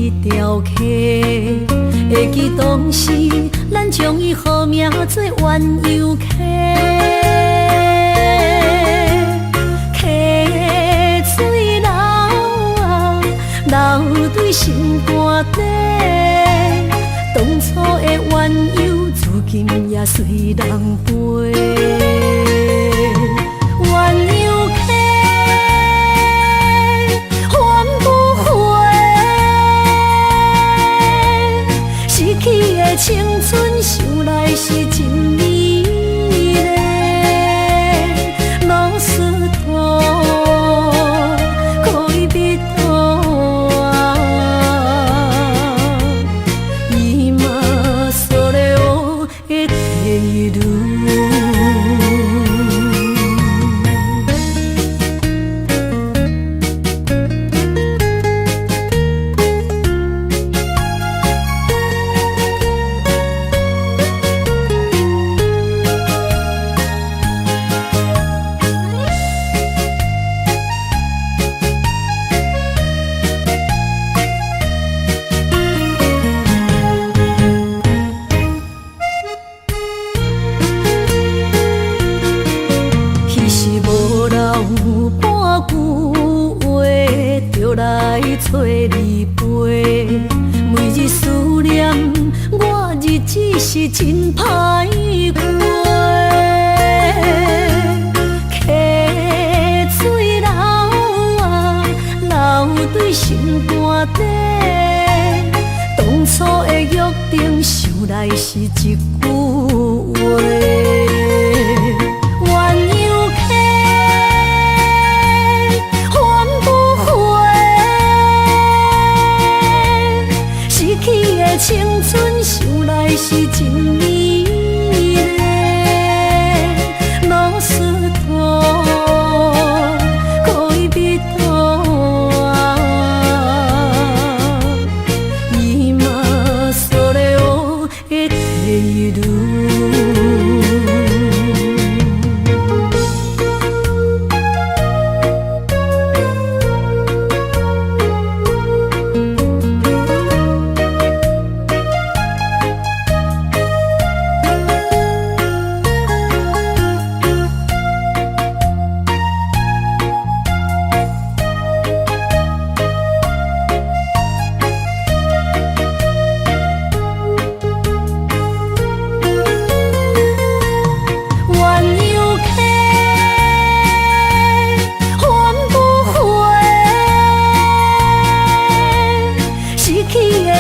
伊雕刻，会记当时咱将伊好名做鸳鸯溪。溪水流啊，流对心肝底。当初的鸳鸯，至今也随人陪。鸳鸯溪，翻不回，逝去的青春，想来是真美丽。老师徒，可以彼途啊，伊嘛所了的地路。找你陪，每日思念，我日子是真歹过。溪水流啊，流对心肝底。当初的约定，想来是一句话。青春想来是真美丽，老师徒，可以彼途啊，伊嘛所了的地路。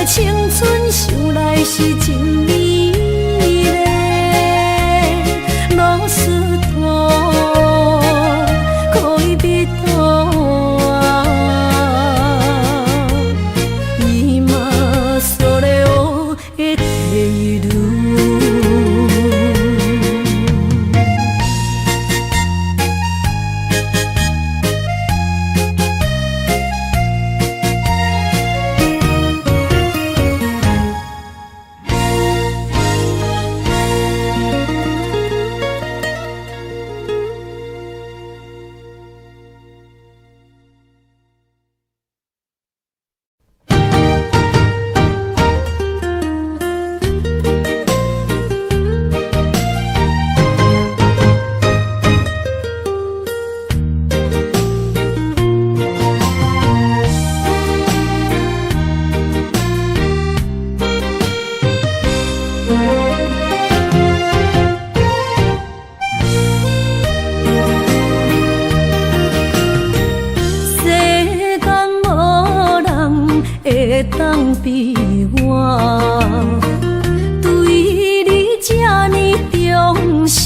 青春想来是真美丽，老师徒，可以彼途啊，伊嘛所了的地路。会当比我对你这呢重视，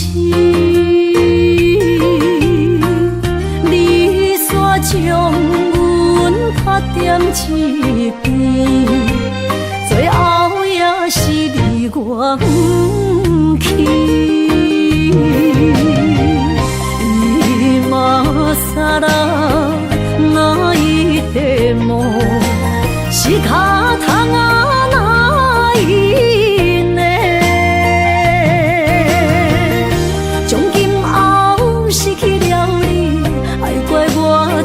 你煞将阮拍点一边，最后也是你我不去。今ら泣いても仕方がないね。从今后失去了你，爱怪我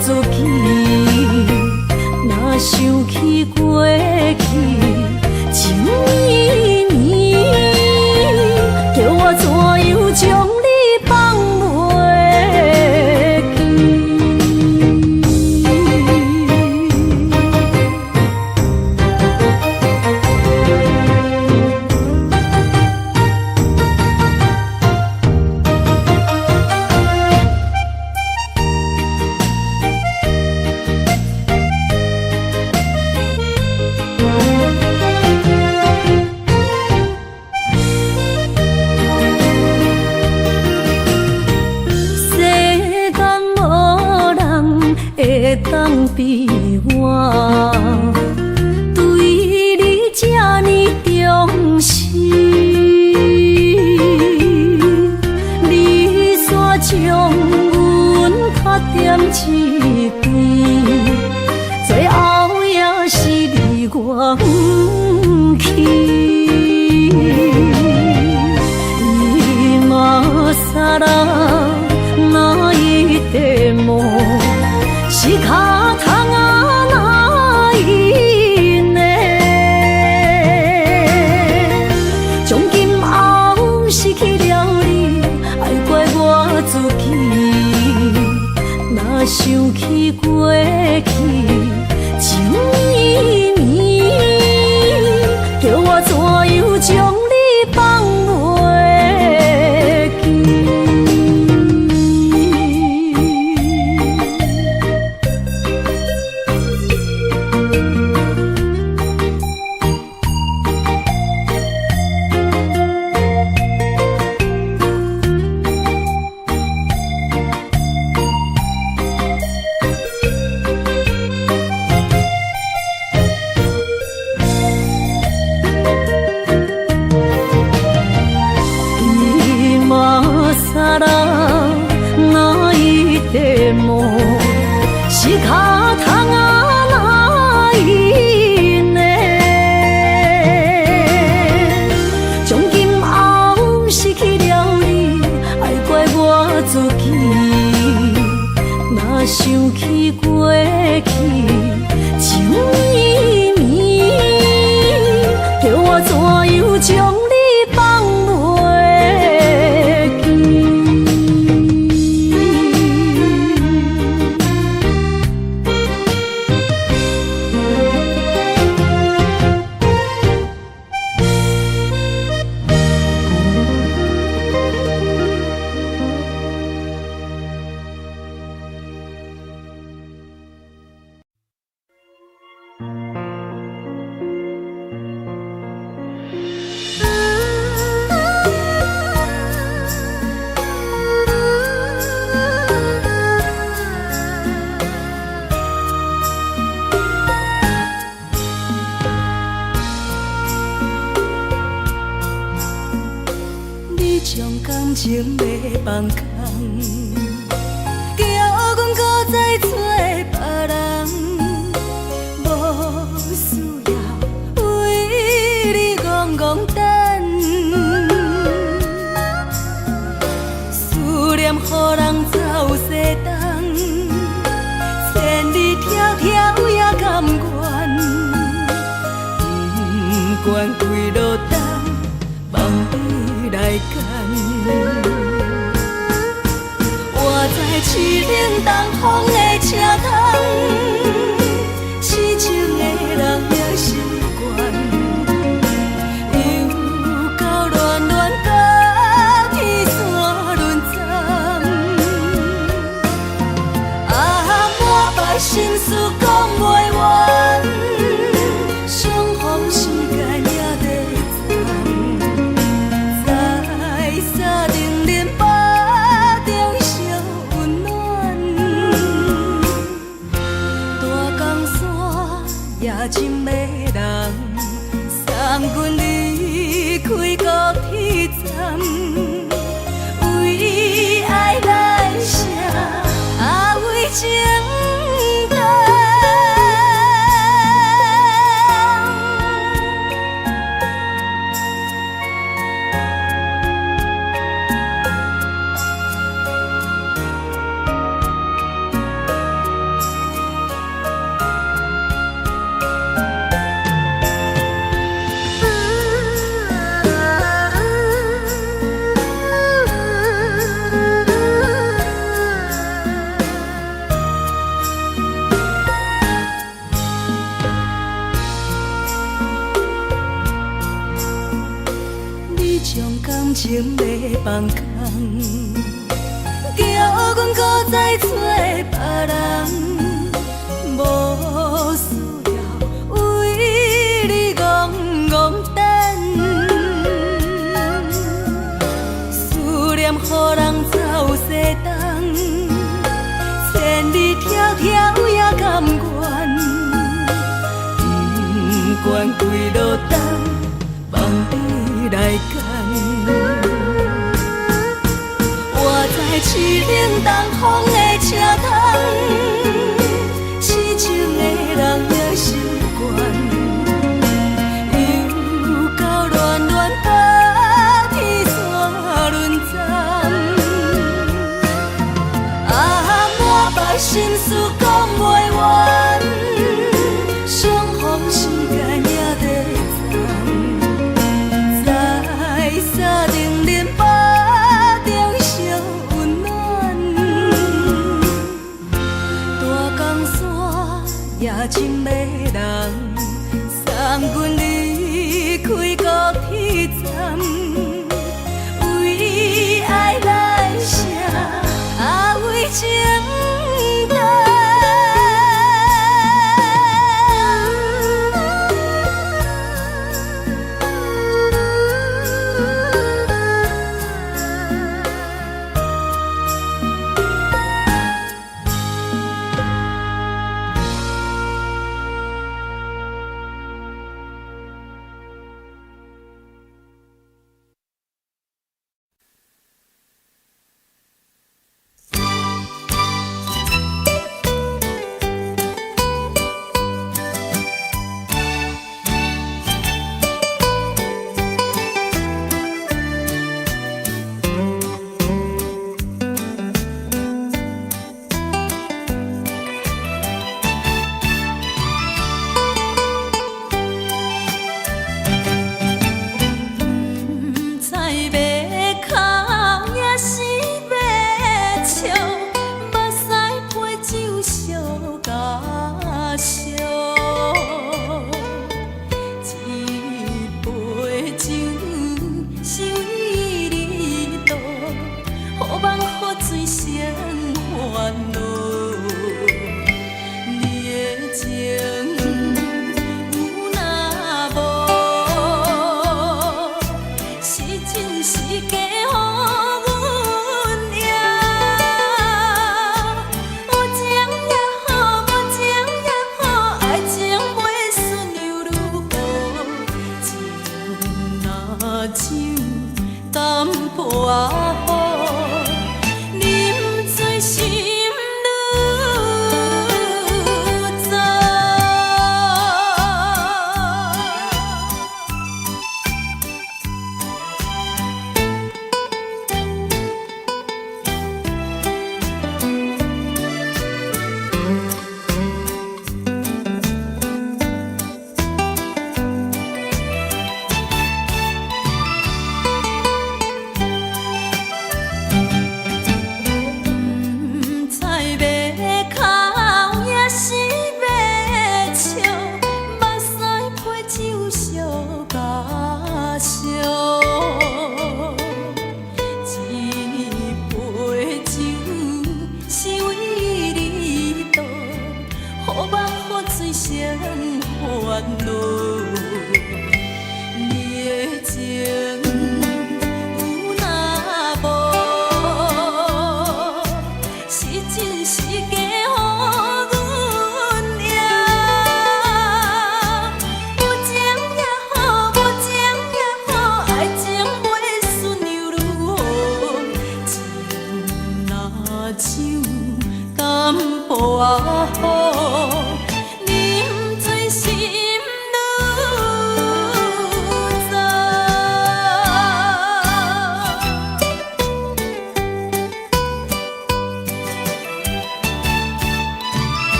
自己，若想起过。会当比我对你这呢重视？你煞将阮拍点一边，最后也是你我不去。今ら泣いても仕方がないね。从今后失去了你，爱怪我自己。若想起过去情绵绵，叫我怎样将你放袂记？仕方がないね。从今后失去了你，爱怪我自己。若想起过去情绵绵，叫我怎样将你放袂记？感情要放空，叫阮搁再找别人，无需要为你戆戆等。思念予人走西东，千里迢迢也甘愿，不管几落冬，望你来干。我在市顶东风的车窗，痴情的人也习惯，又到乱乱甲天线轮站。满腹心事讲袂完，相逢时间也在站，在沙丁林巴中烧温暖。大江山夜深的人，送阮离开高铁站，为爱来写为情。感情要放空，叫阮搁再找别人，无需要为你戆戆等。思念予人走西东，千里迢迢。甘愿，不管几落冬，梦你来牵。我在凄冷东风的车窗，痴情的人也心倦。心事讲袂完，相逢时间也在站，在沙冷冷巴中相温暖。大江山也真迷人，送阮离开高铁站，为爱来写，为情。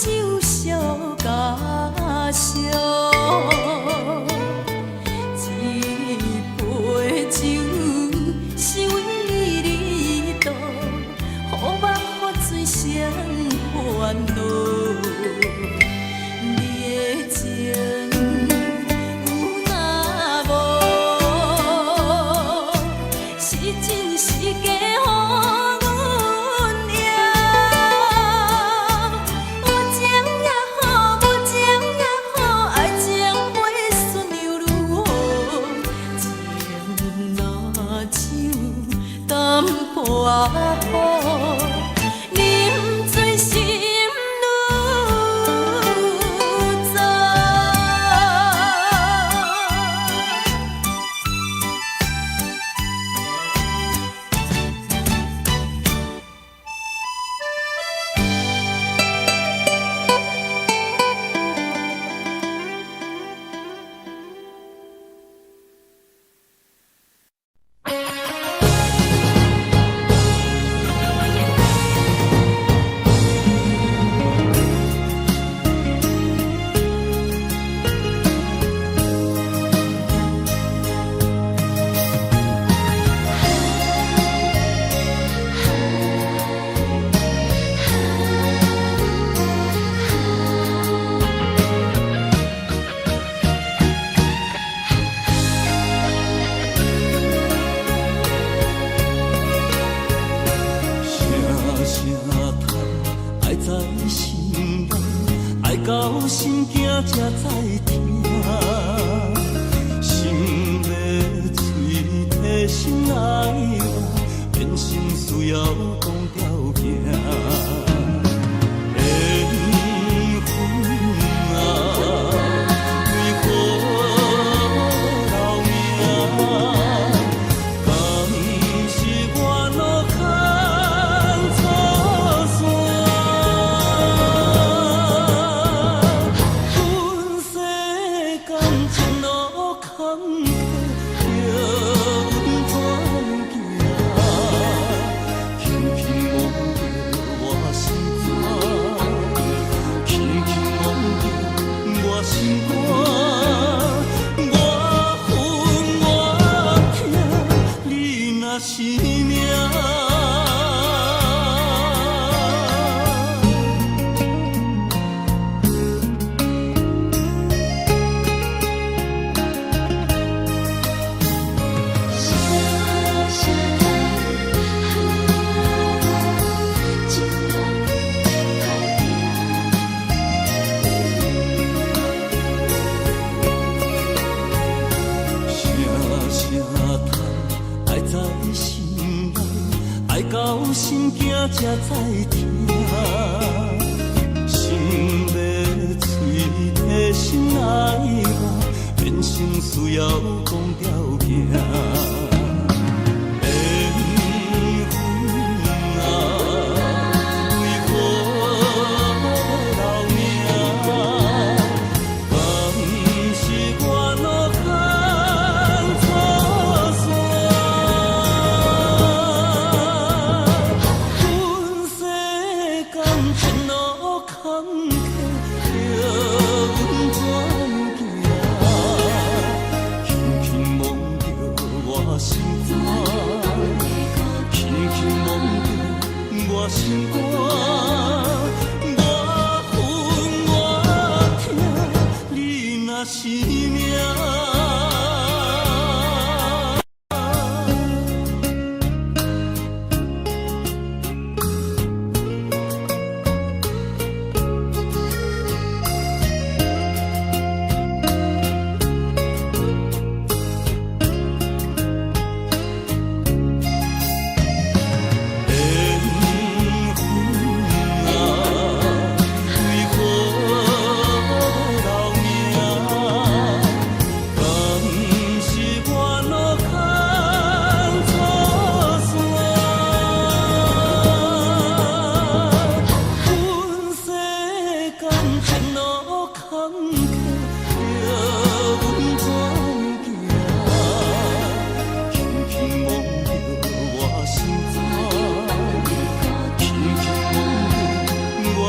酒烧。心惊才知疼，心要嘴替心爱我，变心需要讲条件。心惊才知疼，心要嘴替心爱我，变成需要讲条件。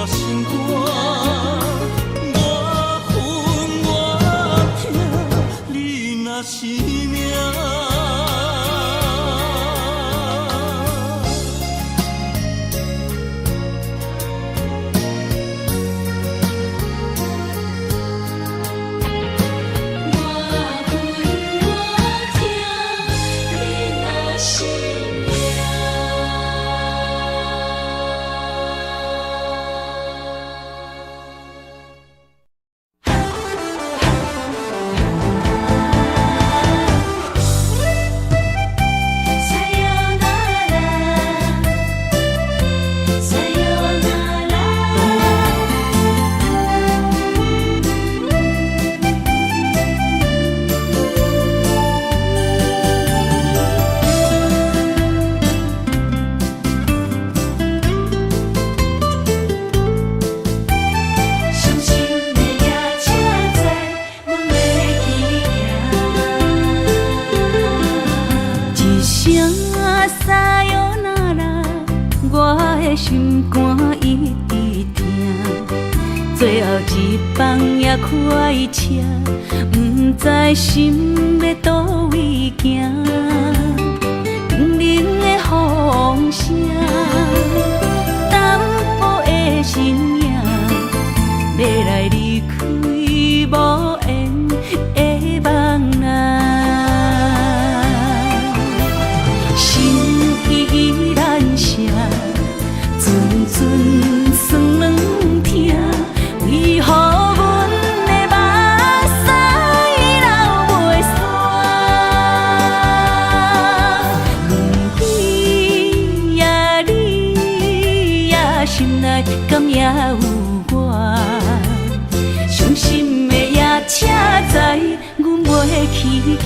心肝，我恨我疼，你若是命。心肝一直疼，最后一放也开车，不知心要倒位行。冷冷的风声，淡薄的身影，要来离开无缘的梦啊，心依然舍。阵阵酸软疼，为何？阮袂去行。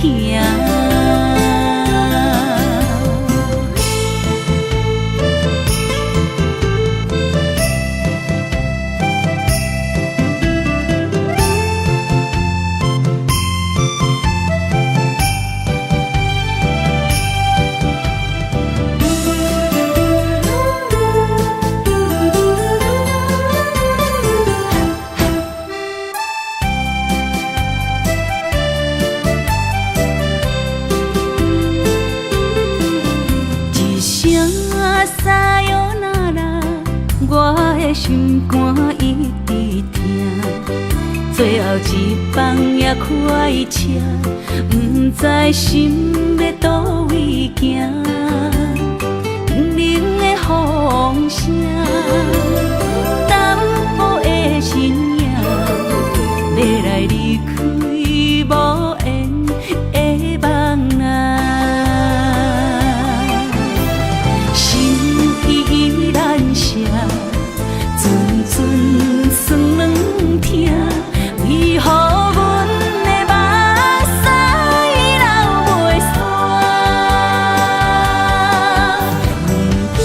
心肝一直疼，最后一放也开车，不知心要倒位行。冷冷的风声，淡薄的身影，要来离开无缘的梦啊，心依然舍。阵酸软疼，为何阮的目屎流袂煞？问你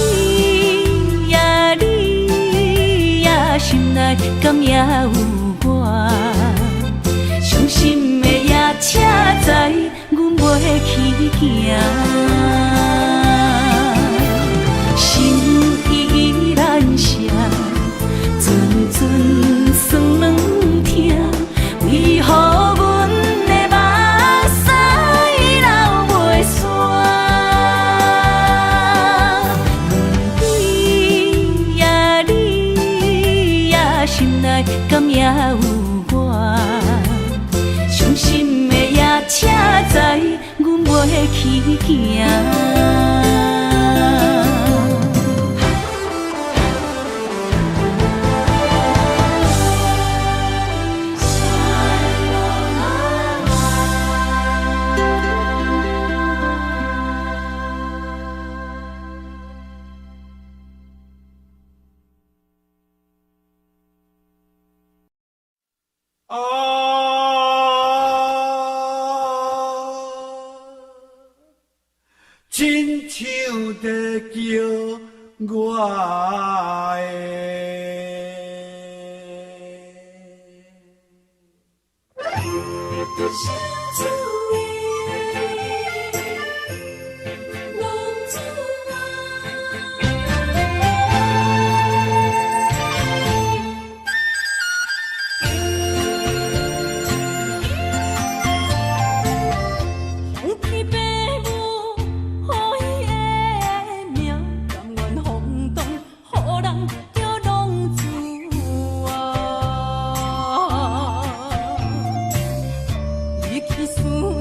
呀，你呀，心内敢也有我？伤心的夜车载，阮袂去行。心依然舍。阵酸软疼，为何阮的目屎流袂煞？问你呀，你呀，心内敢也有我？伤心的夜车载，阮袂去行。亲像在叫我思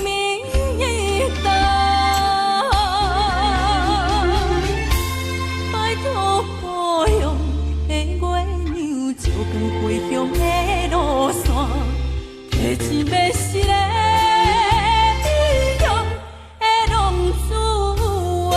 绵重。拜托保佑的月亮，照光回乡的路线，提前要失个美容的浪子啊。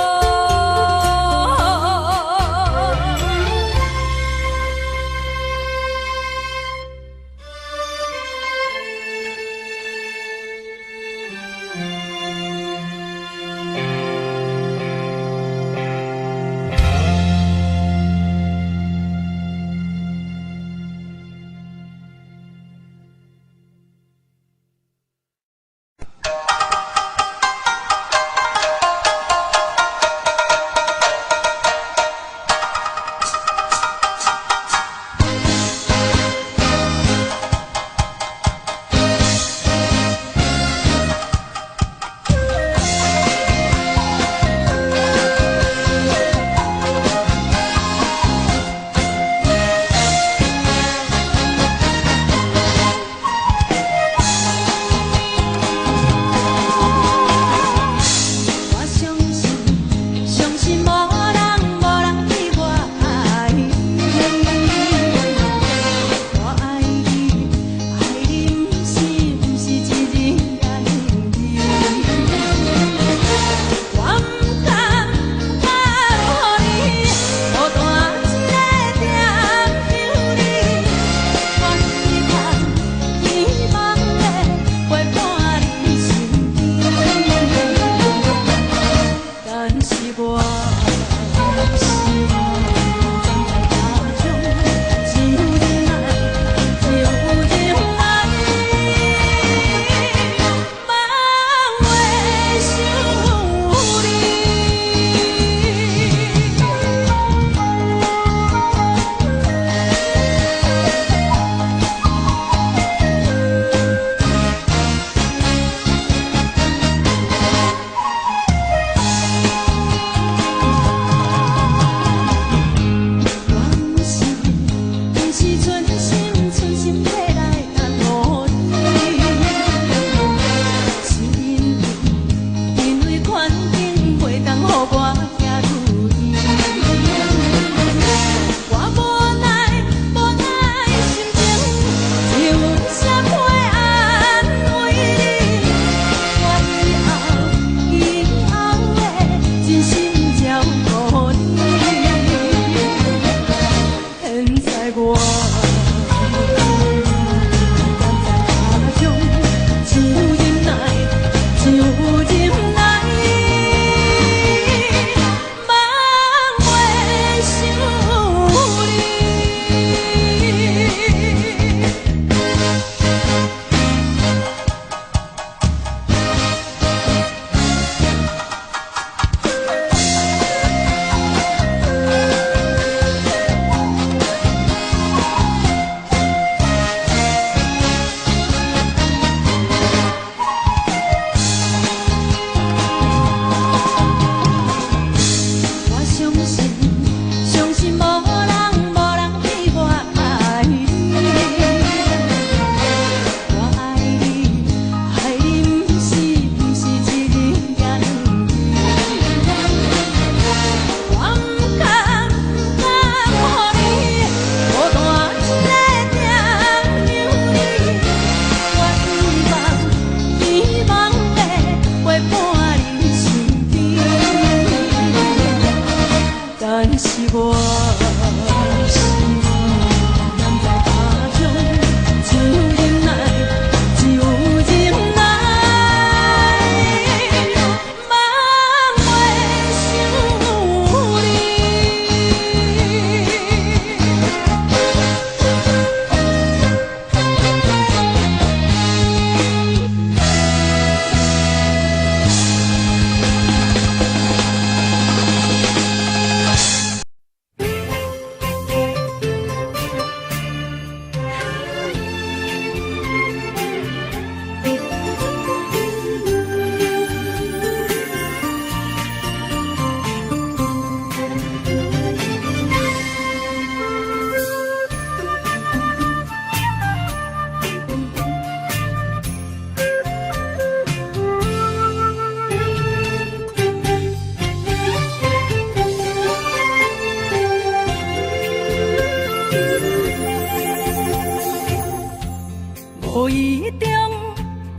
无意中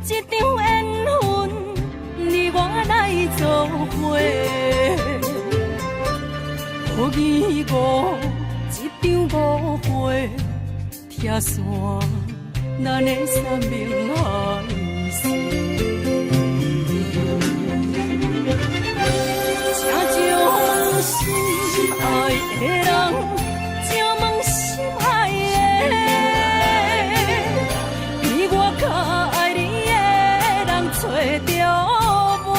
一场缘分，你我来做伙。无意误一场误会，拆散咱的三明海誓。请将心爱的人，请问心爱的，比我较爱你的人找到袂？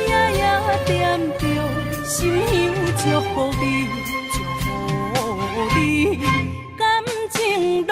夜夜惦着心香祝福你，祝福你感情路。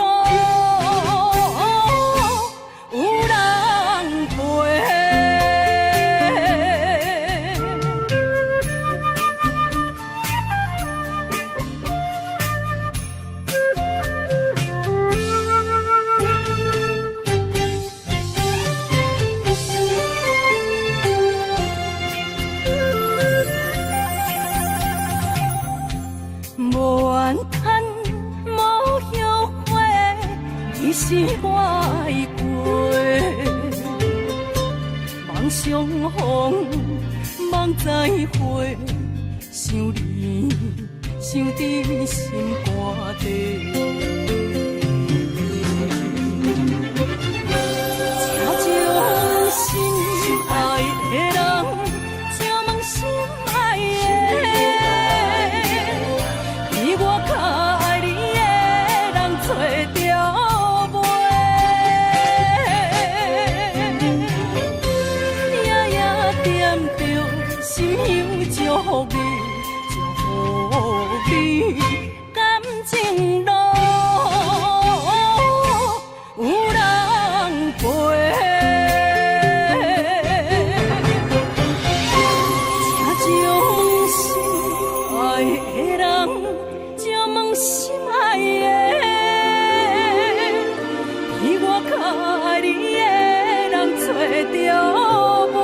是我的过，梦相逢，梦再会，想你，想伫心肝底。请将心爱的人，请问心爱的，比我较爱你的人找到。心香祝福你，祝福你感情路有人陪。请将心爱的人，请问心爱的，比我较爱你的人找到袂？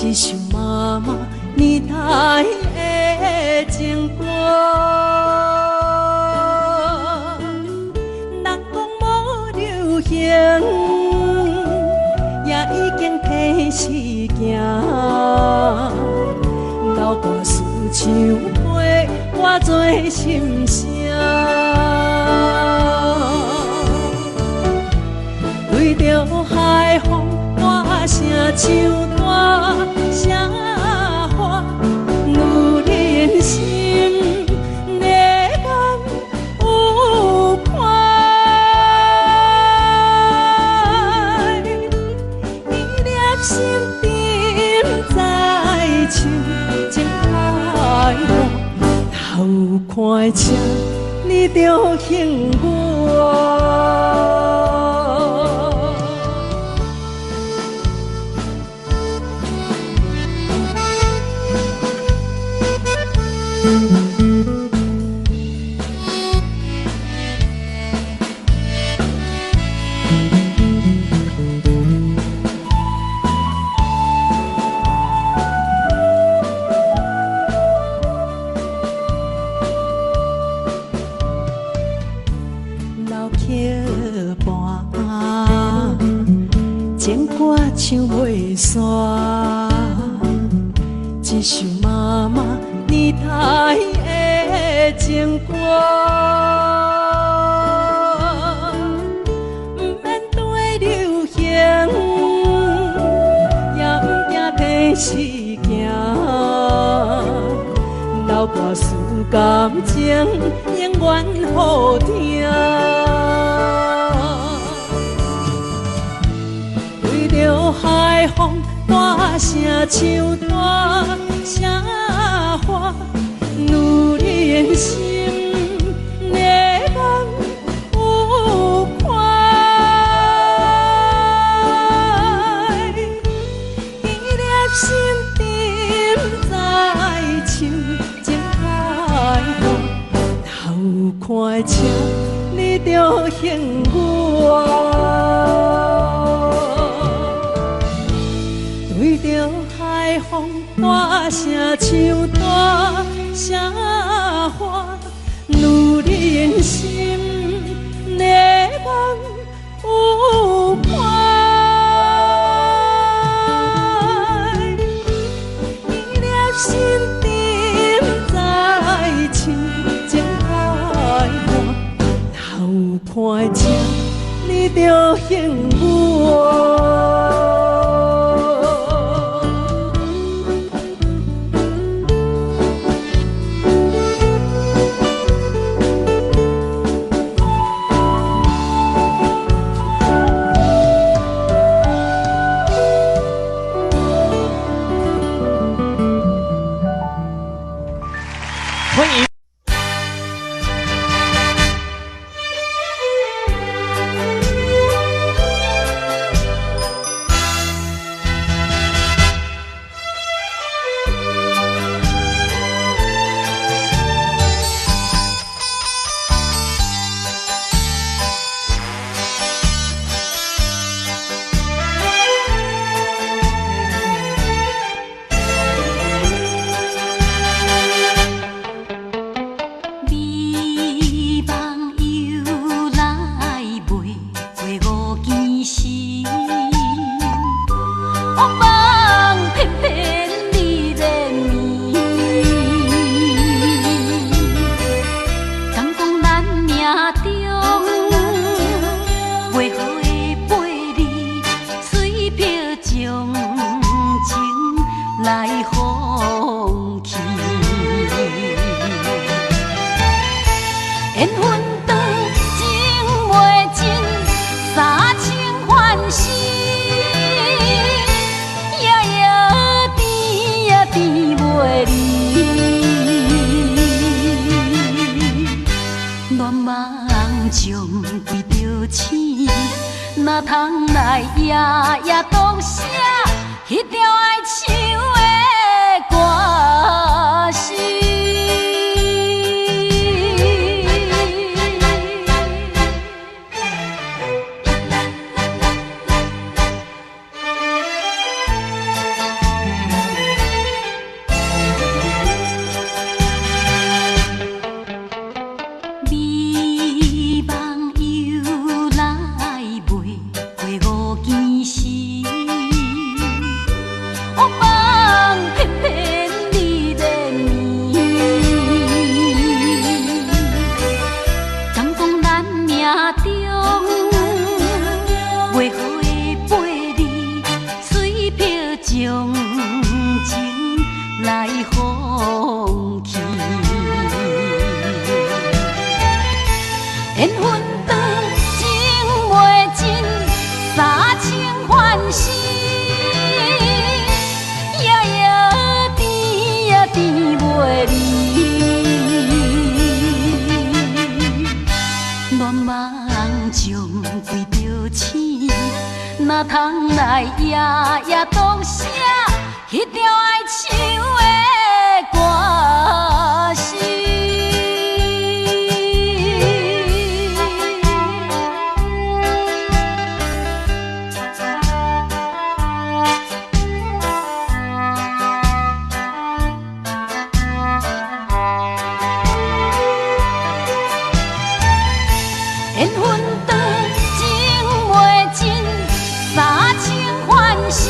一首妈妈年代的情歌，人讲无流行，也已经替时行。流大思像花，化作心声。对着海风，大声唱大声喊，女人心热感有快，伊粒心沉在唱，真快乐，头看车，你着幸我。唱袂煞，一首妈妈年代的情歌。不免对流行，也不惊天时行。流跋思感情，永远好听。对着海风大声唱大声话，女人心热望有快，记念心沉在唱情海岸，头看车你着幸我。对着海风大声唱大声话，女人心热望有快，记念心沉在唱情海岸，头看车你着幸我。哪通来夜夜当写迄条爱唱的歌词？哪通来夜夜当写迄条爱唱的歌词？缘分长情袂尽，三情欢喜。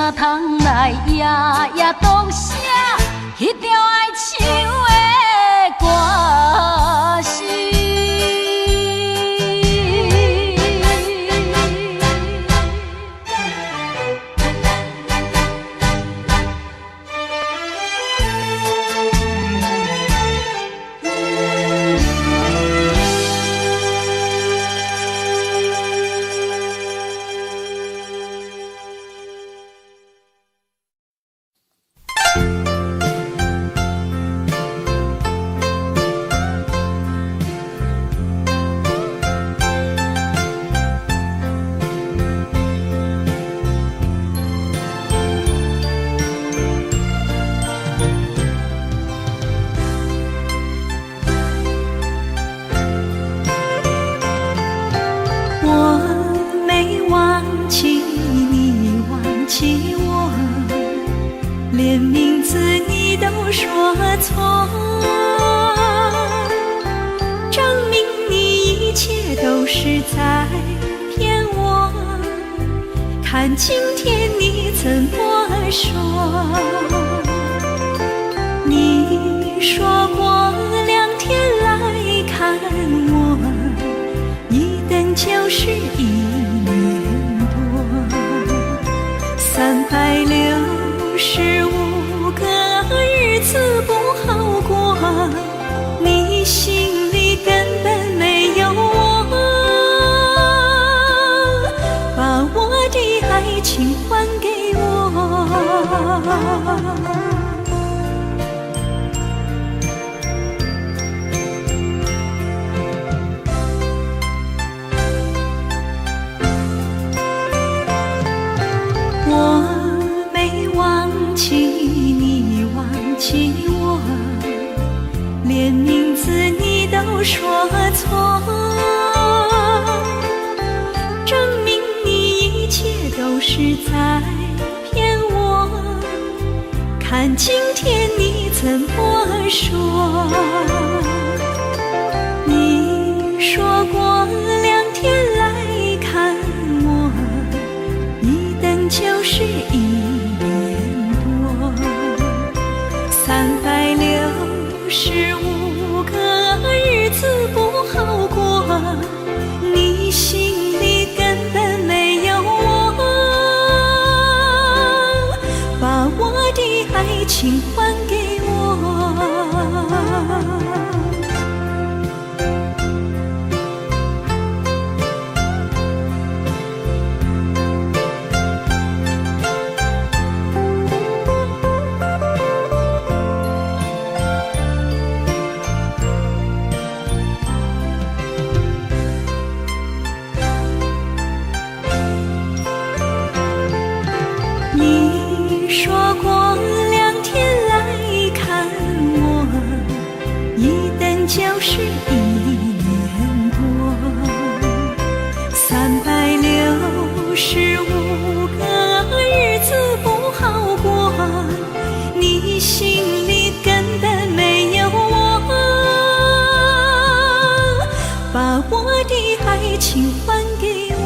啥通来夜夜读写迄条爱唱的歌词？连名字你都说错，证明你一切都是在骗我。看今天你怎么说？你说过2天来看我，一等就是1年多，365个日子不好过，你心里根本没有我，把我的爱情还给我。连名字你都说错，证明你一切都是在骗我。看今天你怎么说？你说过2天来看我，一等就是1年多，365个日子不好过，你心里根本没有我，把我的爱情还给我。你说过2天来看我，一等就是1年多，365个日子不好过，你心里根本没有我，把我的爱情还给我。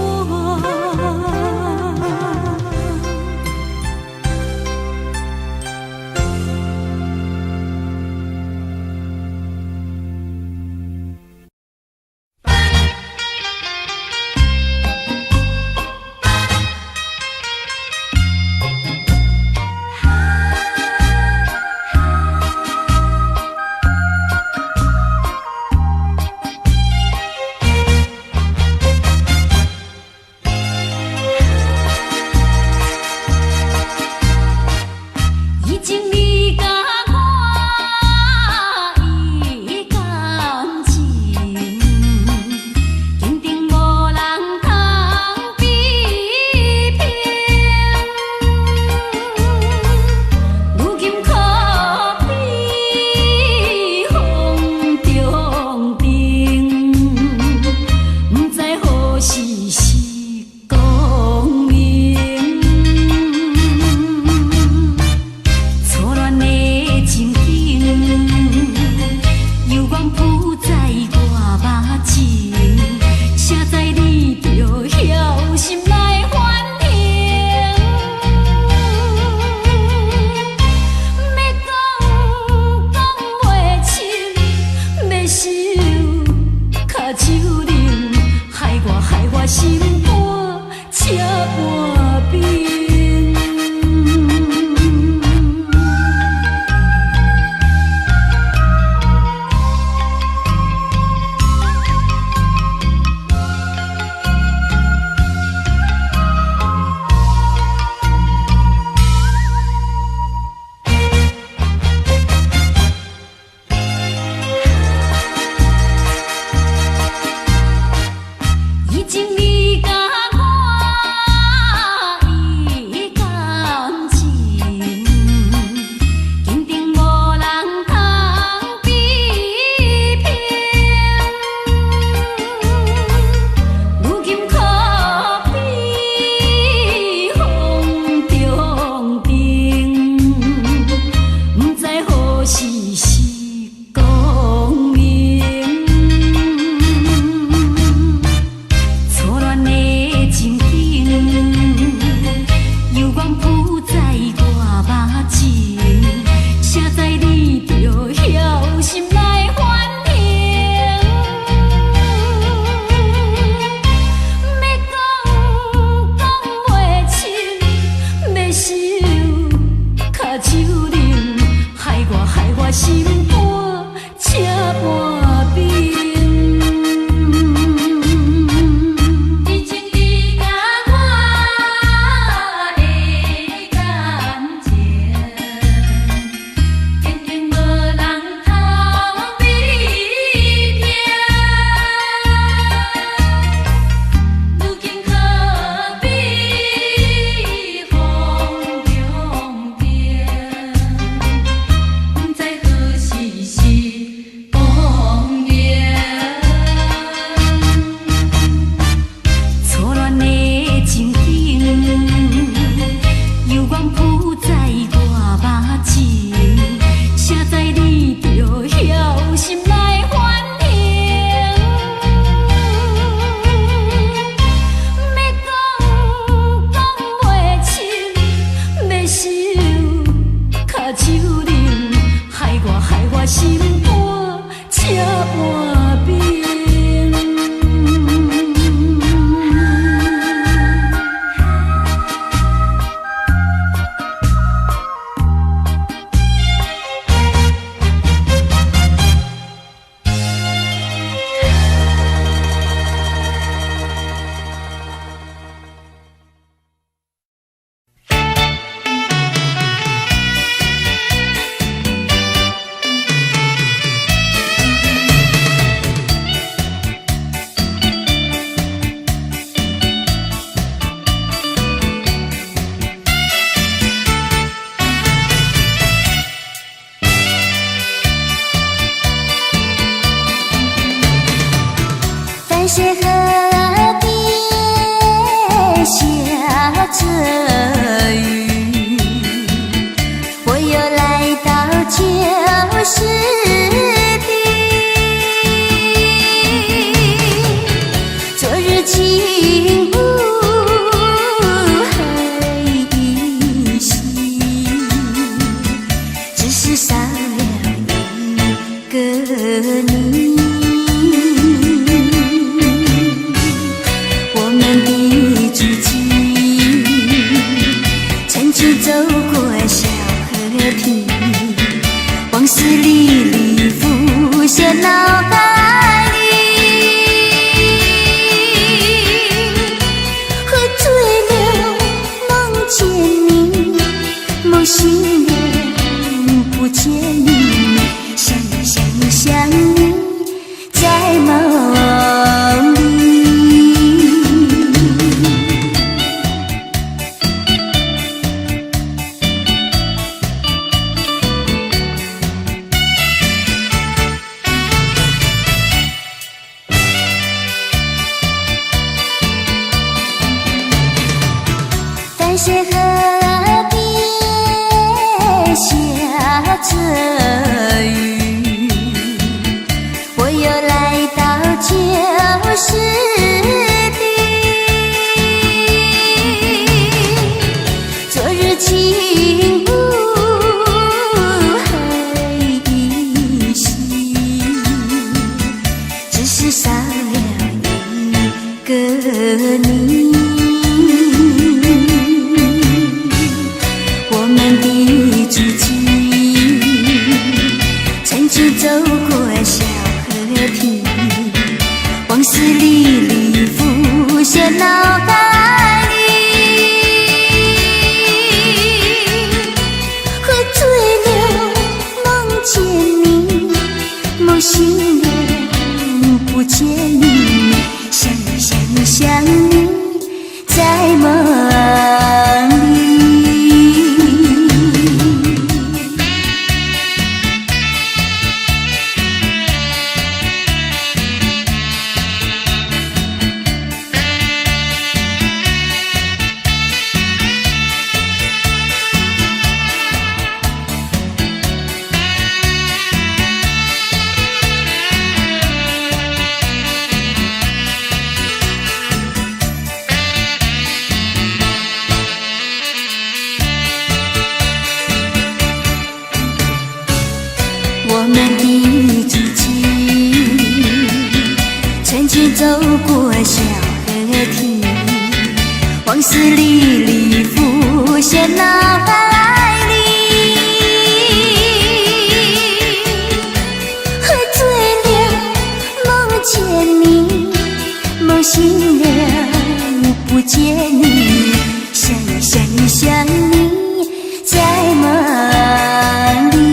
淡水河边下着雨，我又来到旧时地。昨日景物还依稀，只是少了一个你。走过小河堤，往事历历浮现脑海里。喝醉了，梦见你，梦醒了，不见你，想你，在梦里。淡水河边下着雨，我又来到旧时地。昨日景物还依稀，只是少了一个你。走过小河堤，往事历历浮现脑海里。喝醉了，梦见你，梦醒了，不见你，想你，在梦里。我们的足迹，曾经走过小河堤，往事历历浮现脑海里。喝醉了，梦见你，梦醒了，不见你，想你，在梦里。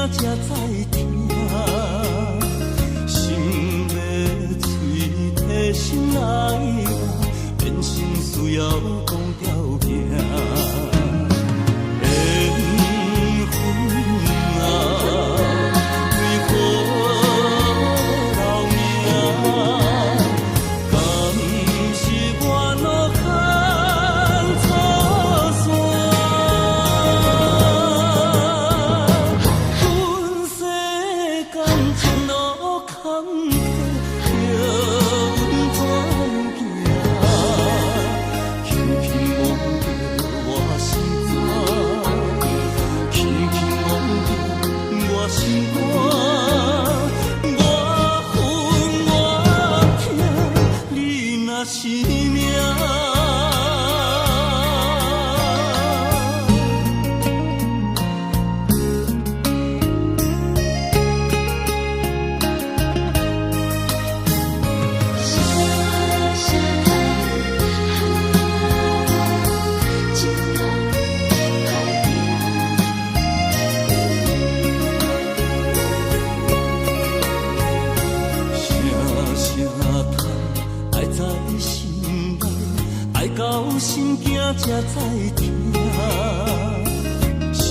才知听，心要嘴提心来话，变成需要讲条件。缘分啊，为何留名？敢是我路牵错线？阮世间前路坎坷，叫阮怎行？轻轻摸着我心肝，轻轻摸着我心肝，我恨我痛，你若是命。到心惊才知听，心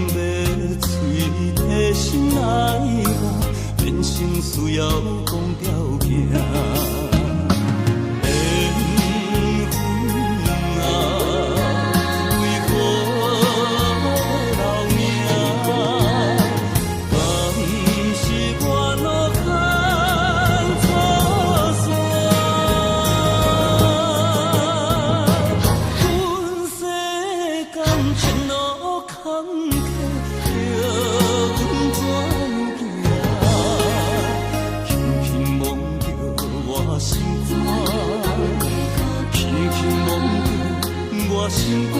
要嘴提心来话，变成需要讲条件。心肝，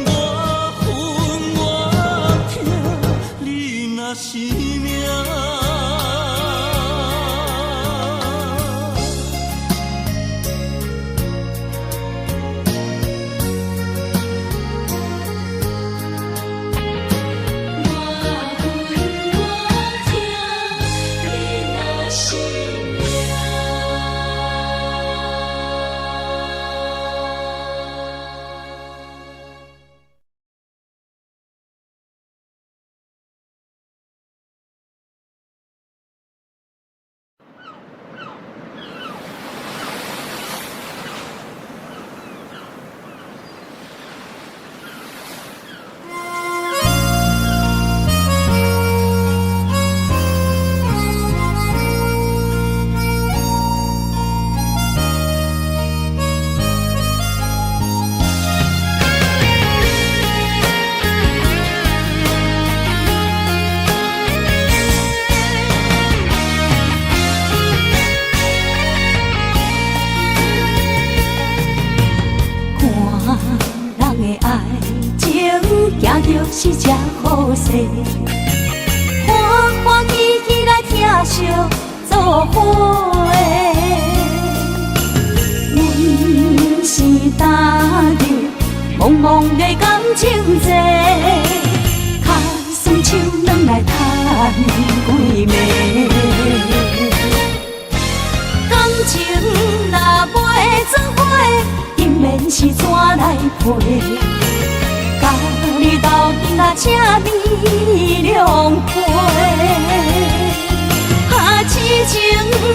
我恨我痛，你若是命。是这好势，欢欢喜喜来听相作伙的。阮是踏入茫茫的感情债，脚酸手软来叹几暝。感情若袂做伙，因缘是怎来陪？甲这美良陪。痴情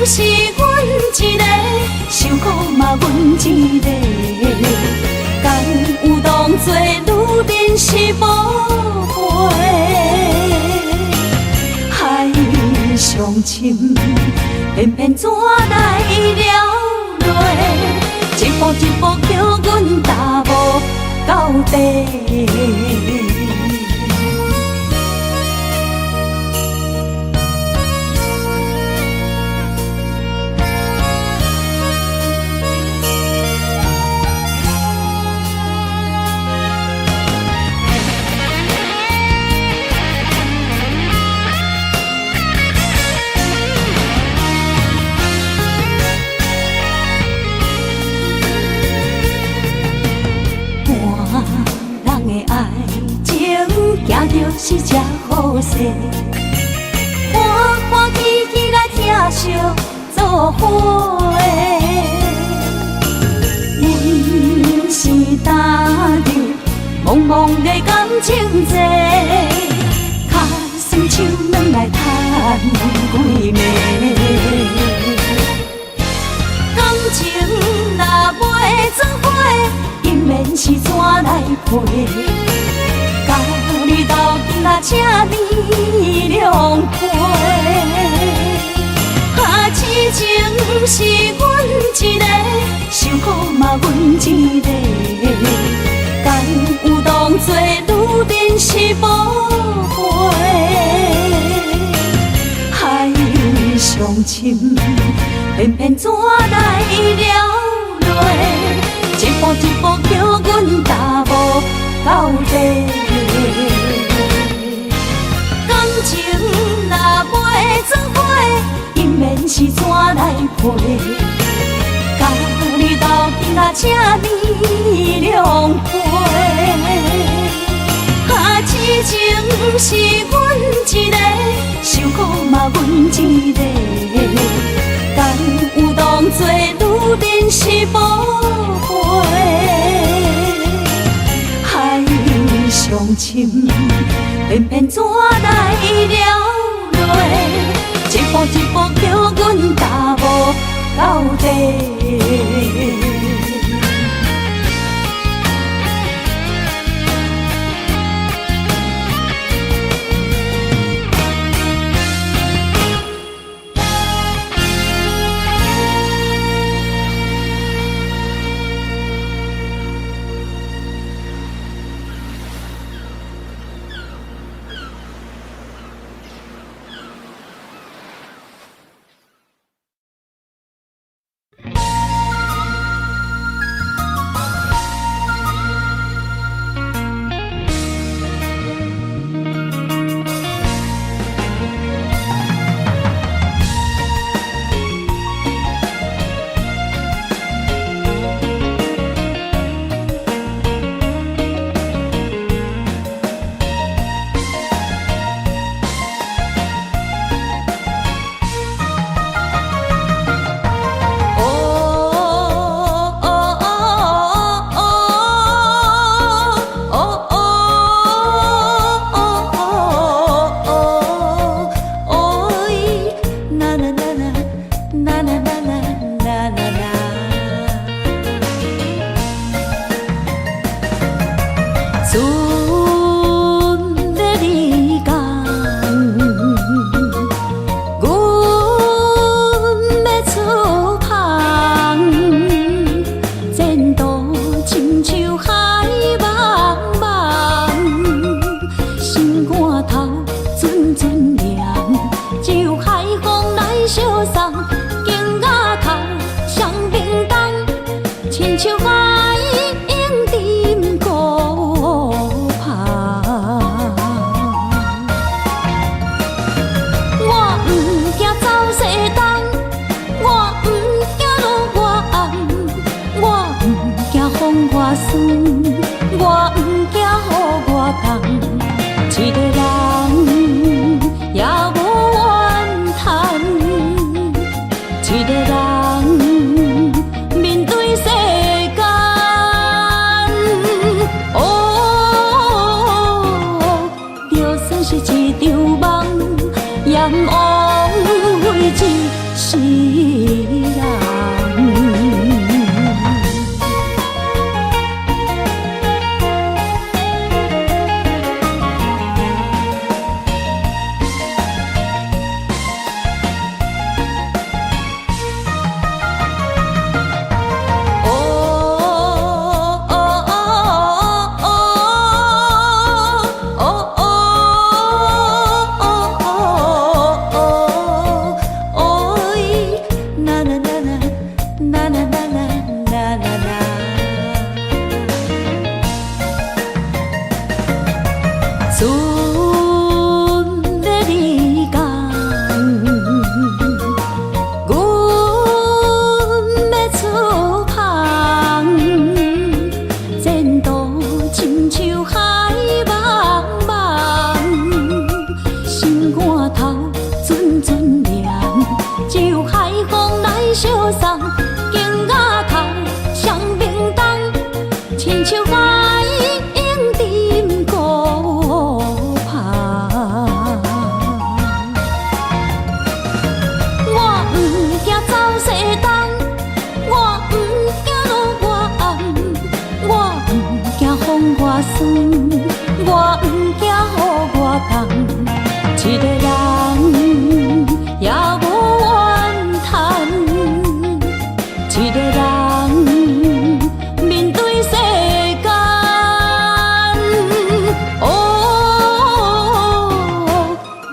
是阮一个，受苦嘛阮一个，敢有当作女人是无悔？海上深，偏偏怎来了落？一步一步叫阮踏无到底。行着是这好势，欢欢喜喜来疼惜做伙。阮是担着茫茫的感情债，卡酸手软来叹几暝。感情若袂做伙，因免是怎来陪？甲你斗阵啊，这美良陪。痴情是阮一个，受苦嘛阮一个，敢有当作女人是无悔？海上深，偏偏怎来了落？一步一步叫阮踏无到底。感情若袂做伙，因免是怎来陪？甲你斗阵啊，这美良陪。痴情是阮一个，受苦嘛阮一个，敢有当作女人是无悔？海上深，偏偏怎来了落？一步一步叫阮踏无到底。炎黄灰烬是人。我不惊予我扛，一个人也无怨叹，一个人面对世间。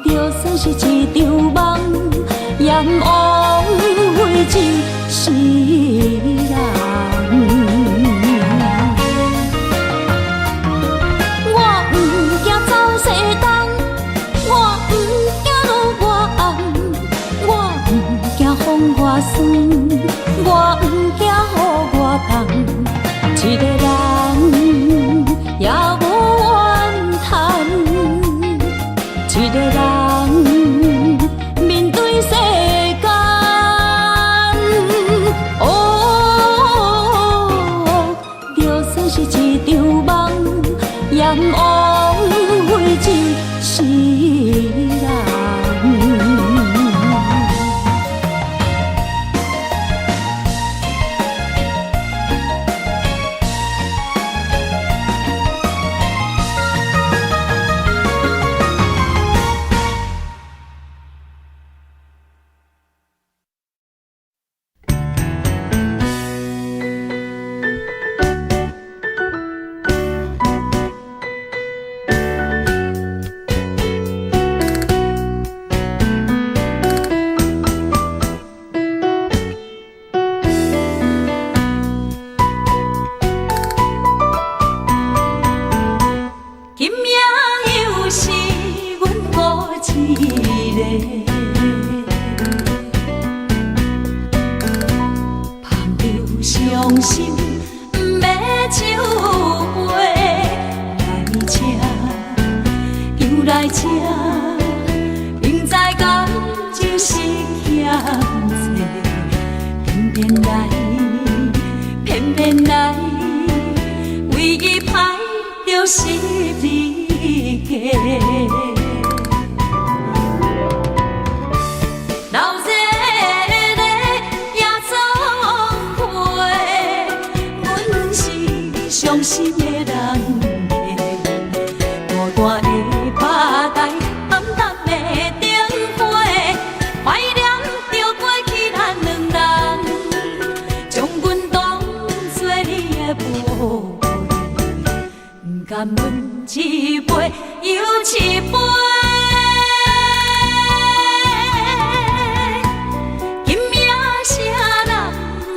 就算是一场梦，炎黄灰烬是人。我酸，我不惊予我扛，一个人也无怨叹，一个人面对世间。就算是一场梦，炎黄灰烬是人。伤心不要酒杯，来吃又来吃，明知感情是欠债，偏偏来，偏偏来，为伊歹着是你家。伤心的人孤单的拍台，暗淡的灯花，怀念着过去咱两人，将阮当作你的宝贝，不甘阮一杯又一杯。今夜啥人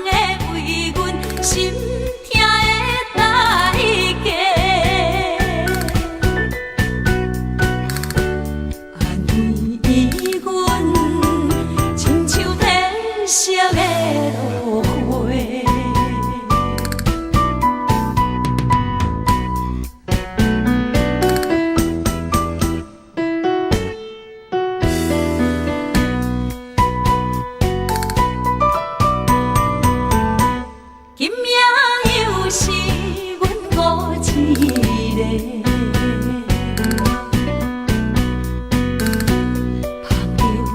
会为阮心？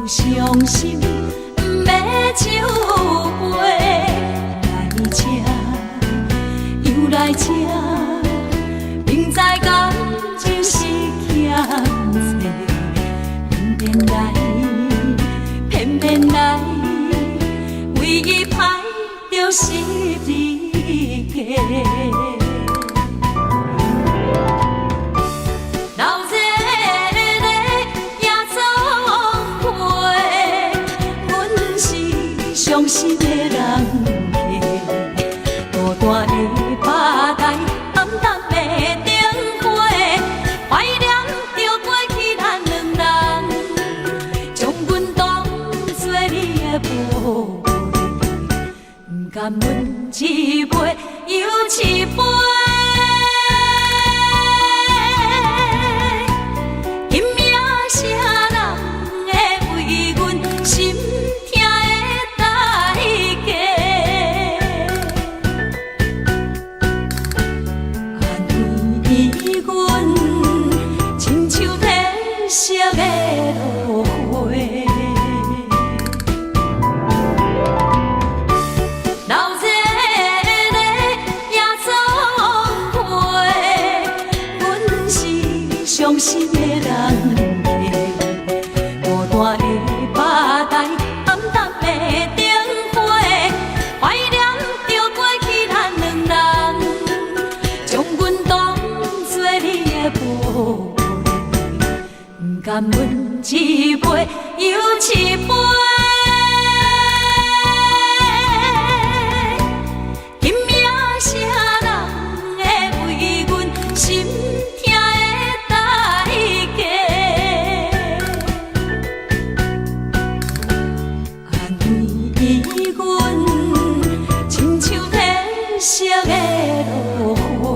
伤心，不要酒杯来吃，又来吃，明知感情是欠债，偏偏来，唯一歹就是你家。伤心的人家，孤单的吧台，暗淡的灯火，怀念着过去咱两人，将阮当作你的宝贝，不甘阮一杯又一杯。今夜谁人会为阮心？色的落花，流热的夜总会，阮是伤心的人家，孤单的吧台，暗淡的灯火，怀念着过去咱两人，将阮当作你的宝。甘阮一杯又一杯，今夜谁人会为阮心痛的代价？安慰阮，亲像褪色的落花。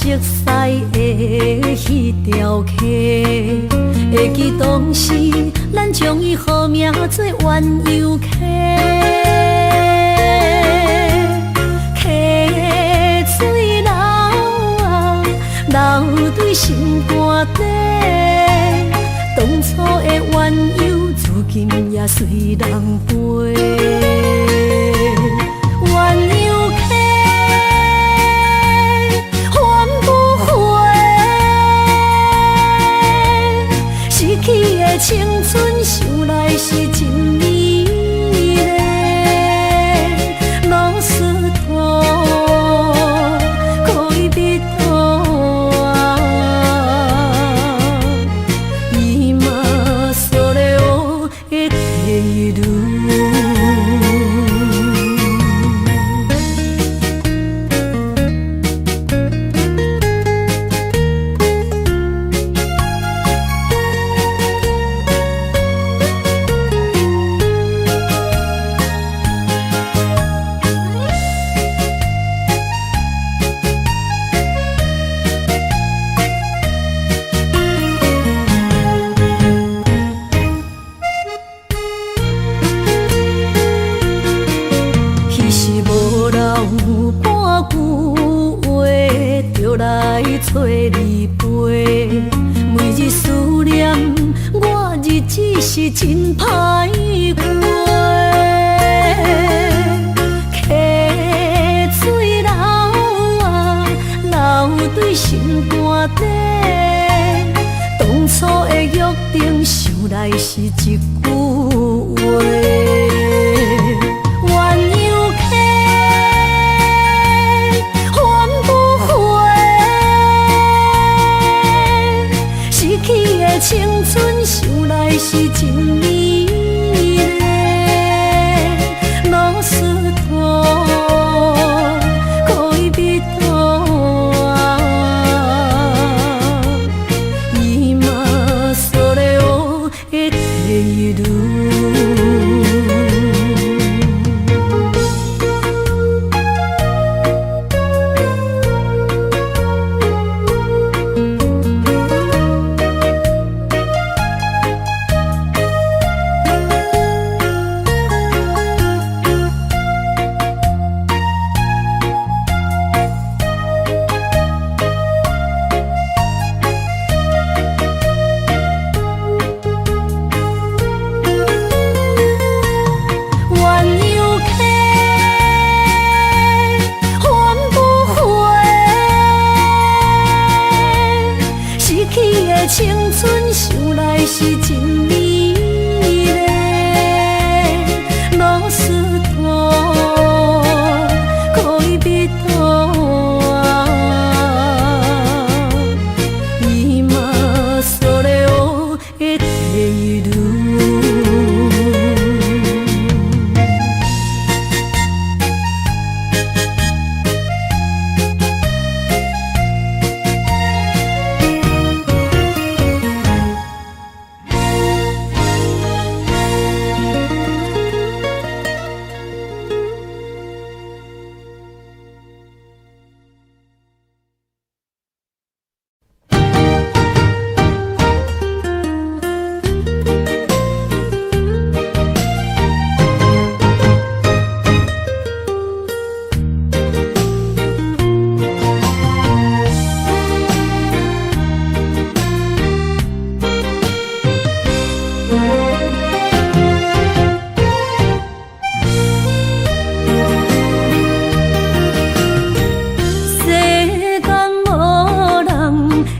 熟悉的迄条溪，会记当时咱将伊号名做鸳鸯溪。溪水流啊，流对心肝底。当初的鸳鸯，至今也随人陪。鸳鸯溪，翻不回，逝去的青春，想来是真美丽。老师徒，可以比途啊，伊嘛所了的地路。找你陪，每日思念，我日子是真歹过。溪水流啊，流对心肝底。当初的约定，想来是一句话。青春想来是真美丽，老师徒可以比途啊，伊嘛所了的地路。青春想来是真美丽，老师徒可以比途啊，伊嘛所了的地路。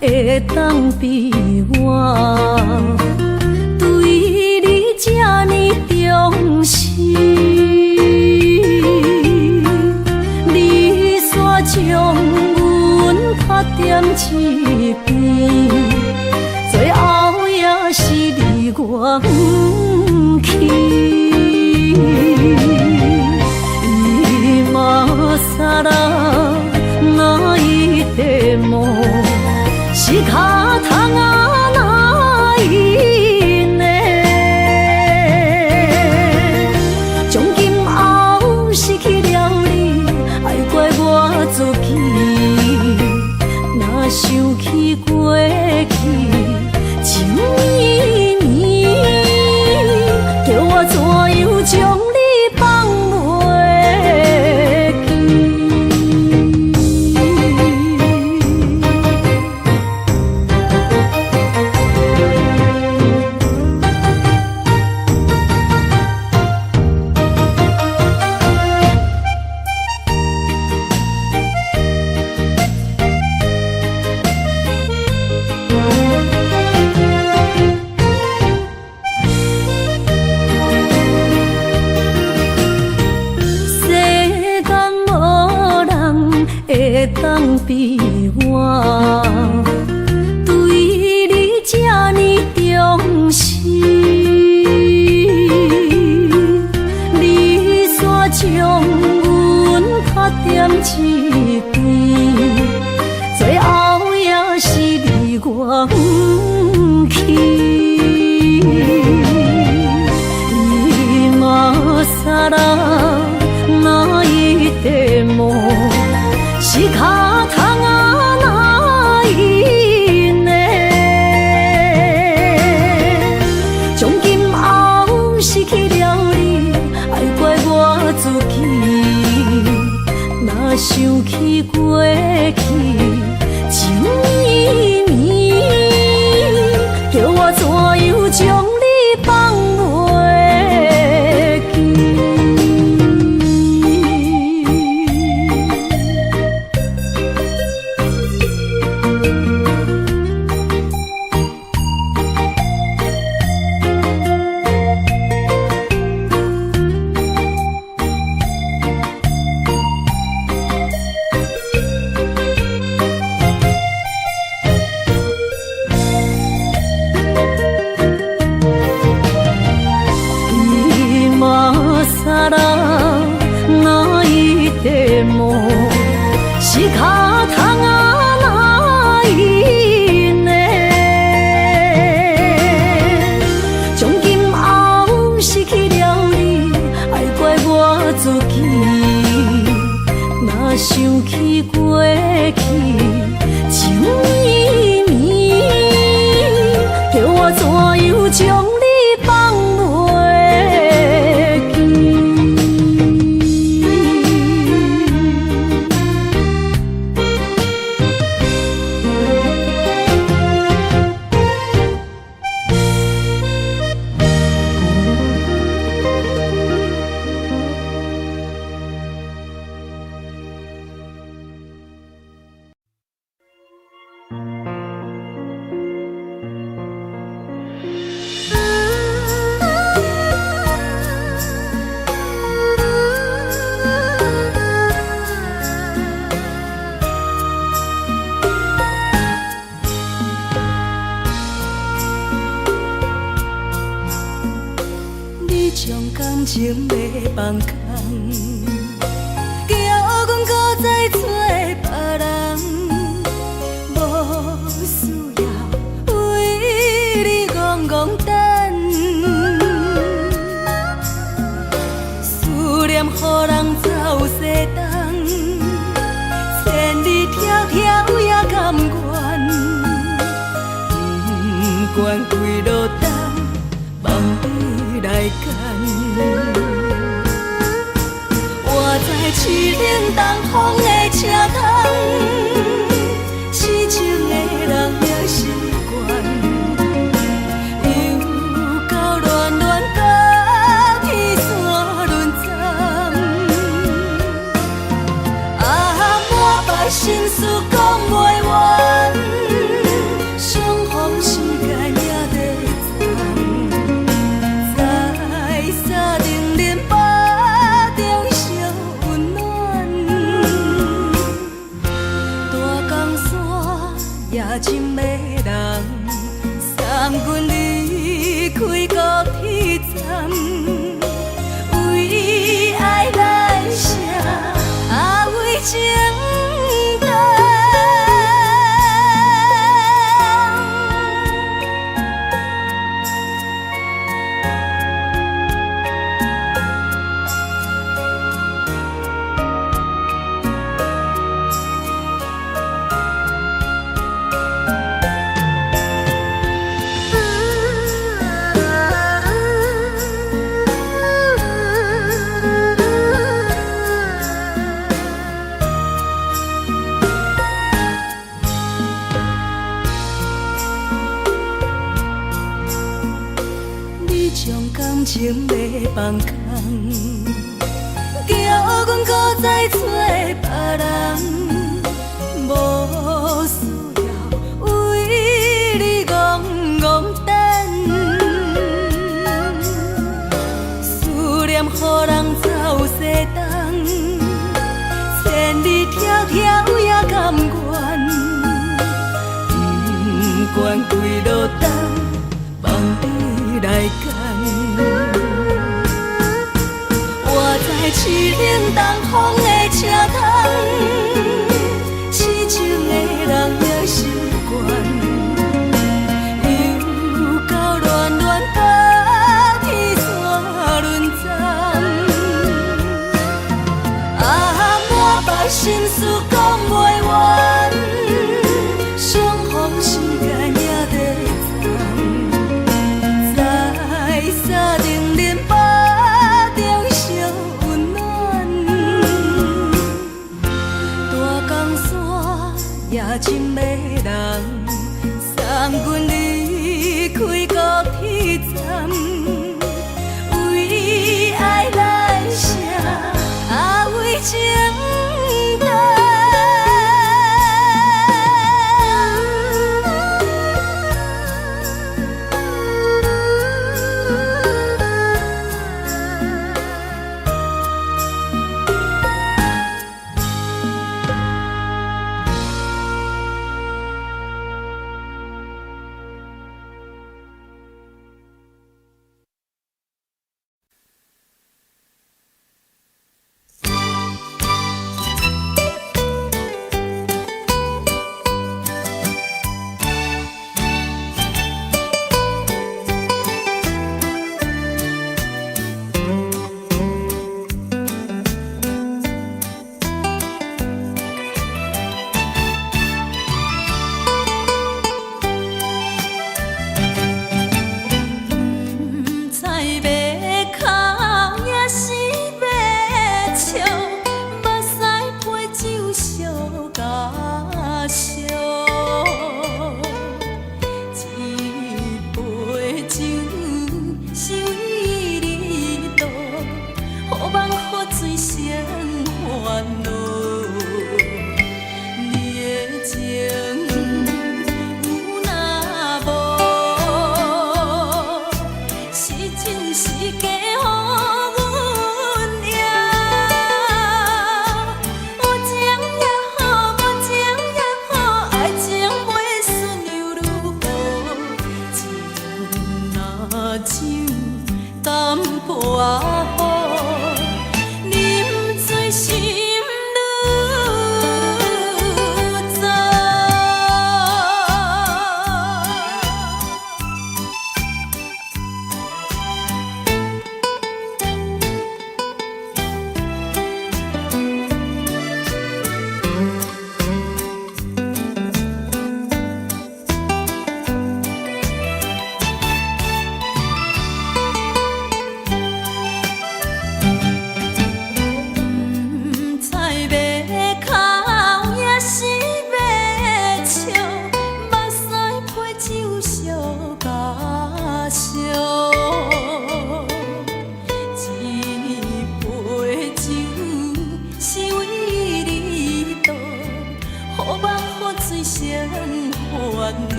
会当比我对你这呢重视，你煞将阮拍点一边，最后也是你我不去。今ら泣いても仕方がないね。从今后失去了你，爱怪我自己，会当比我对你这呢重视，你煞将阮拍点一边，最后也是离我不去。伊嘛啥啦？那一块梦是脚痛啊，那一呢？从今后失去了你，爱怪我自己。若想起过去情绵绵，叫我怎样将你放袂记？那一块梦是脚痛啊，那一呢？从今后失去了你，爱怪我自己。若想起过去情绵绵，叫我怎样将你放袂记？感情要放空，叫阮搁再找别人，无需要为你戆戆等。思念予人走西东，千里迢迢也甘愿，不管几路东，望你来干。我在凄冷东风的车窗，痴情的人也习惯，又到乱乱甲天线轮站。满腹心事讲袂完，相逢时间也在站。在沙丁林巴中相温暖，大江山夜深的人，送阮离开高铁站，为爱来写为情长。感情要放空，叫阮搁再找别人，无需要为你戆戆等。思念予人走西东，千你条条也甘愿，不管归落东，望你来干。我在凄冷东风的车头，痴情的人也习惯。心事讲袂完，相逢时间也在站，在沙定林巴中相温暖。大江山也深的人，送阮离开高铁站，为爱来写，为情。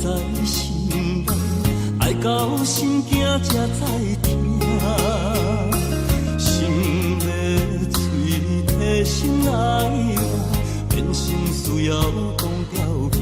在心内，爱到心惊才知疼。心要嘴替心爱我，变心需要讲条件。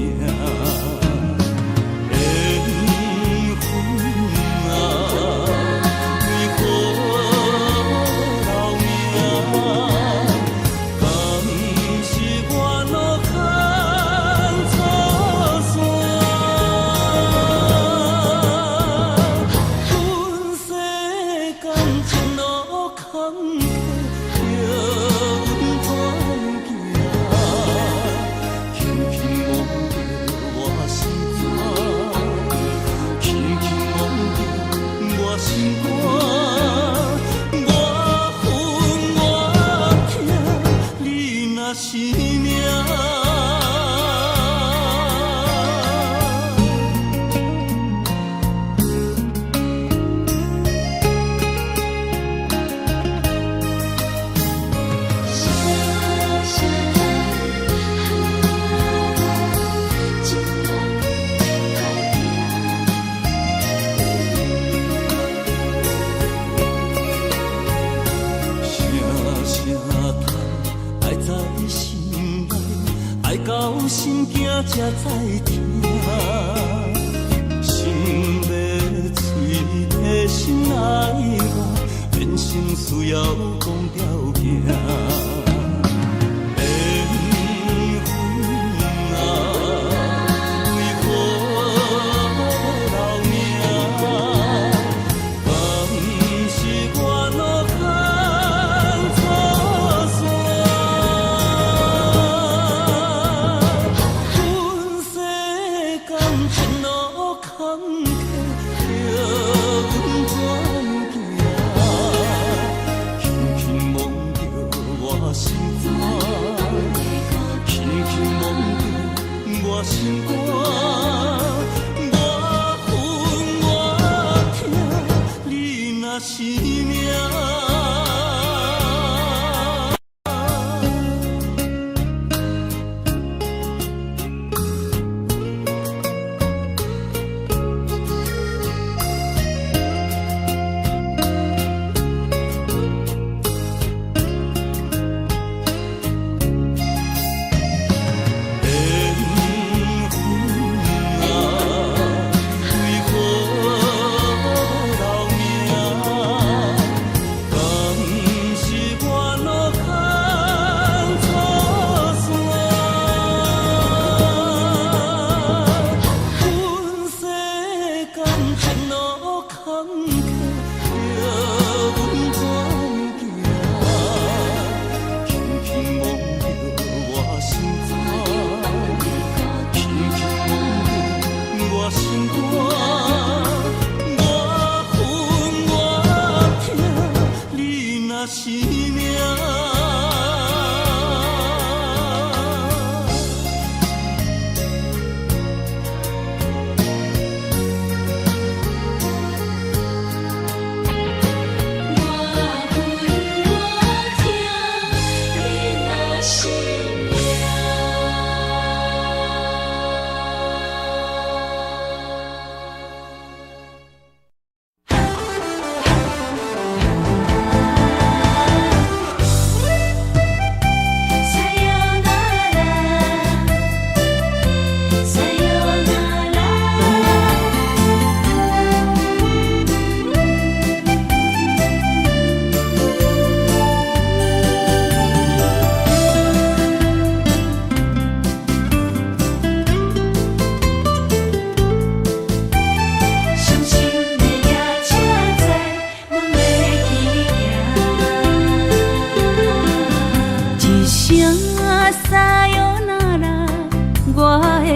心惊才知疼，心要嘴替心爱我，变成需要讲条件。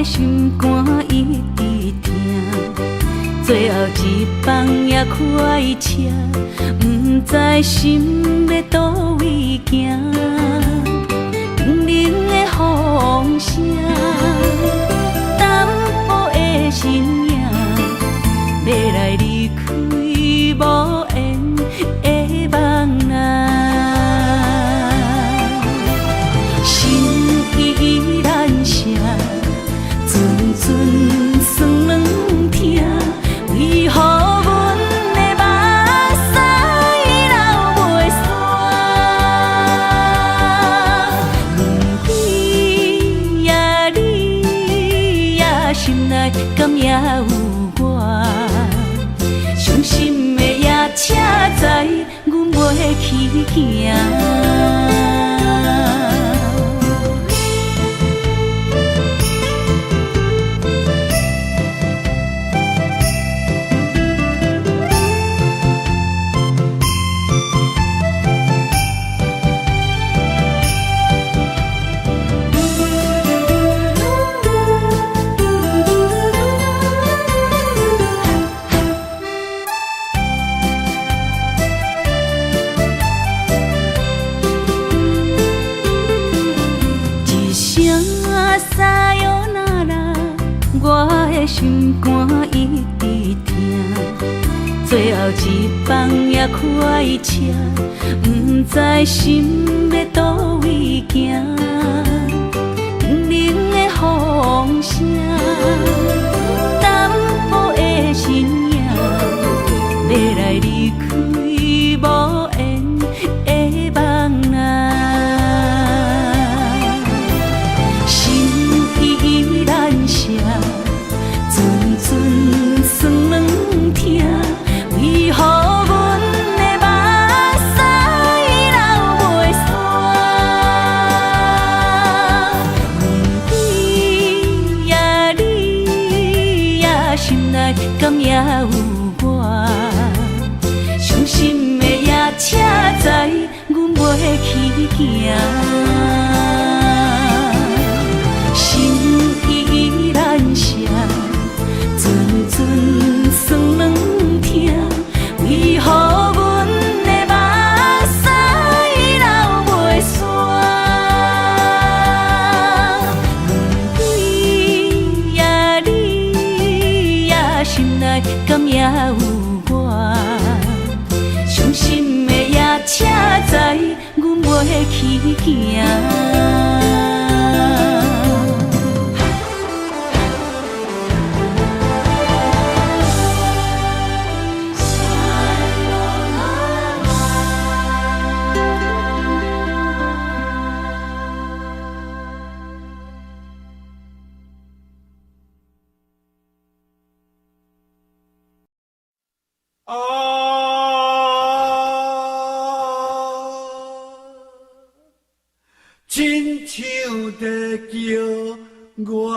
心肝一直疼，最后一放也开车，不知心要倒位行。冷冷的风声，淡薄的身影，要来离开无缘的梦啊，心依然剩。阵阵酸软有我，伤心的夜车载，阮袂去行。心肝一直疼，最后一放也开车，不知心要倒位行。冷冷的风声，淡薄的身影，要来离开无缘的梦啊，心依然舍。阵酸软疼，为何阮的目屎流袂煞？问你呀，你呀，心内敢也有我？伤心的夜车载，阮袂去行。心依然舍。阵阵酸软疼，为何阮的目屎流袂煞？问你呀，你呀，心内敢也有我？伤心的夜车载，阮袂去行。亲像在叫我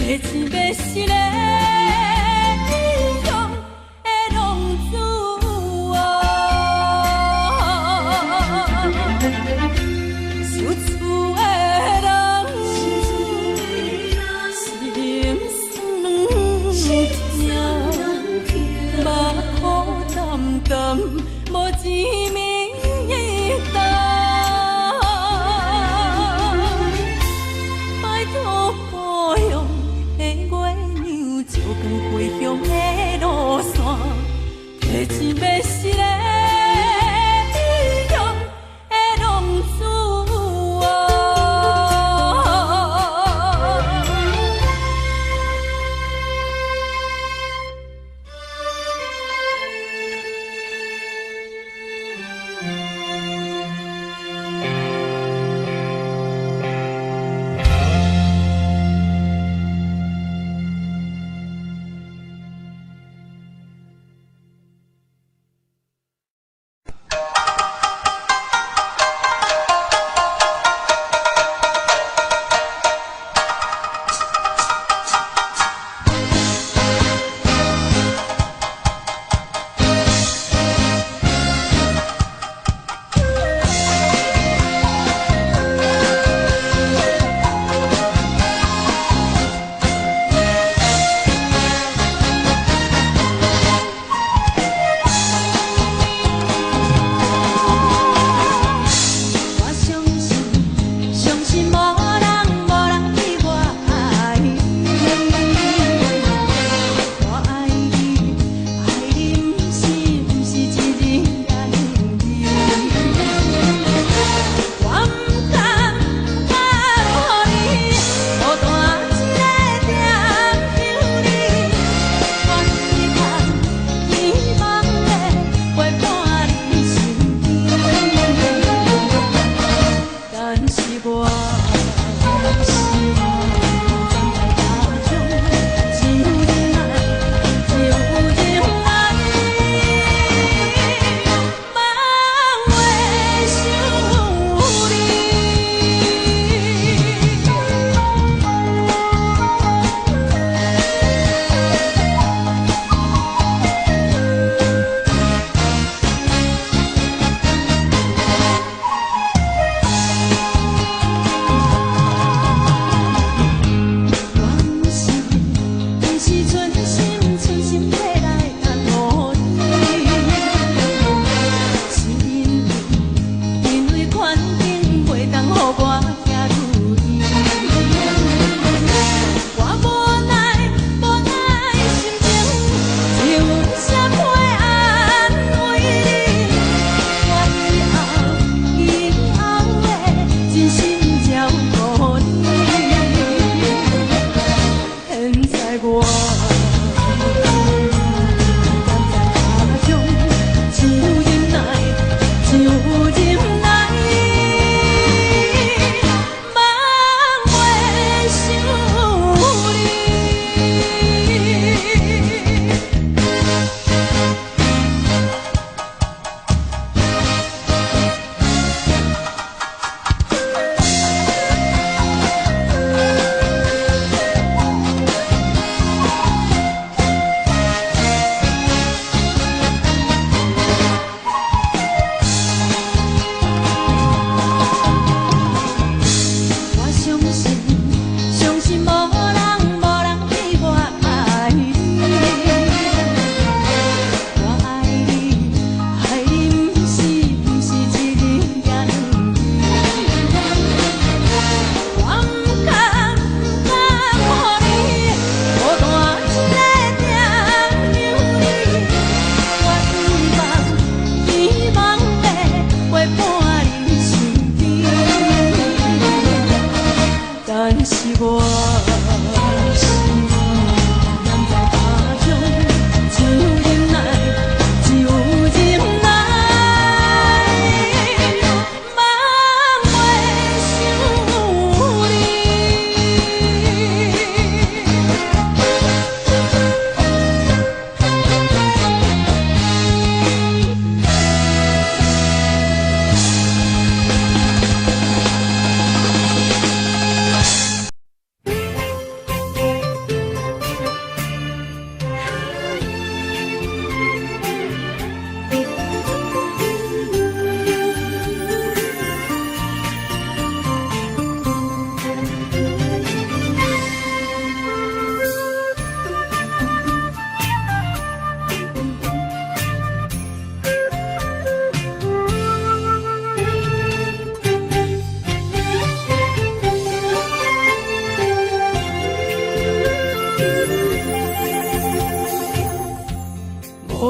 钱要是个英雄的浪子受厝的人心酸痛，目苦淡淡，无钱面重。拜托保佑的月亮，照光回乡的路线，提钱要是个。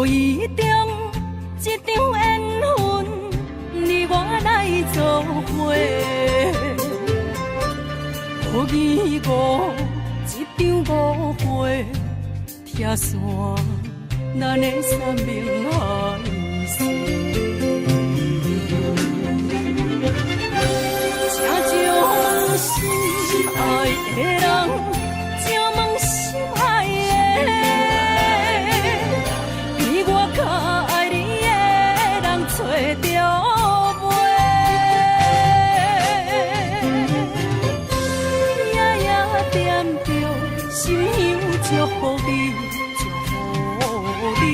意中一场缘分，你我来做伙。予伊误一场误会，拆散咱的三明海誓。请将心爱的人，请问心爱的，比我较爱你的人找到袂？夜夜惦着，心乡祝福你，祝福你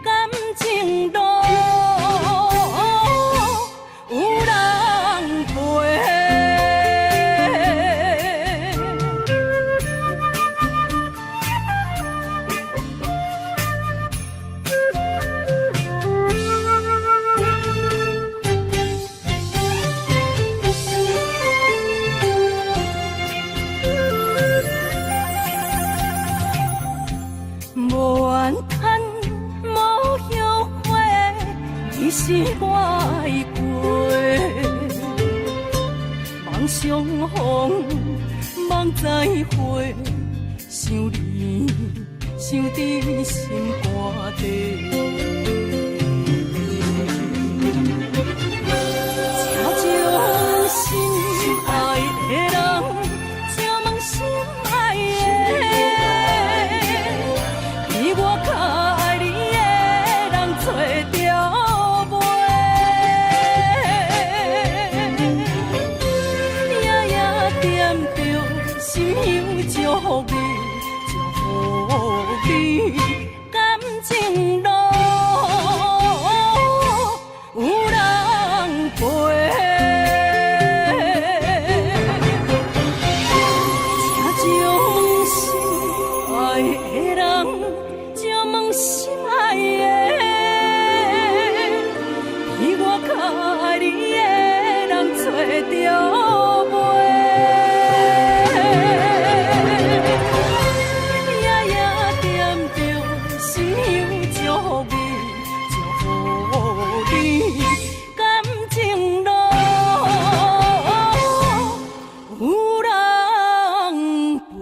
感情路。有人陪。无怨叹，无后悔，你是我的过。梦相逢，梦再会，想你，想伫心肝底。请将心爱的人，请问心爱的。比我较爱你的人找到袂？夜夜惦着，心乡祝福你，祝福你感情路有人陪。请将心爱的人。请问心爱的，比我较爱你的人找到袂？夜夜惦着，心乡祝福你，祝福你感情路有人陪。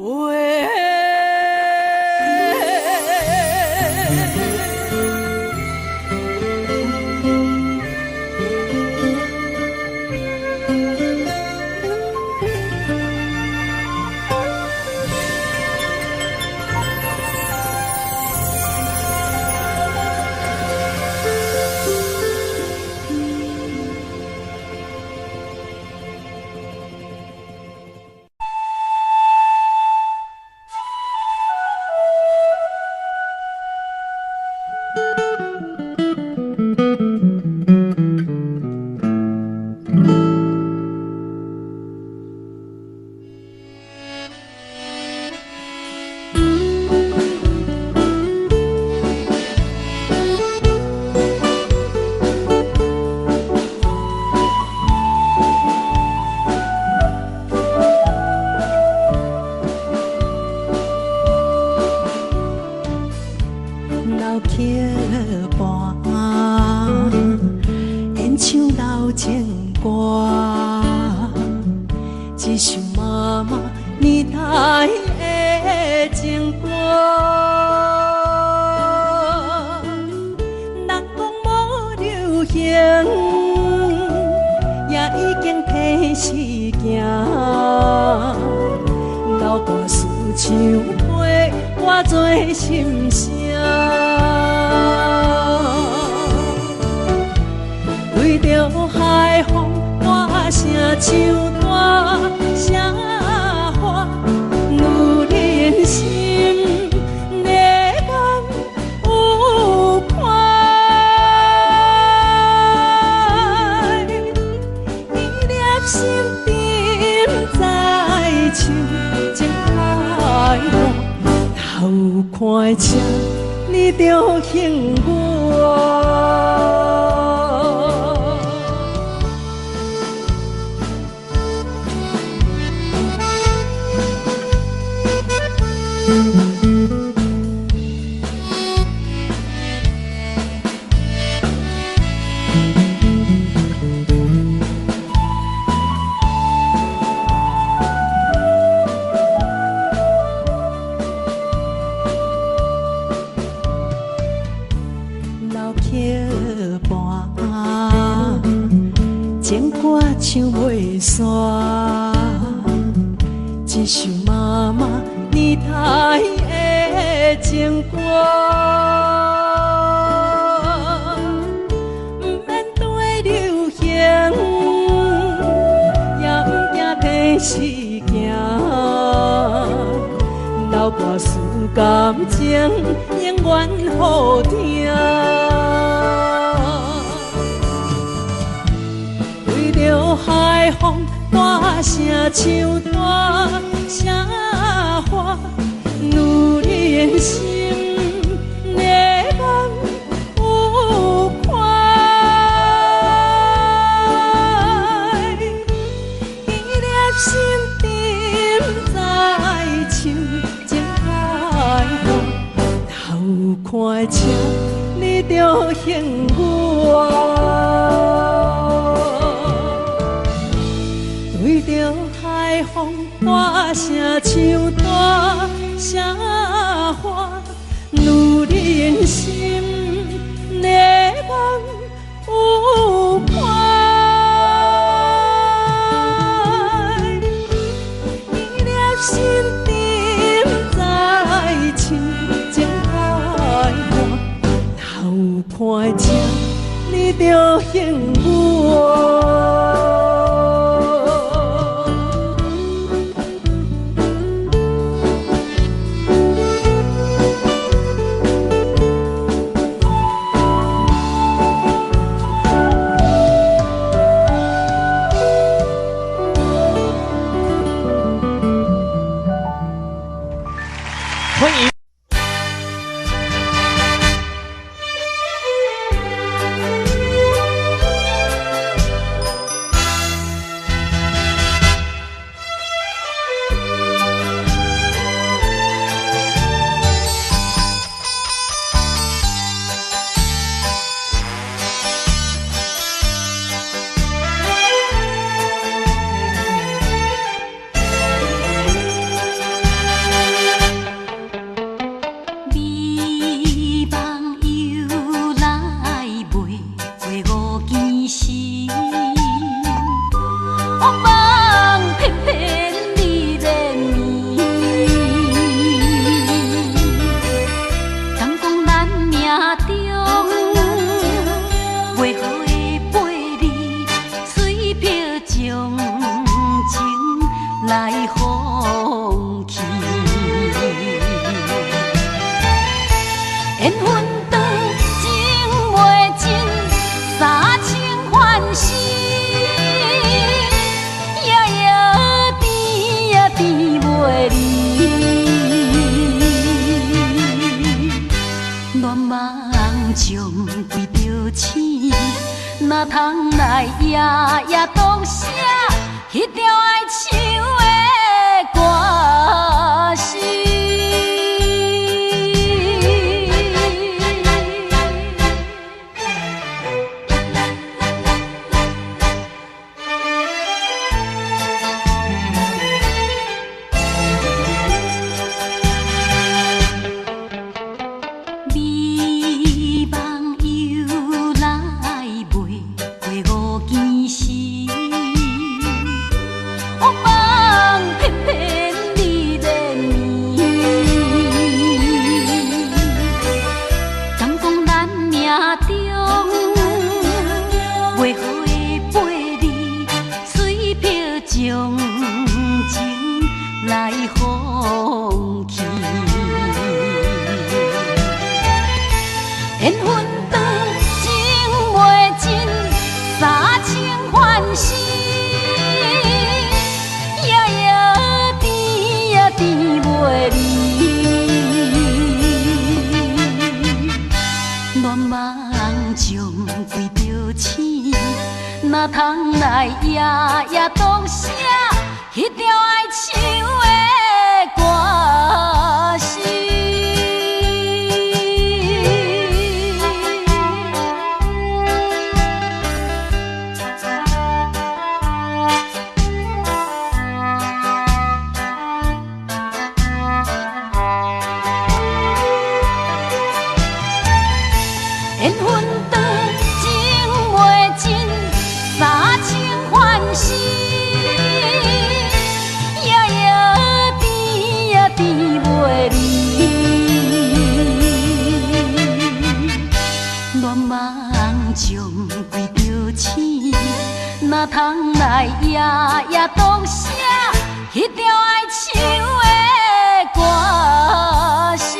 老桥畔，演唱老情歌，一首妈妈年代的情歌。人讲无流行，也已经替时行。老大思唱花，我做心声。对着海风，我声唱大声喊，有人心热感有快，伊粒心沉在唱，情太浓，头看车，你着幸我。想袂煞，一首妈妈年代的情歌。不免对流行，也不惊天时行。流跋思感情，永远好听。为着海风大声唱大声话，女人心热望有快，伊粒心沉在唱情爱歌，头看车你着幸我。对着海风大声唱大声话，女人心热望有快，伊粒心沉在唱情爱歌，头看车你着幸我。欢迎。来放弃，缘分长情袂尽，三情换死，夜夜甜也甜袂离。恋梦中为着醒，哪通来夜夜当写迄条爱唱的歌词。美梦又来袂过五更时，黑梦偏偏你连绵，敢讲咱命中袂好的陪你，随票将情来放弃。缘分长情袂尽，三情换死，夜夜甜也甜袂离。恋梦中为着醒，哪通来夜夜当写迄条爱唱的歌词。缘分长情袂尽，三情换死。才通来夜夜读写迄条爱唱的歌词。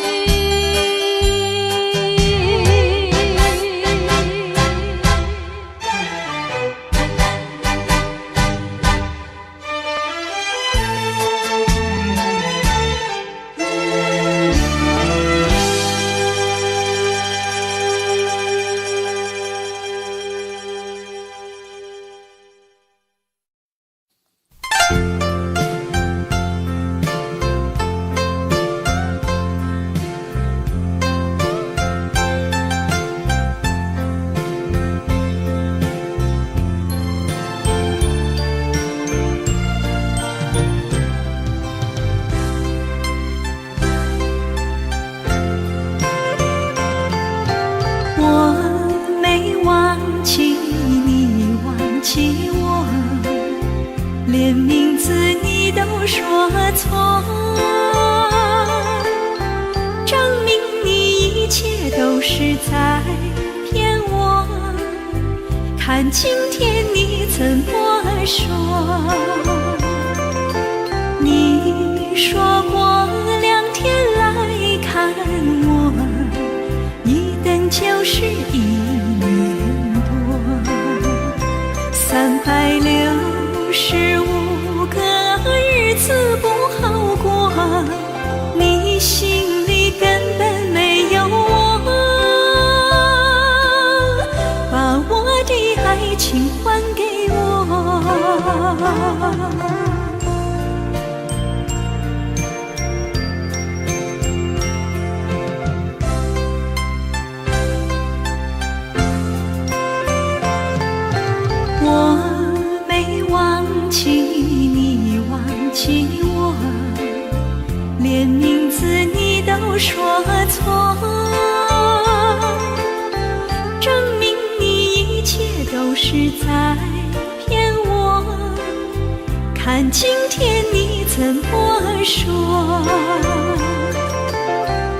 看今天你怎么说？你说过2天来看我，一等就是1年多，365个日子不好过，你心里根本没有我，把我的爱情还给我。连名字你都说错，证明你一切都是在骗我。看今天你怎么说？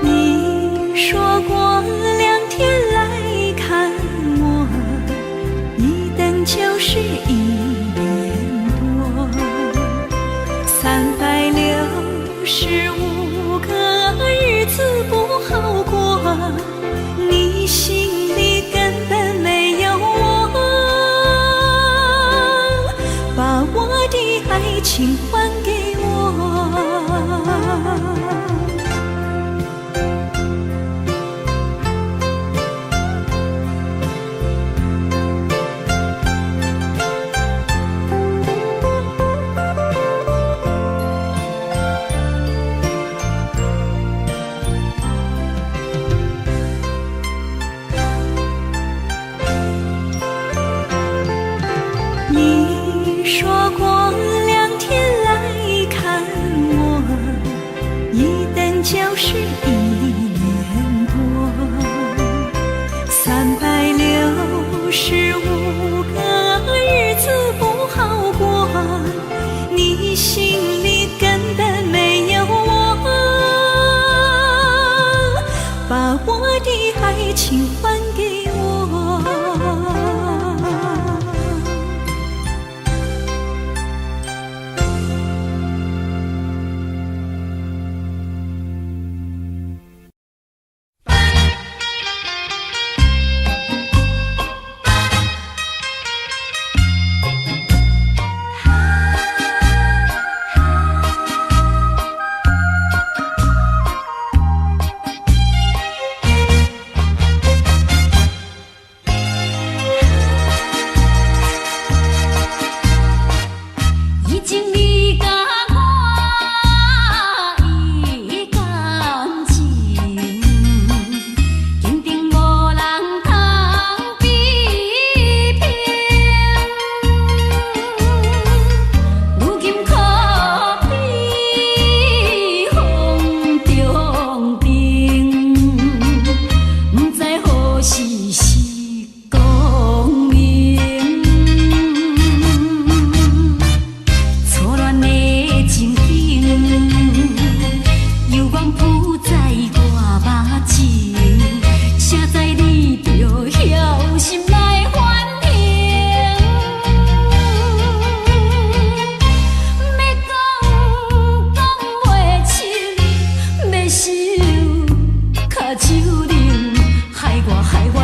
你说过2天来看我，一等就是1年多，365个日子不好过，你心里根本没有我，把我的爱情还给我。你说过2天来看我，一等就是1年多，365个日子不好过，你心里根本没有我，把我的爱情还给我。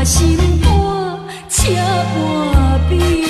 我心肝车半边。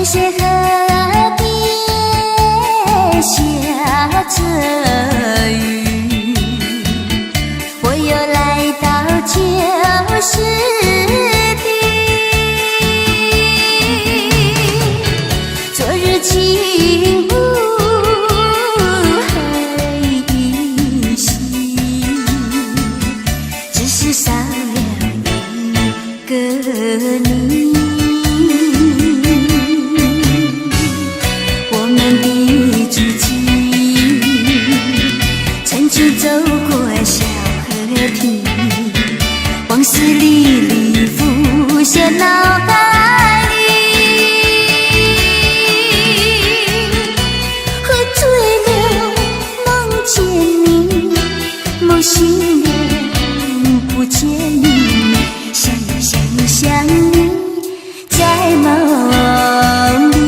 谢河边下着雨，我又来到旧时地。昨日轻雾还依稀，只是少了一个你。走过小河堤，往事历历浮现脑海里。喝醉了梦见你，梦醒了不见你，想你在梦里。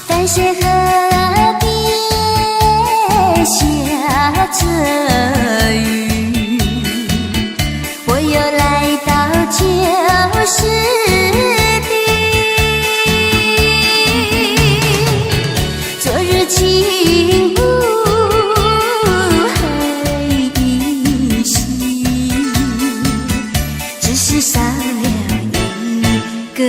淡水河边下着雨，我又来到旧时地。昨日轻雾还依稀，只是少了一个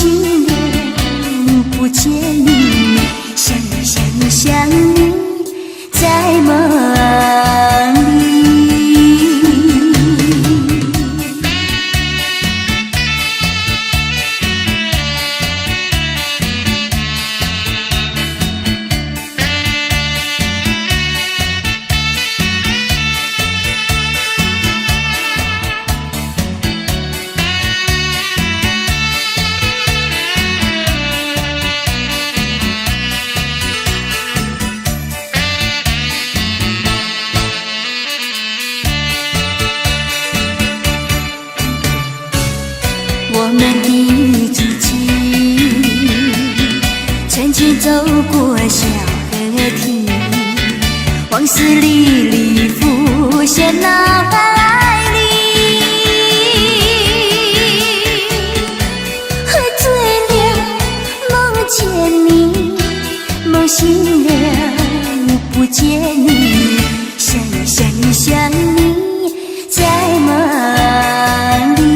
心莲不见你，想想想你在梦里。我们的足迹，曾经走过小河堤，往事历历浮现脑海里。喝醉了，梦见你，梦醒了，不见你，想想想你在梦里。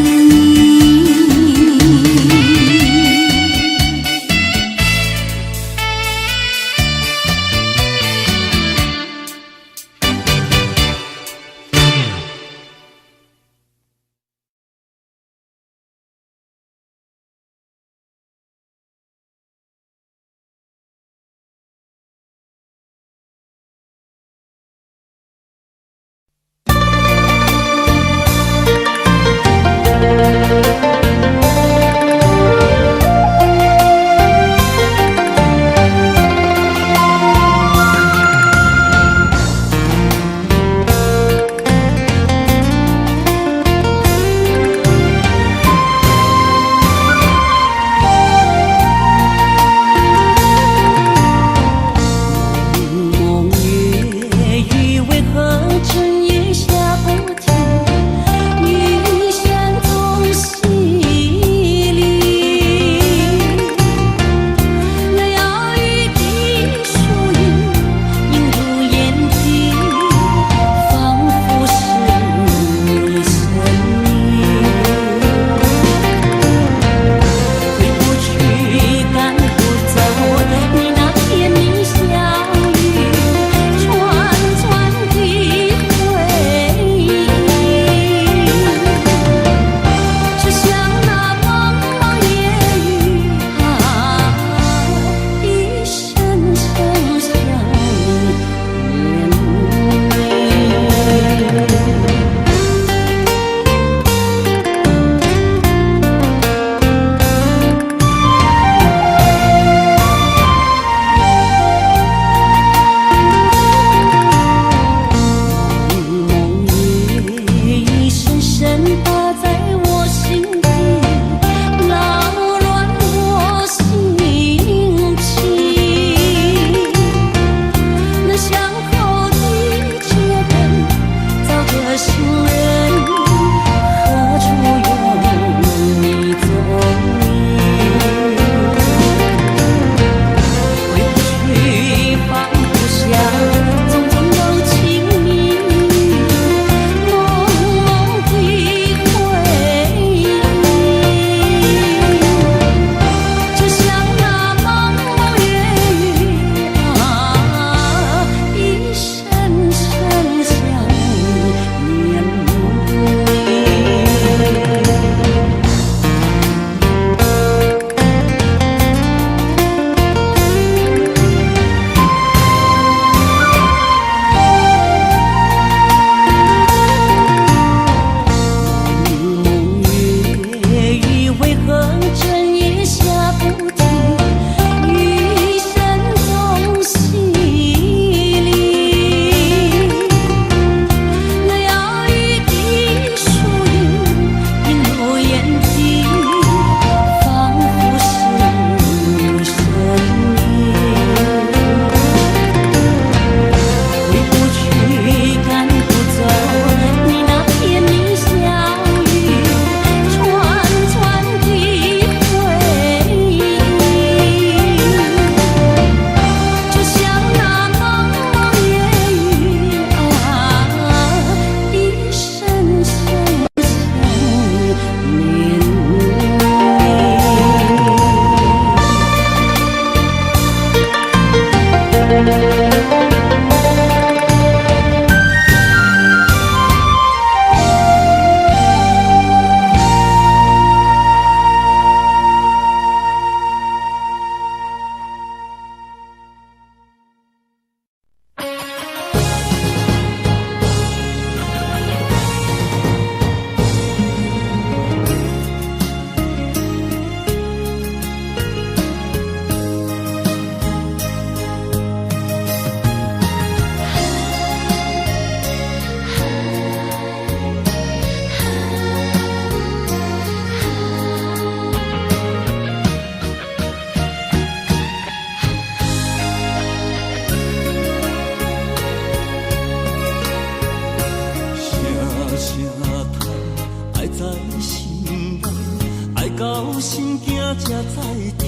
听，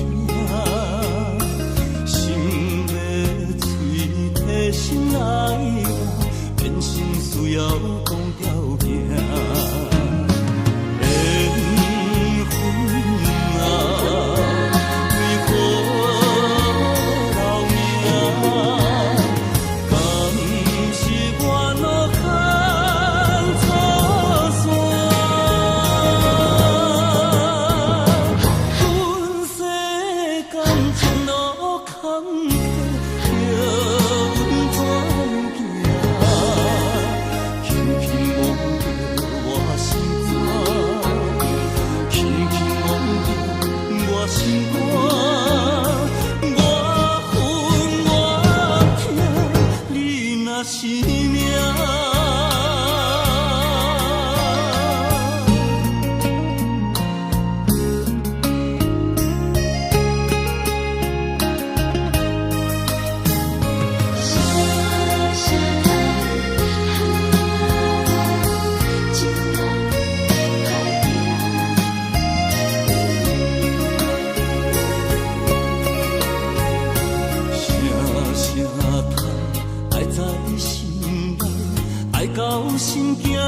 心要嘴替心来话，变成需要讲条件。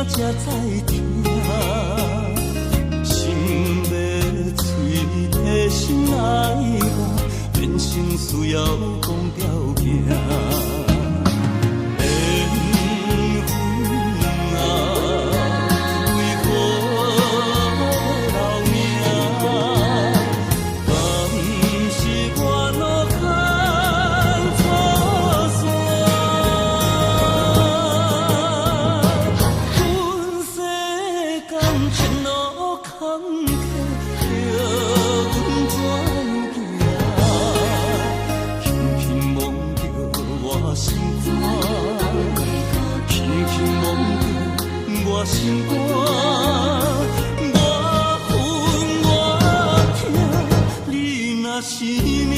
才知听，心要嘴替心来话，变成需要讲条件。心肝，我恨我痛，你若是命。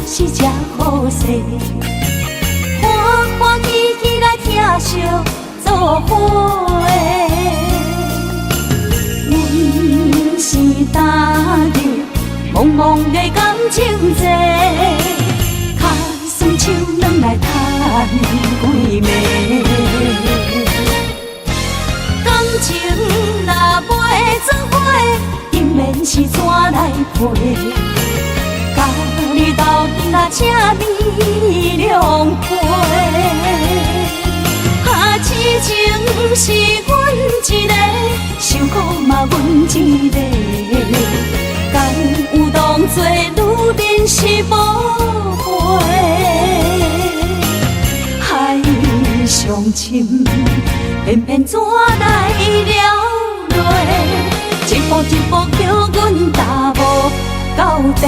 是这好势，欢欢喜喜来听相作伙的。阮是踏入茫茫的感情债，脚酸手软来叹几暝。感情若袂做伙，定然是怎来陪？甲你斗阵。这美良陪。痴情是阮一个，受苦嘛阮一个，敢有当作女人是无悔？海上深，偏偏怎来了落？一步一步叫阮踏无到底。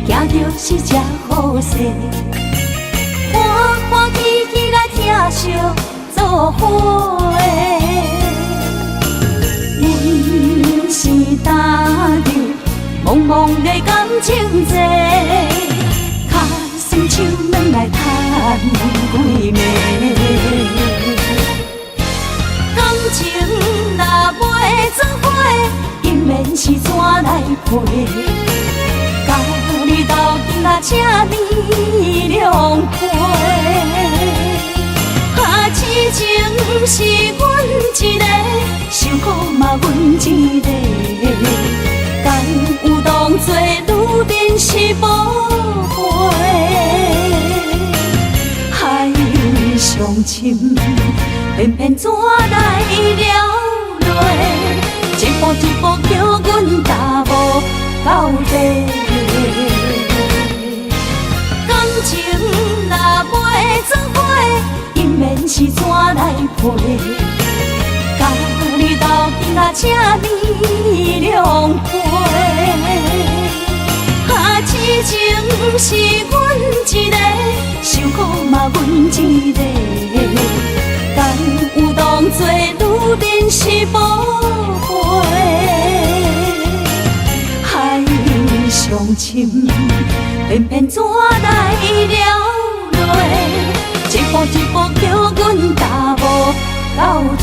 行就是这好势，欢欢喜喜来疼惜做伙。人是打入茫茫的感情债，脚酸手软来叹几暝。感情若袂做伙，因免是怎来陪？甲你斗阵啊，这美良陪。痴情是阮一个，受苦嘛阮一个，敢有当作女人是无悔？海上深，偏偏怎来了落？一步一步叫阮踏无到底。感情若袂做伙，因免是怎来陪？甲你斗阵啊，这美良陪。痴情是阮一个，受苦嘛阮一个，敢有当作女人是无悔？海上深，偏偏怎来了落？一步一步叫阮踏无到底。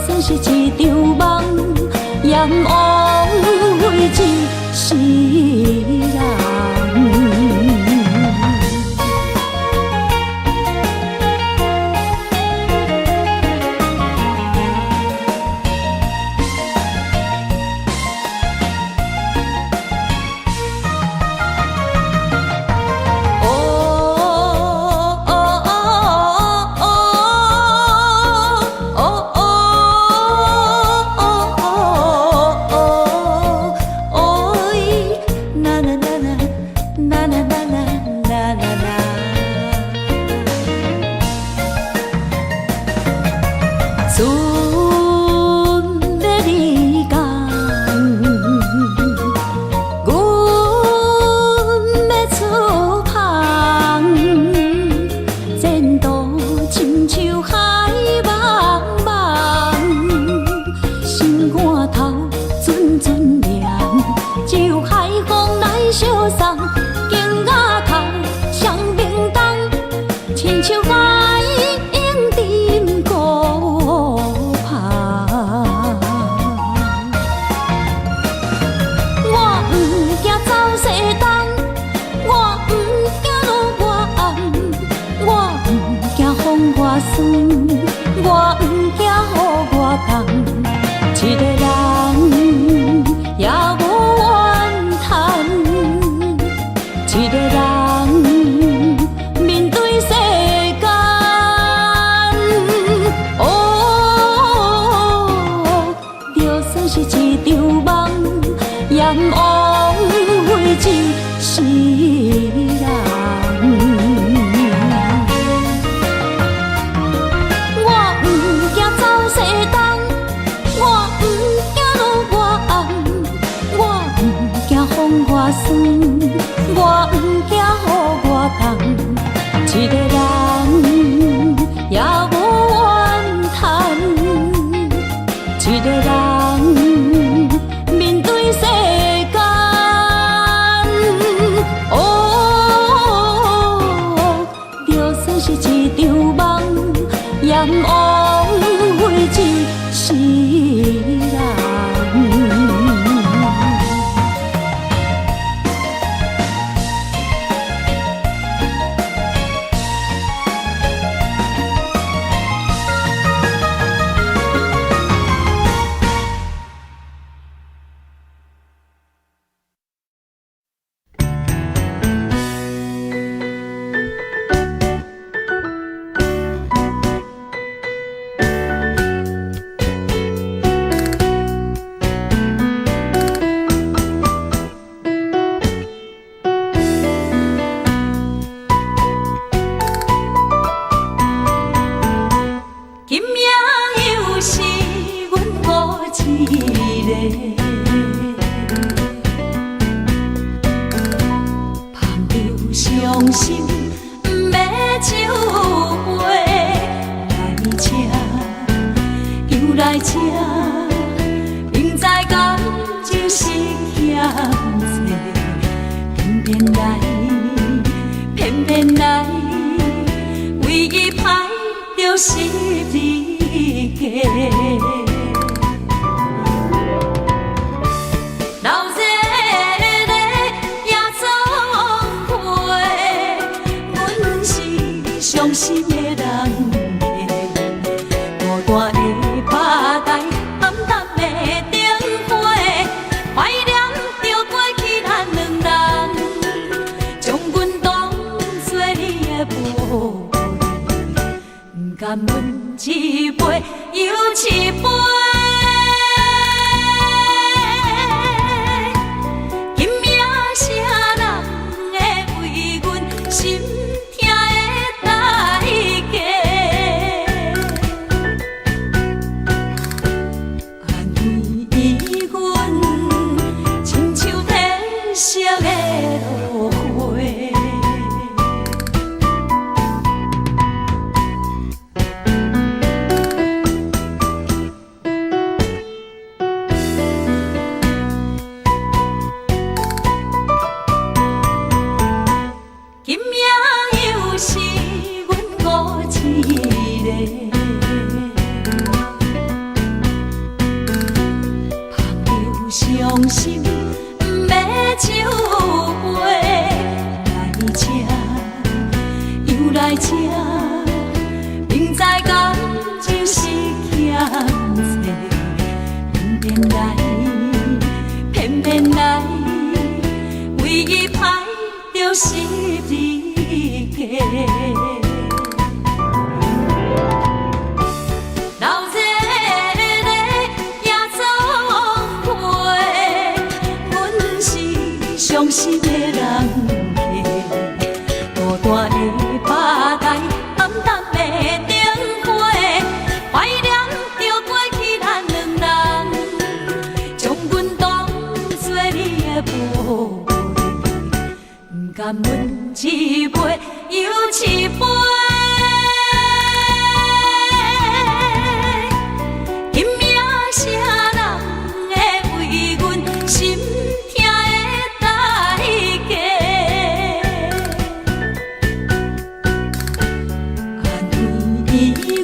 算是一场梦，阎王为一世人。敢问一杯，有情。老热热夜总会，阮是伤心的人客，孤单的吧台，暗淡的灯火，怀念着过去咱两人，将阮当作你的宝贝，不甘阮一杯又一杯。今夜啥人会为阮心痛的代价？安慰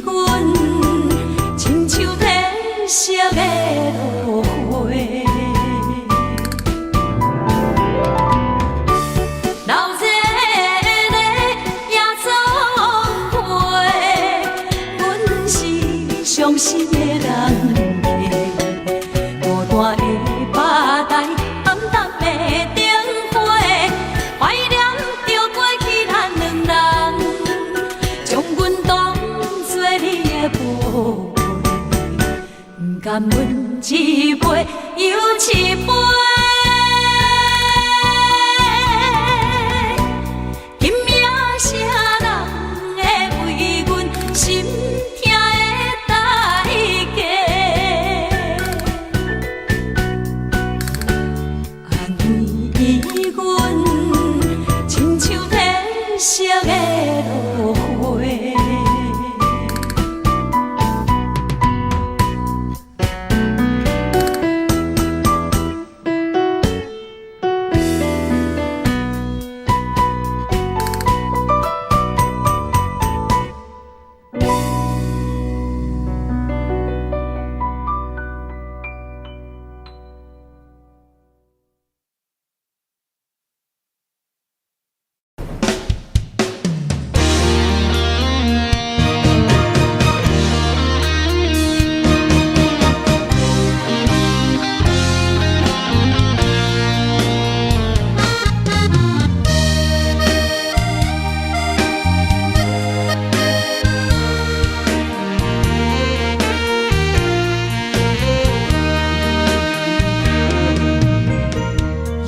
阮，亲像褪色的落花。老热热夜总会，阮是伤心的人客，孤单的吧台，暗淡的灯火，怀念着过去咱两人，将阮当作你的宝贝，不甘阮一杯又一杯。今夜啥人会为阮心痛的代价？安慰阮，亲像褪色的落花。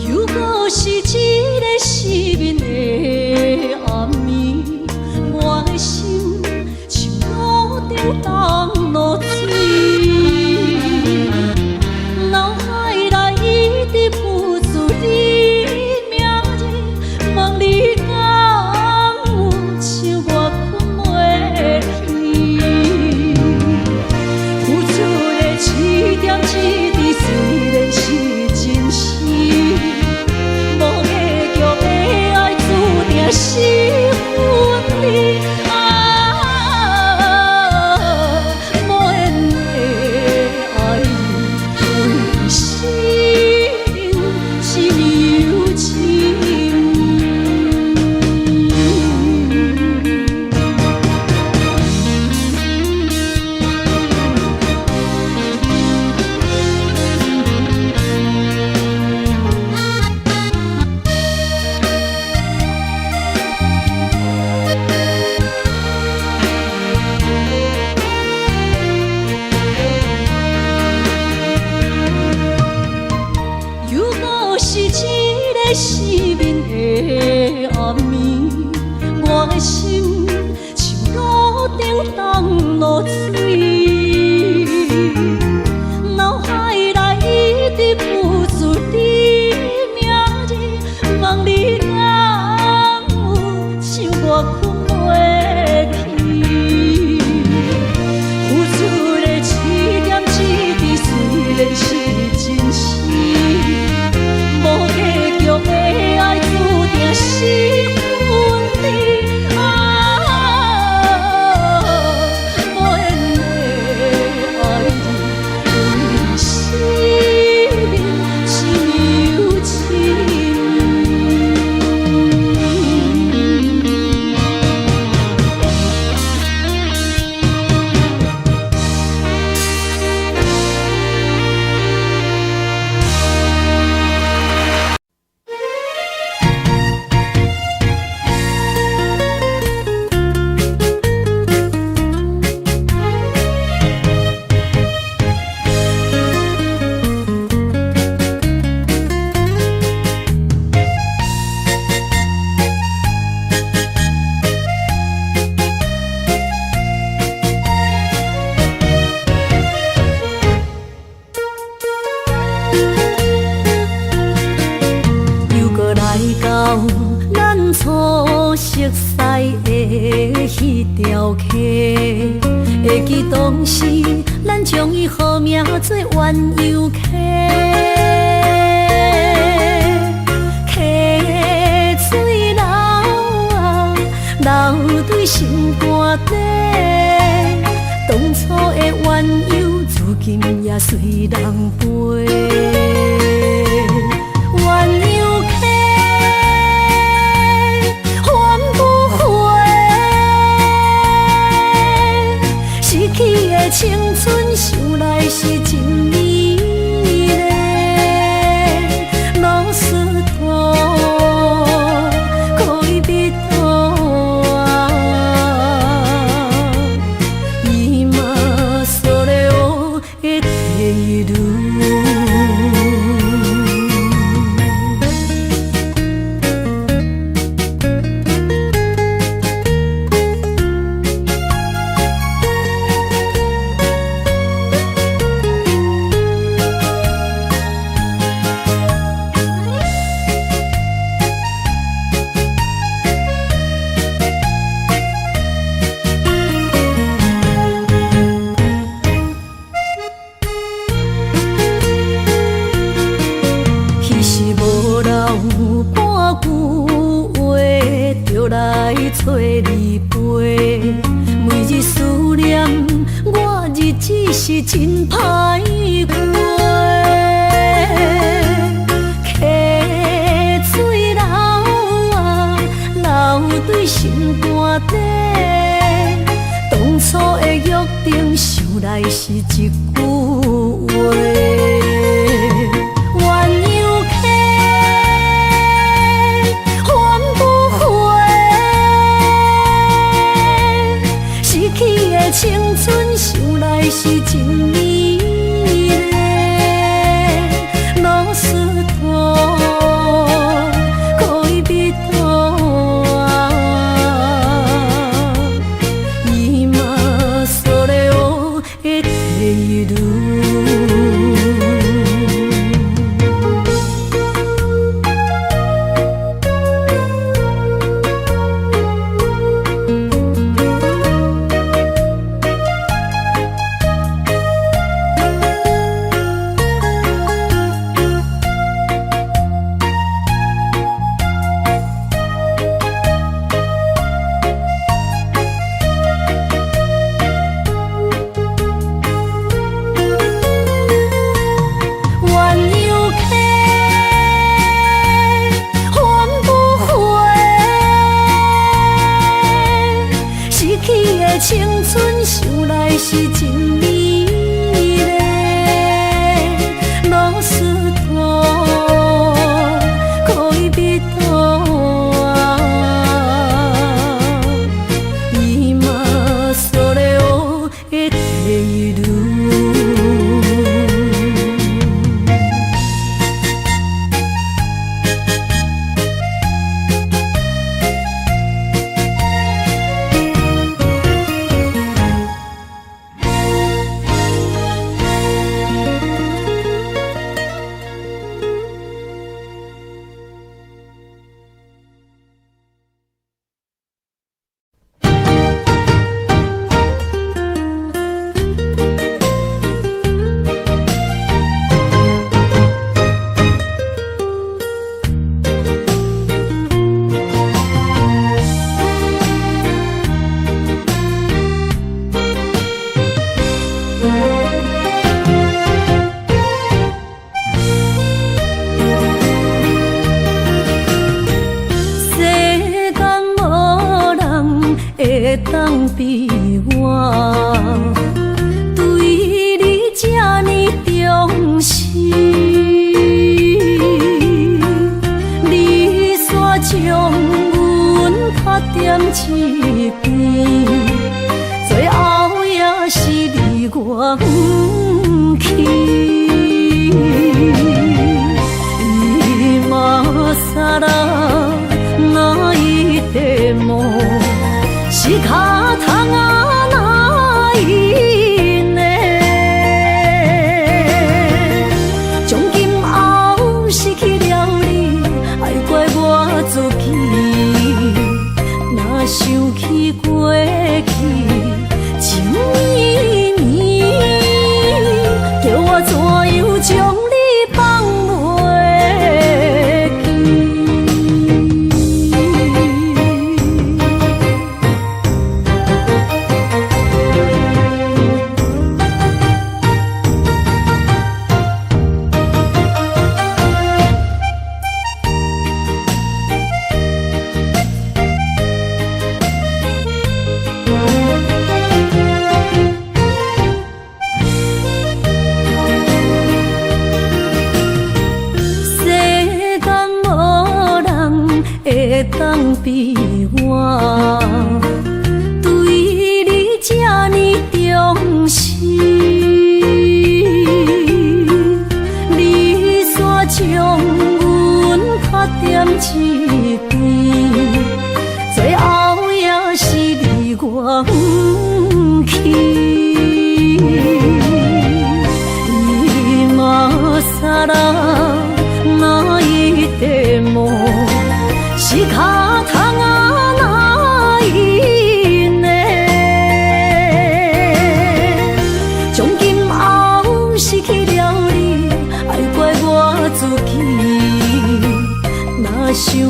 如果是一个失眠的暗暝，我的心像路中东落水，脑海内一直浮出你名字，望你敢有像我困袂去，付出的一点一滴虽然是真实。无结局的爱，注定是分离。无缘的爱，为心是有情。咱将伊号名做鸳鸯溪，溪水流啊，流对心肝底。当初的鸳鸯，如今也随人飞。鸳鸯溪，翻不回。失去的青春，想来是真美丽。老师徒，可以比图啊，伊嘛所了的地路。找你陪，每日思念，我日子是真歹过。溪水流啊，流对心肝底。当初的约定，想来是一句话。青春想来是真美丽，老师徒，可以比图啊，伊嘛所了的地路。青春想来是真美丽，老师徒，可以比图啊，伊嘛所了的地路。会当比我对你这呢重视，你煞将阮拍点一边，最后也是你我不去。今さら泣いても仕方がないね。从今后失去了你，爱怪我自己。若想起过去情绵绵。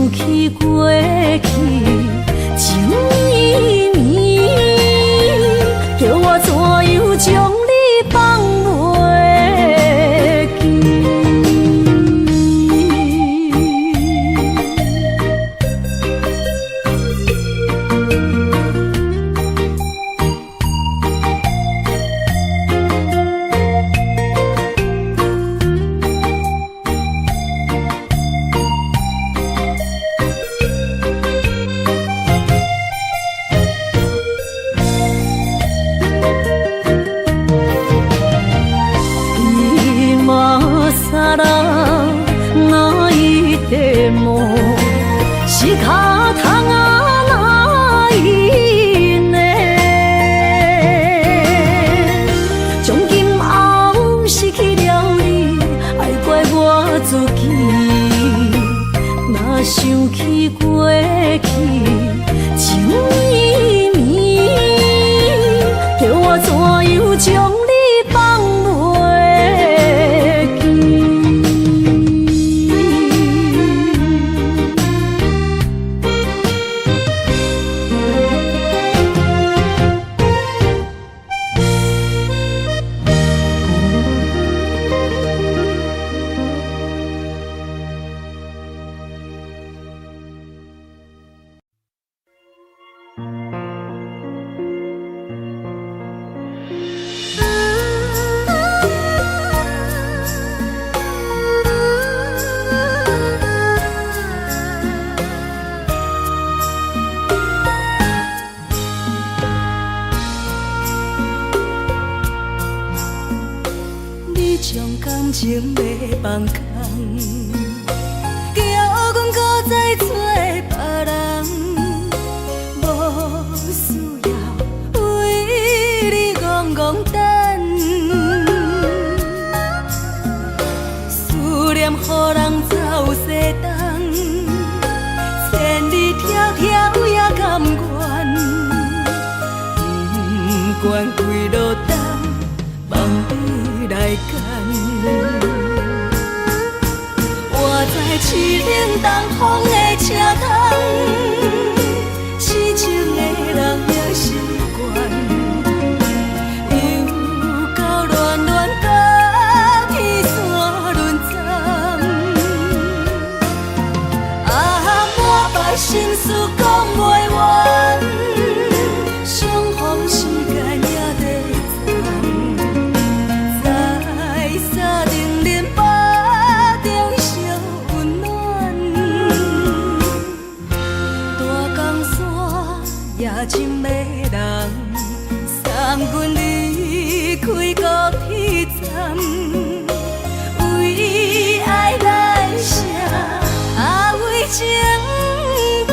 想起过去情绵绵，叫我怎样将你放袂记？是脚桶啊哪一呢？从今后失去了你，爱怪我自己。若想起过去情绵绵，叫我怎样将你放袂记？感情要放空，叫阮搁再找别人，无需要为你戆戆等。思念予人走西东，千里迢迢也甘愿，不管几路东，望你来赶。我在凄冷东风的车窗，痴情的人也习惯，又到恋恋甲天山论战。啊，满腹心事讲袂完，相逢时间也在站。在沙定林巴中烧温暖，大江山也真迷人，送阮离开高铁站，为爱来写为情长。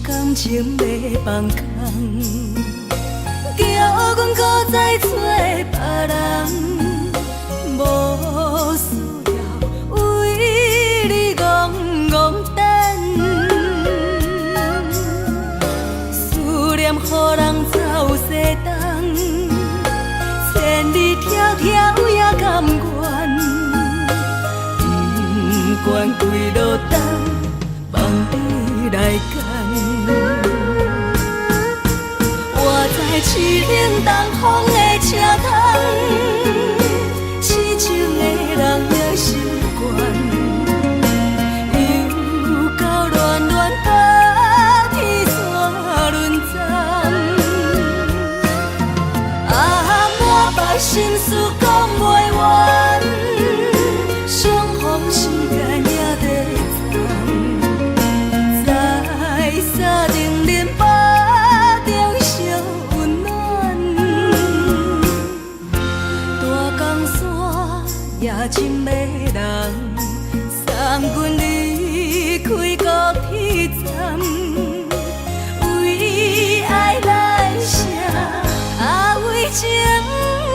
感情要放空，叫阮搁再找别人，无需要为你戆戆等。思念予人走西东，千里迢迢也甘愿，不管几路东，望你来赶。我在凄冷东风的车窗，痴情的人也习惯，又到恋恋甲天山论战。啊，满腹心事讲袂完，相逢时间也在站。在沙定林巴中烧温暖，情的人，送阮离开高铁站，为爱来生，为情重。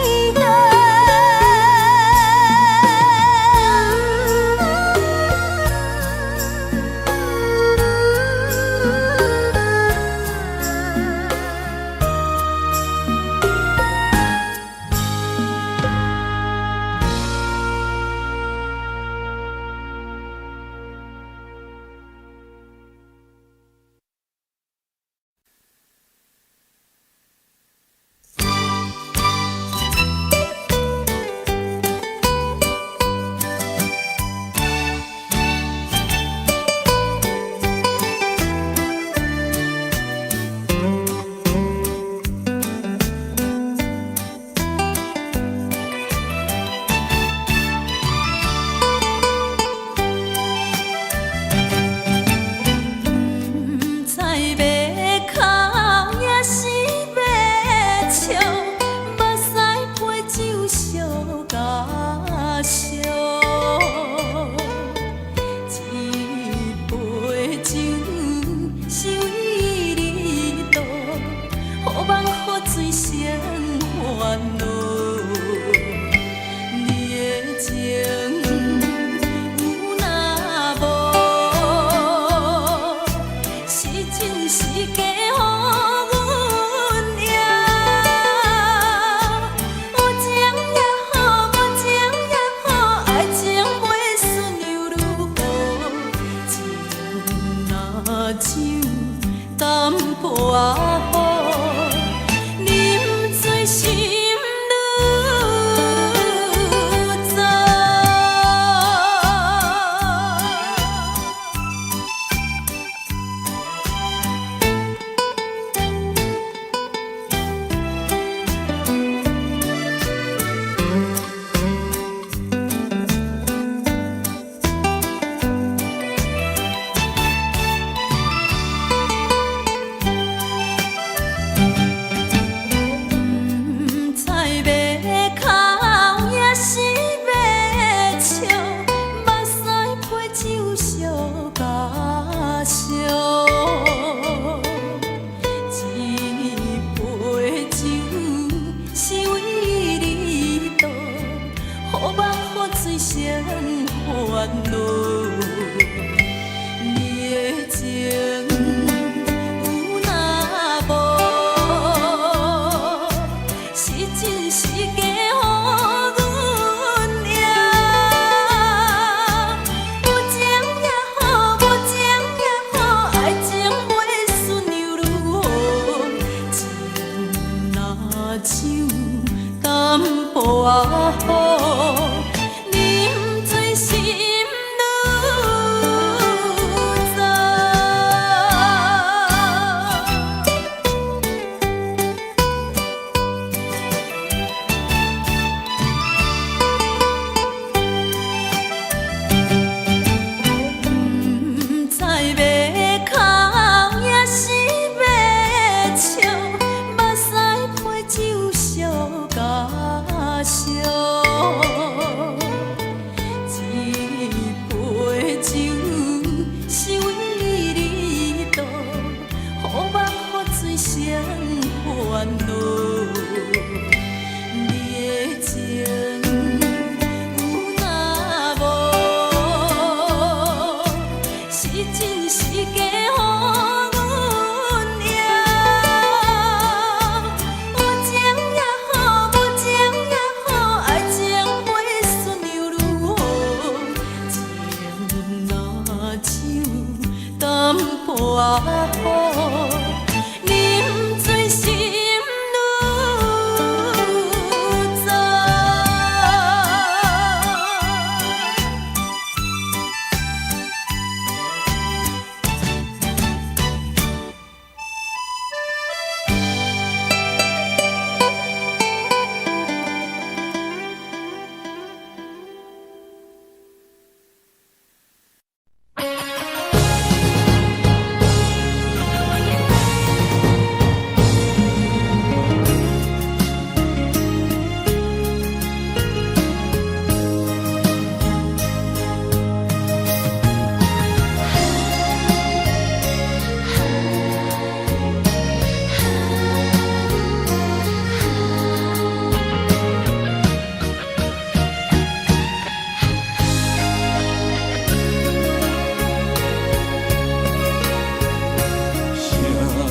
我好，啉醉心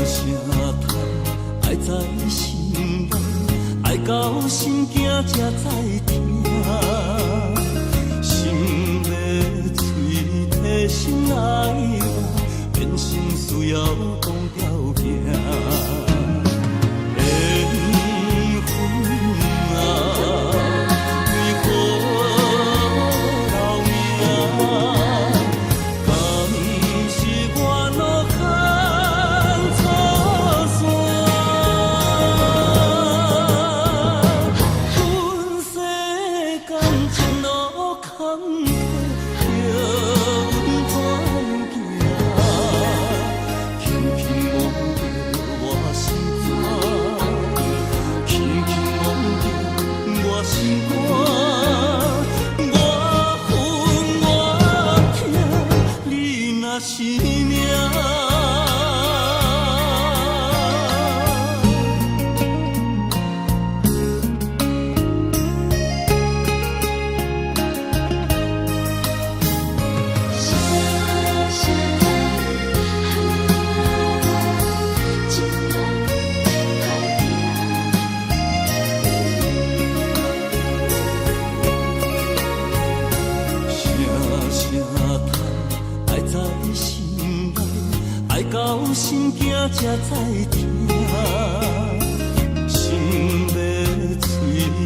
声叹，爱在心内，爱到心惊才知听。心要嘴替心爱我，变成需要讲条件。心惊才知听，心要嘴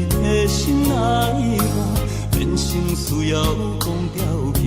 替心爱我，变成需要讲条件。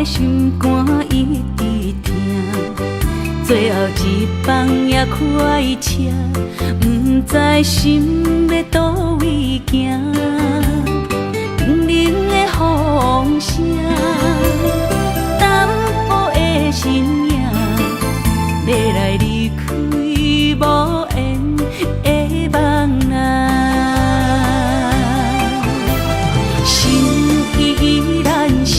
心肝一直疼，最后一放也开车，不知心要倒位行。冷冷的风声，淡薄的身影，要来离开无缘的梦啊，心依然舍。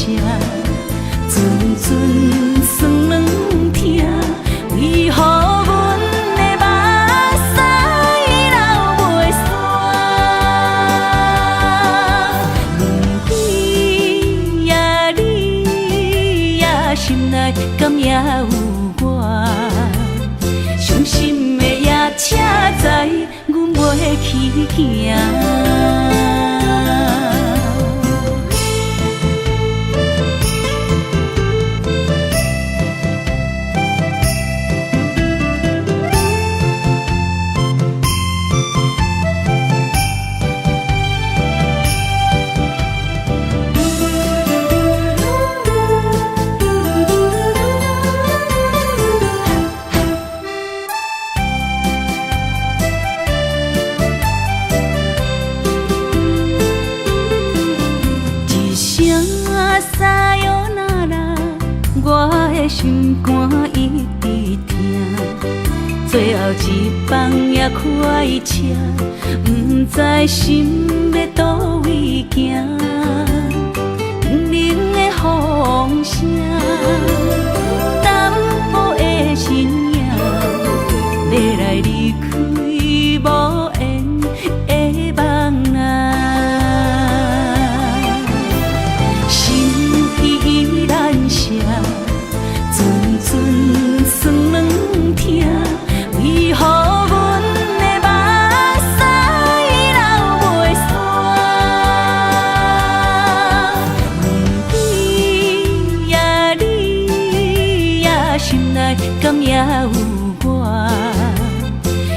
内敢也有我？伤心的夜车载，阮袂去行。心肝一直疼，最后一放也开车，不知心要倒位行。不能的风声，淡薄的身影，要来离开无缘的梦啊，心依然舍。阵酸软疼，为何阮的目屎流袂煞？问你呀，你呀，心内敢也有我？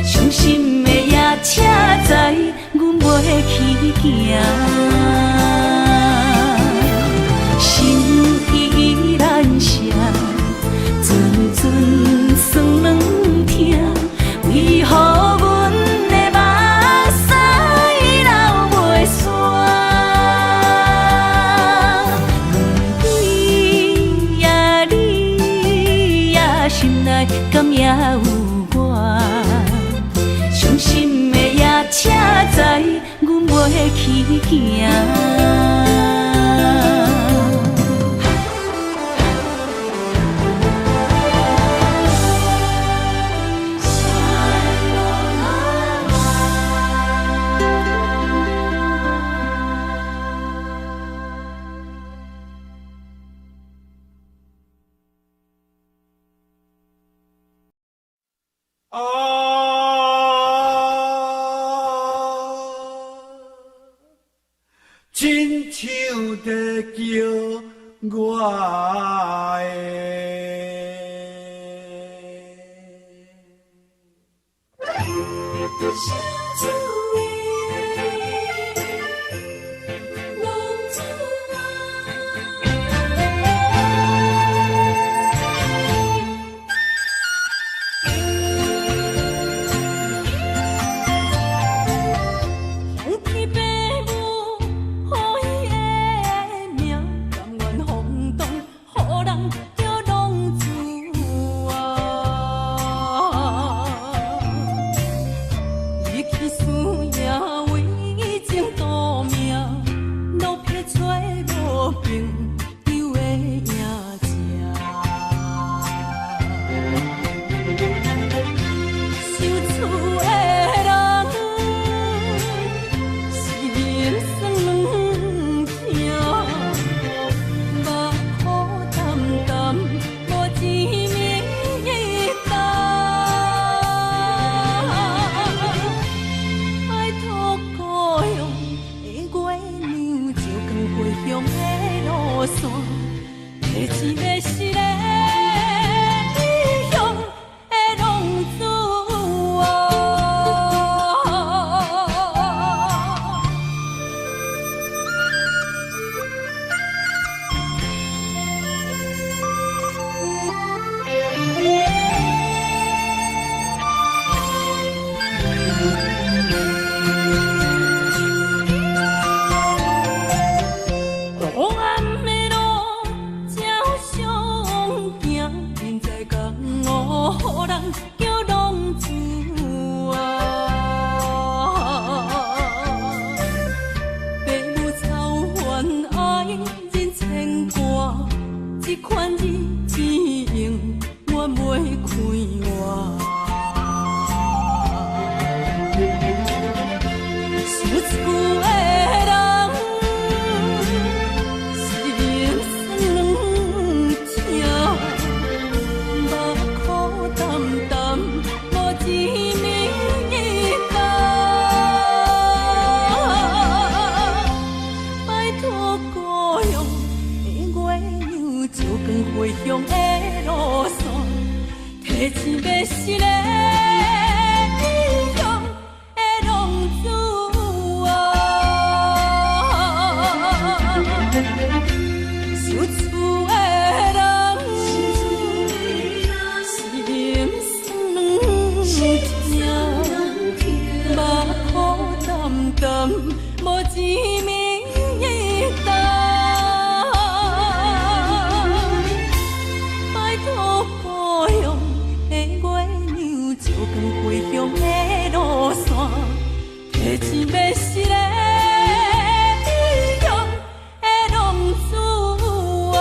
伤心的夜车载，阮袂去行。心依然舍。阵酸软疼，为何阮的目屎流袂煞？问你呀，你呀，心内敢也有我？伤心的夜车载，阮袂去行。亲像在叫我光回乡的路线，提钱要是个异乡的浪子啊，想厝的人心酸痛，目苦淡淡，无钱面重。拜托保佑的月娘，照光回乡的路线，提钱要是个异乡的浪子啊。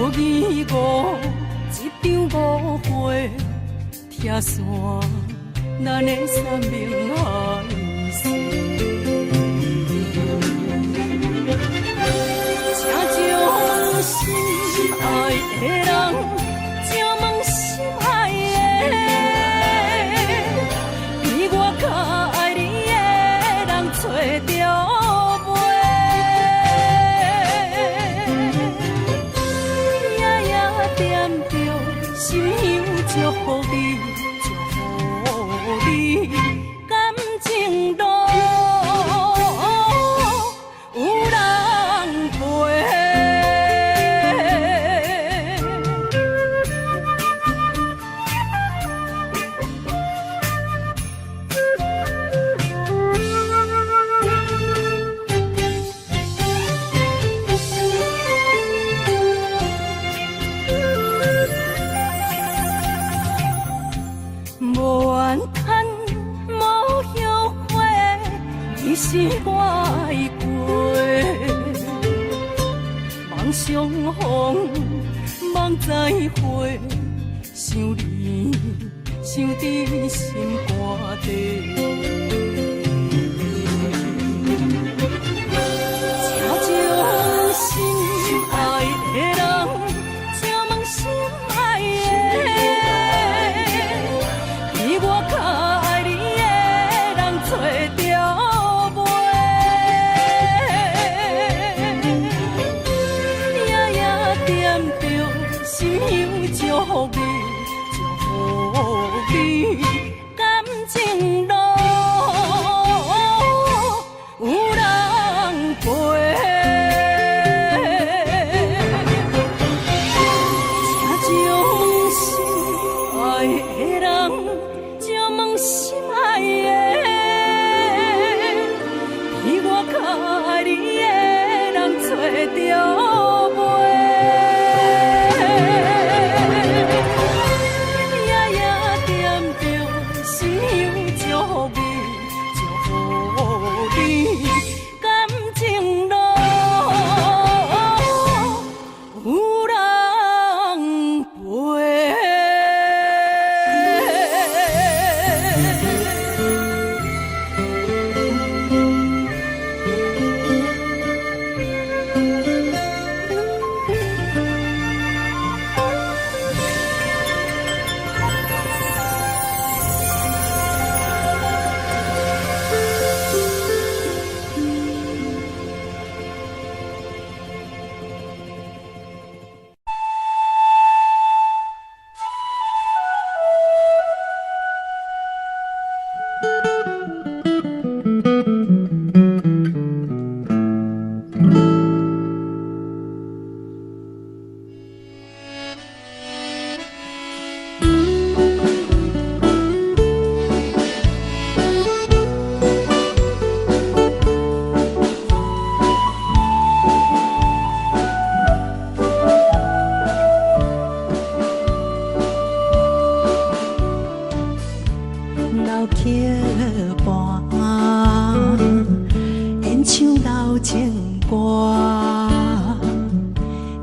无义五，一场误会，拆散咱的三明海誓。请将心爱的人，请问心爱的，比我较爱你的人找着。心香祝福你，祝福你，感情路有人陪。无怨叹，无后悔，你是我的过。梦相逢，梦再会，想你，想伫心肝底。请将心爱的人，请问心爱的。我较爱你的人找着袂，夜夜惦着心香祝福你，祝福你，感情路有人陪。请将心爱的人。心爱的，比我较爱你的人找着袂，夜夜惦着心香祝福你，祝福你，感情路有人陪。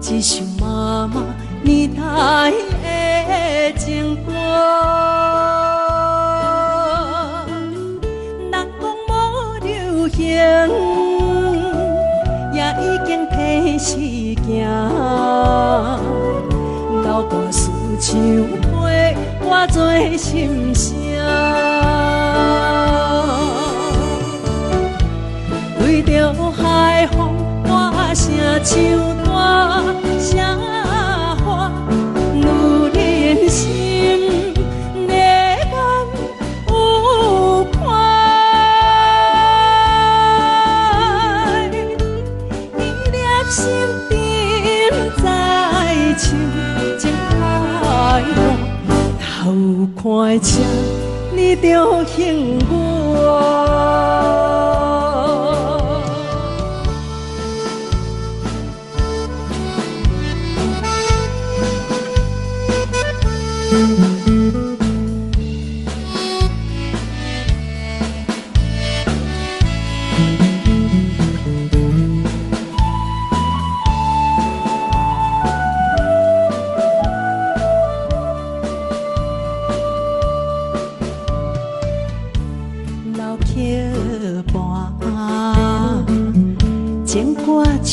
一首妈妈年代的情歌，人讲无流行，也已经提示行。老大思想陪我做心声，对着海风歌声唱大声花，女人心热感有快，伊粒心沉在唱情开花，头看车你着幸我。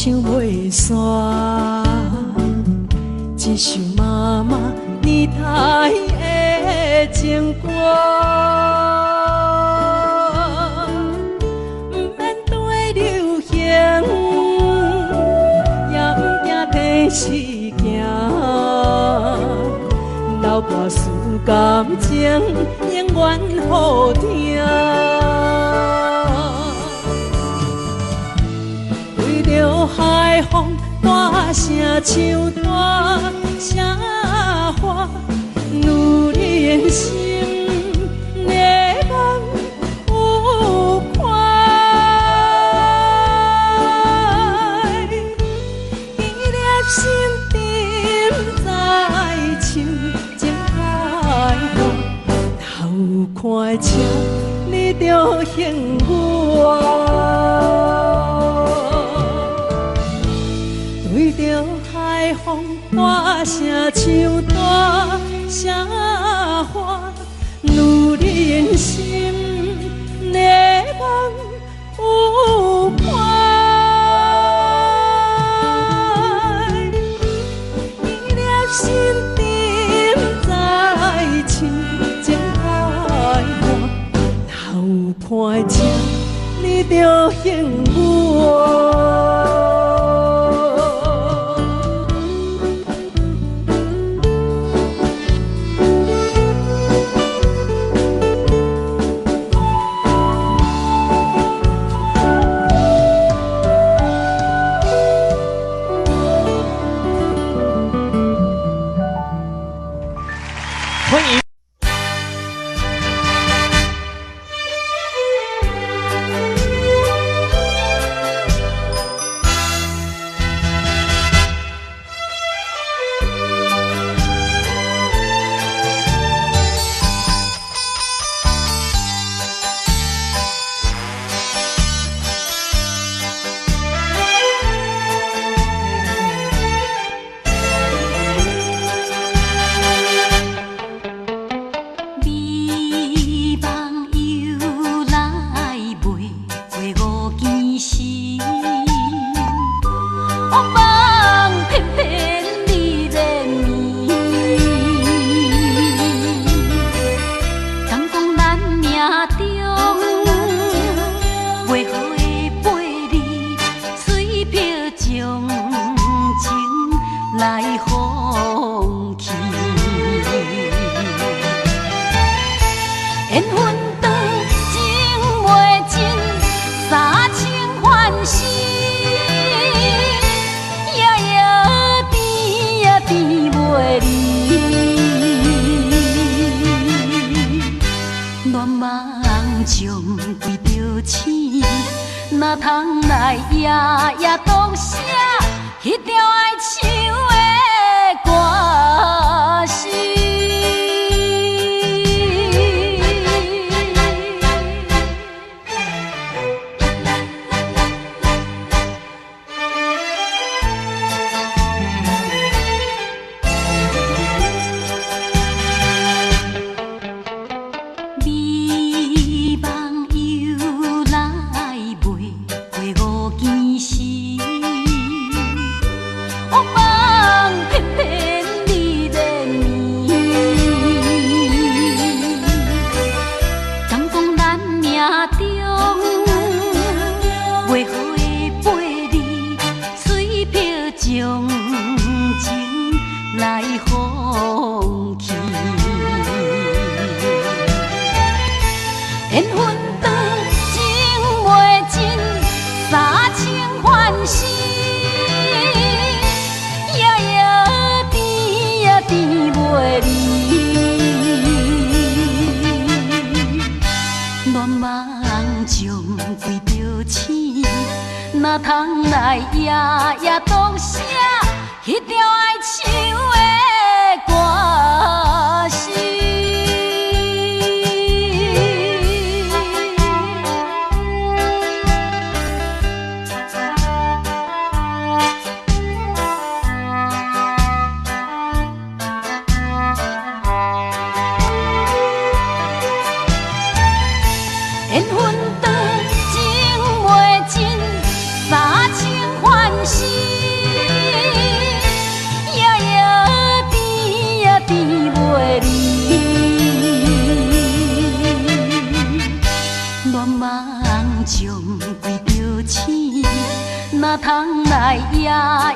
唱袂煞，一首妈妈年代的情歌。不免对流行，也不惊天时行，流跋思感情永远好听。为着海风大声唱大声话，女人心热望有快，记念心沉在唱情海话，头看车你着幸我。对着海风大声唱大声话，女人心热望有快，记念心沉在唱情海话，头看车你着幸我。欢迎。来放弃，缘分长情袂尽，三情换死，夜夜甜也甜袂离，恋梦将规着醒，哪通来夜夜独写迄条爱唱的歌词。美梦又来袂过五更时。黑梦偏偏你连绵，敢讲咱命中袂好的陪你，水漂将情来放弃。缘分长情袂尽，三情换死。袂离，恋梦将规着醒，哪通来夜夜独写迄条爱唱的歌词。缘分长情袂尽，三情换死。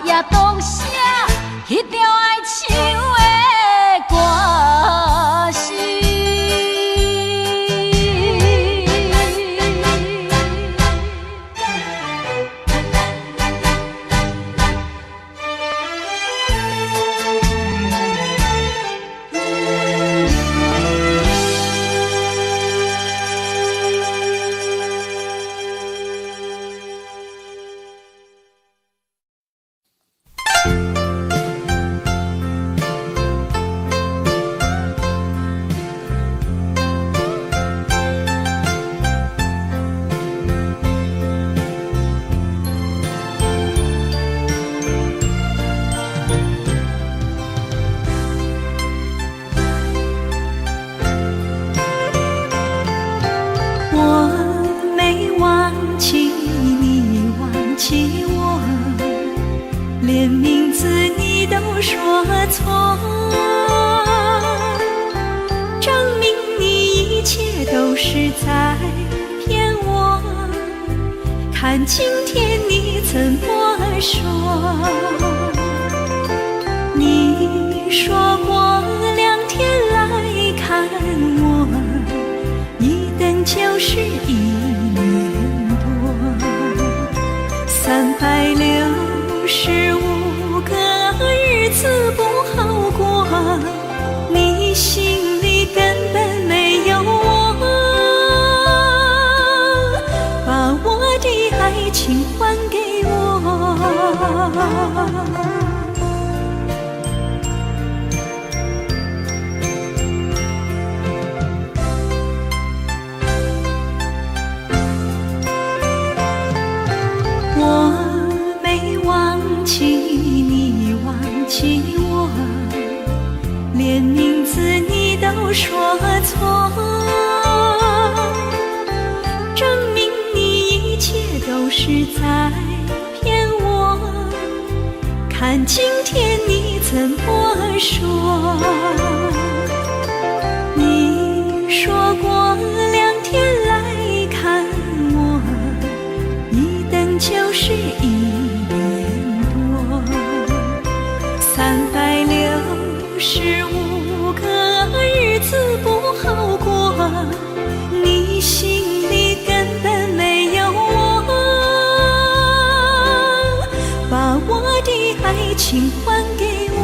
也当写迄条爱唱的歌词。连名字你都说错，证明你一切都是在骗我。看今天你怎么说？你说过2天来看我，一等就是1年多，365个日子不好过，你心里根本没有我，把我的爱情还给我。连名字你都说错，证明你一切都是在骗我。看今天你怎么说？你说过2天来看我，一等就是1年多，365个日子不好过，你心里根本没有我，把我的爱情还给我。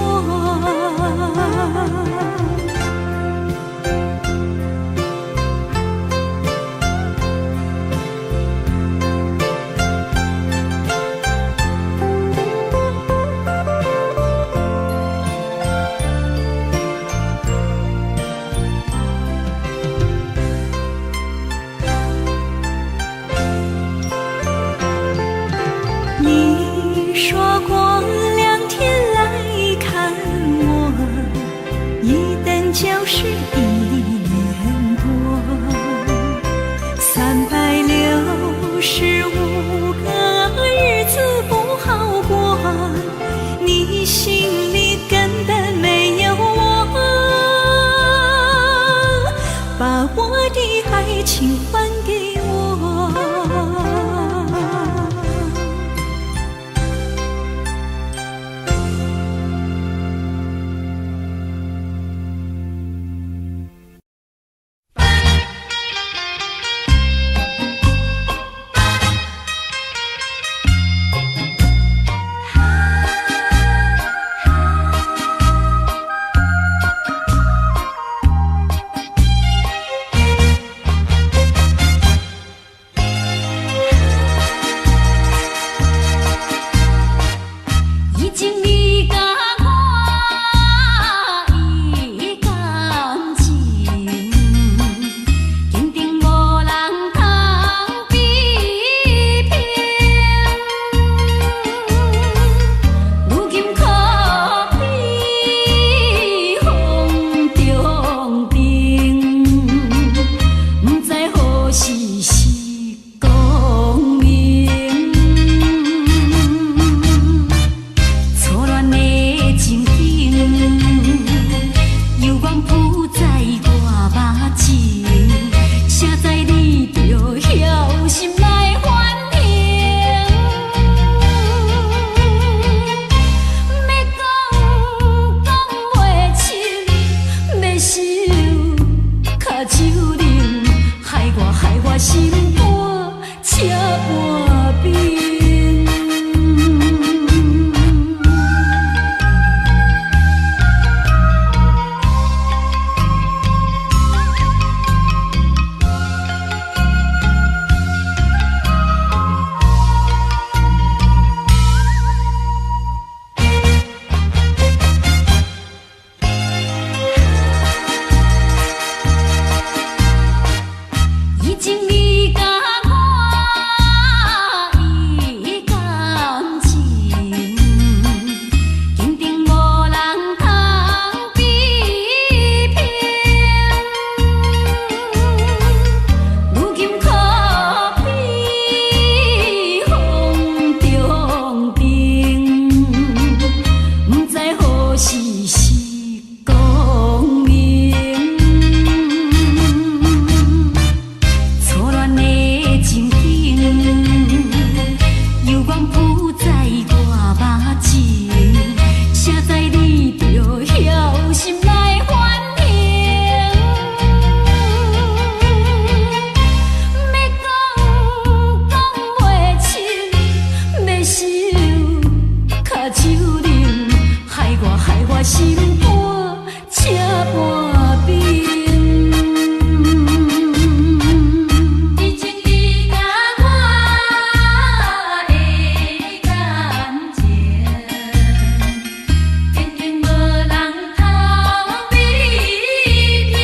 心肝车半边。以前你甲我的感情，紧紧无人通比拼。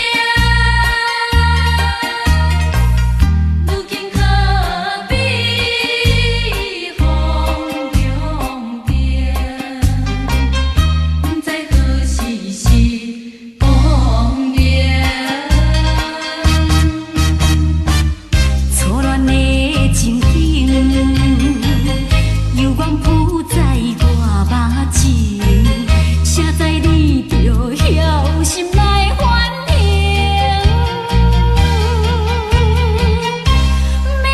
如今可比风中变，不知何时是光明。错乱的情景，犹原浮在我目前，谁知你就晓心来反应？要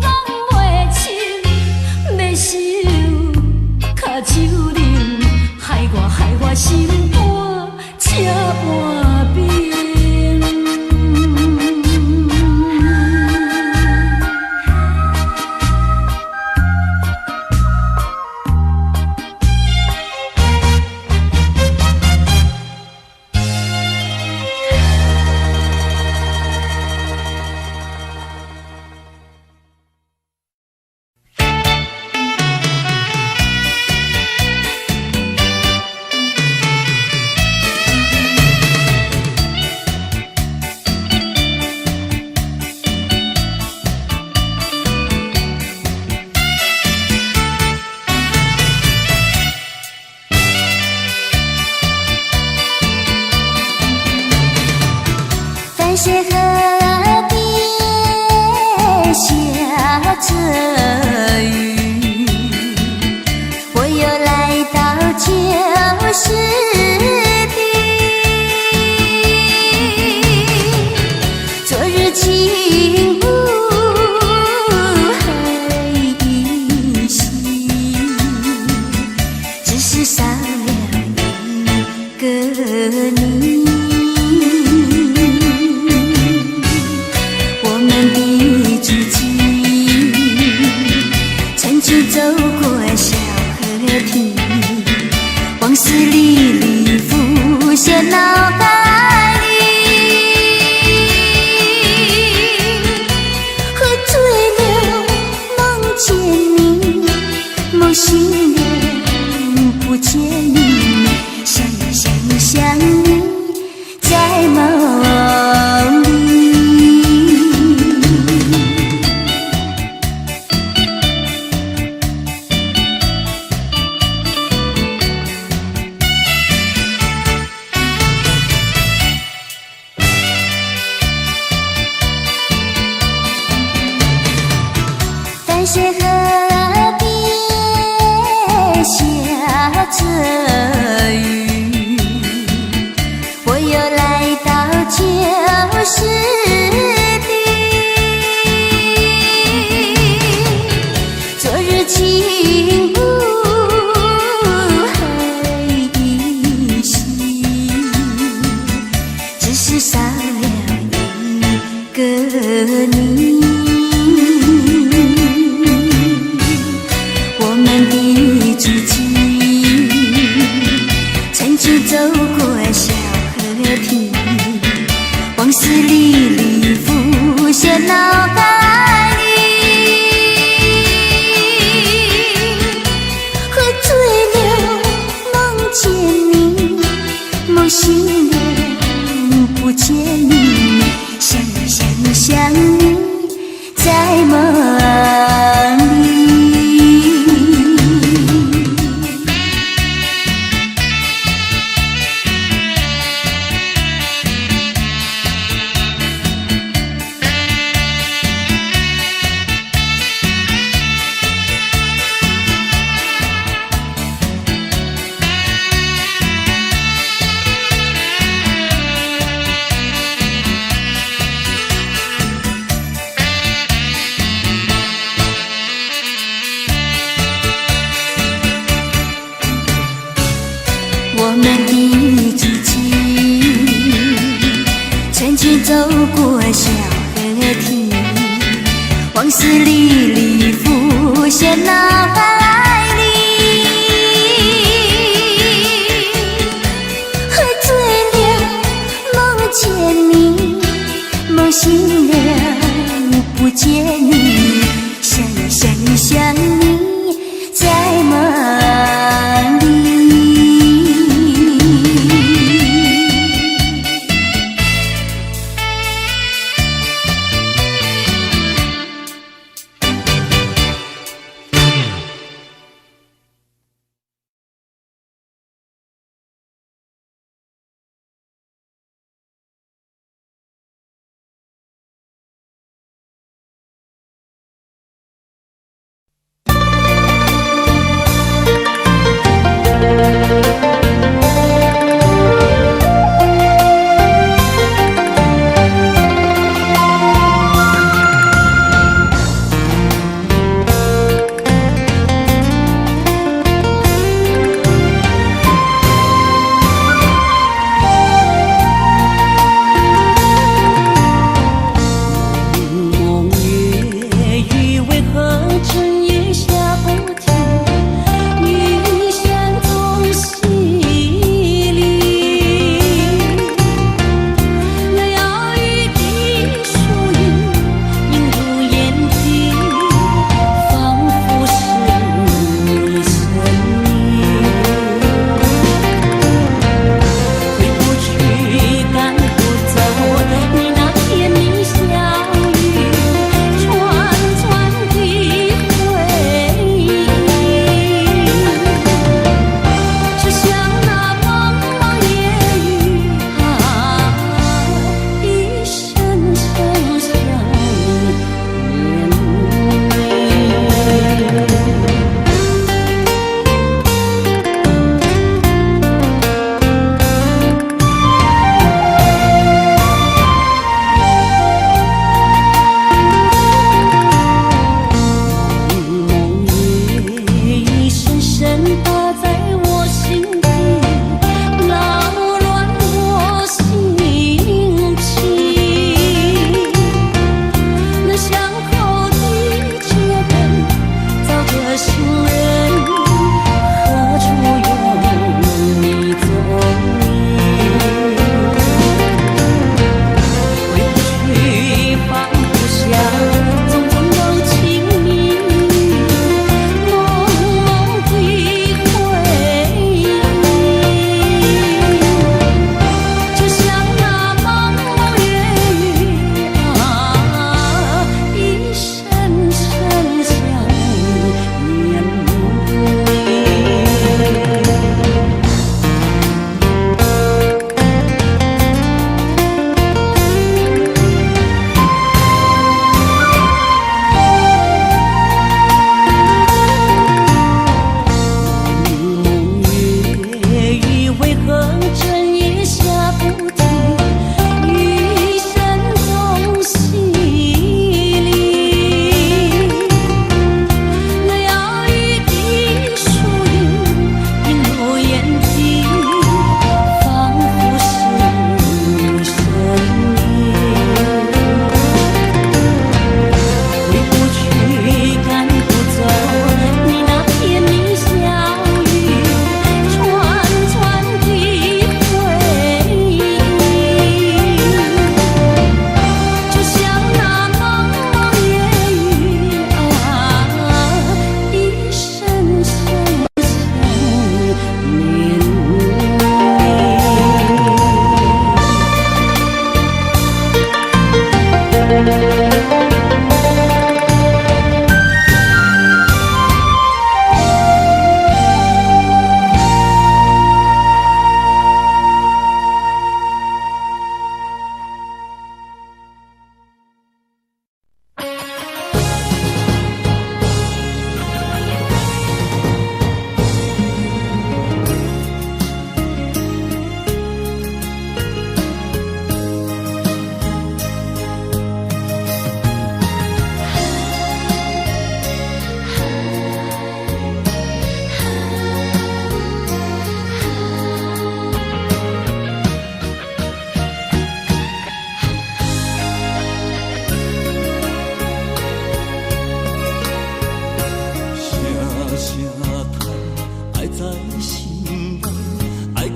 讲袂清，要想脚手冷，害我心肝车半边。淡水河边下着雨，我又来到旧时地。昨日情雾还依稀，只是少了一个你。我们的足迹曾经走过小河堤，往事历历浮现脑海里。喝醉了梦见你，梦醒了不见你，想你在梦里。淡水河边下着雨，我又来到旧时地。昨日情雾还依稀，只是少了一个你。我们的足迹曾经走过小河堤，往事历历浮现脑海里。喝醉了梦见你，梦醒了不见你，想你在梦里。我们的足迹曾经走过小河堤，往事历历浮现脑海里。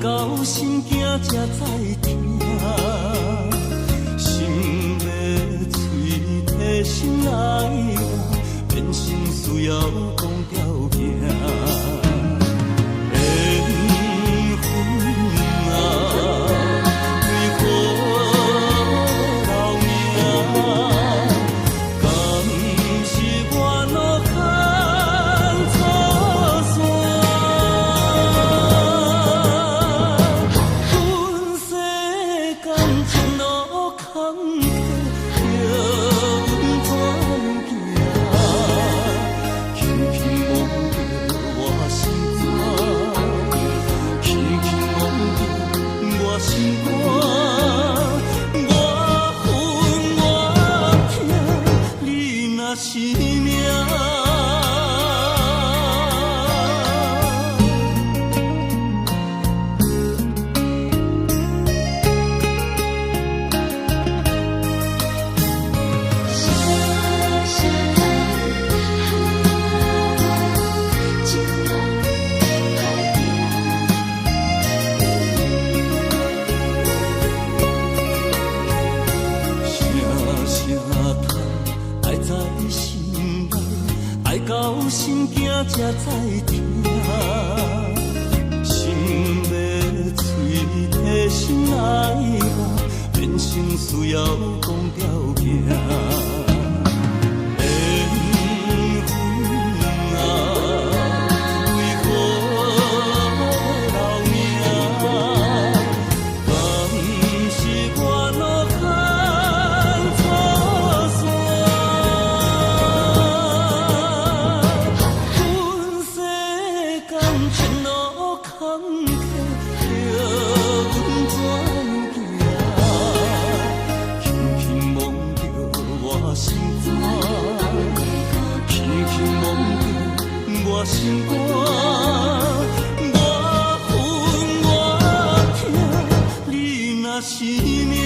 到心惊才知听，心要嘴替心爱我，变成需要讲条件。才知听，心要嘴替心爱我，变成需要讲条件。心肝，我恨我痛，你若是命。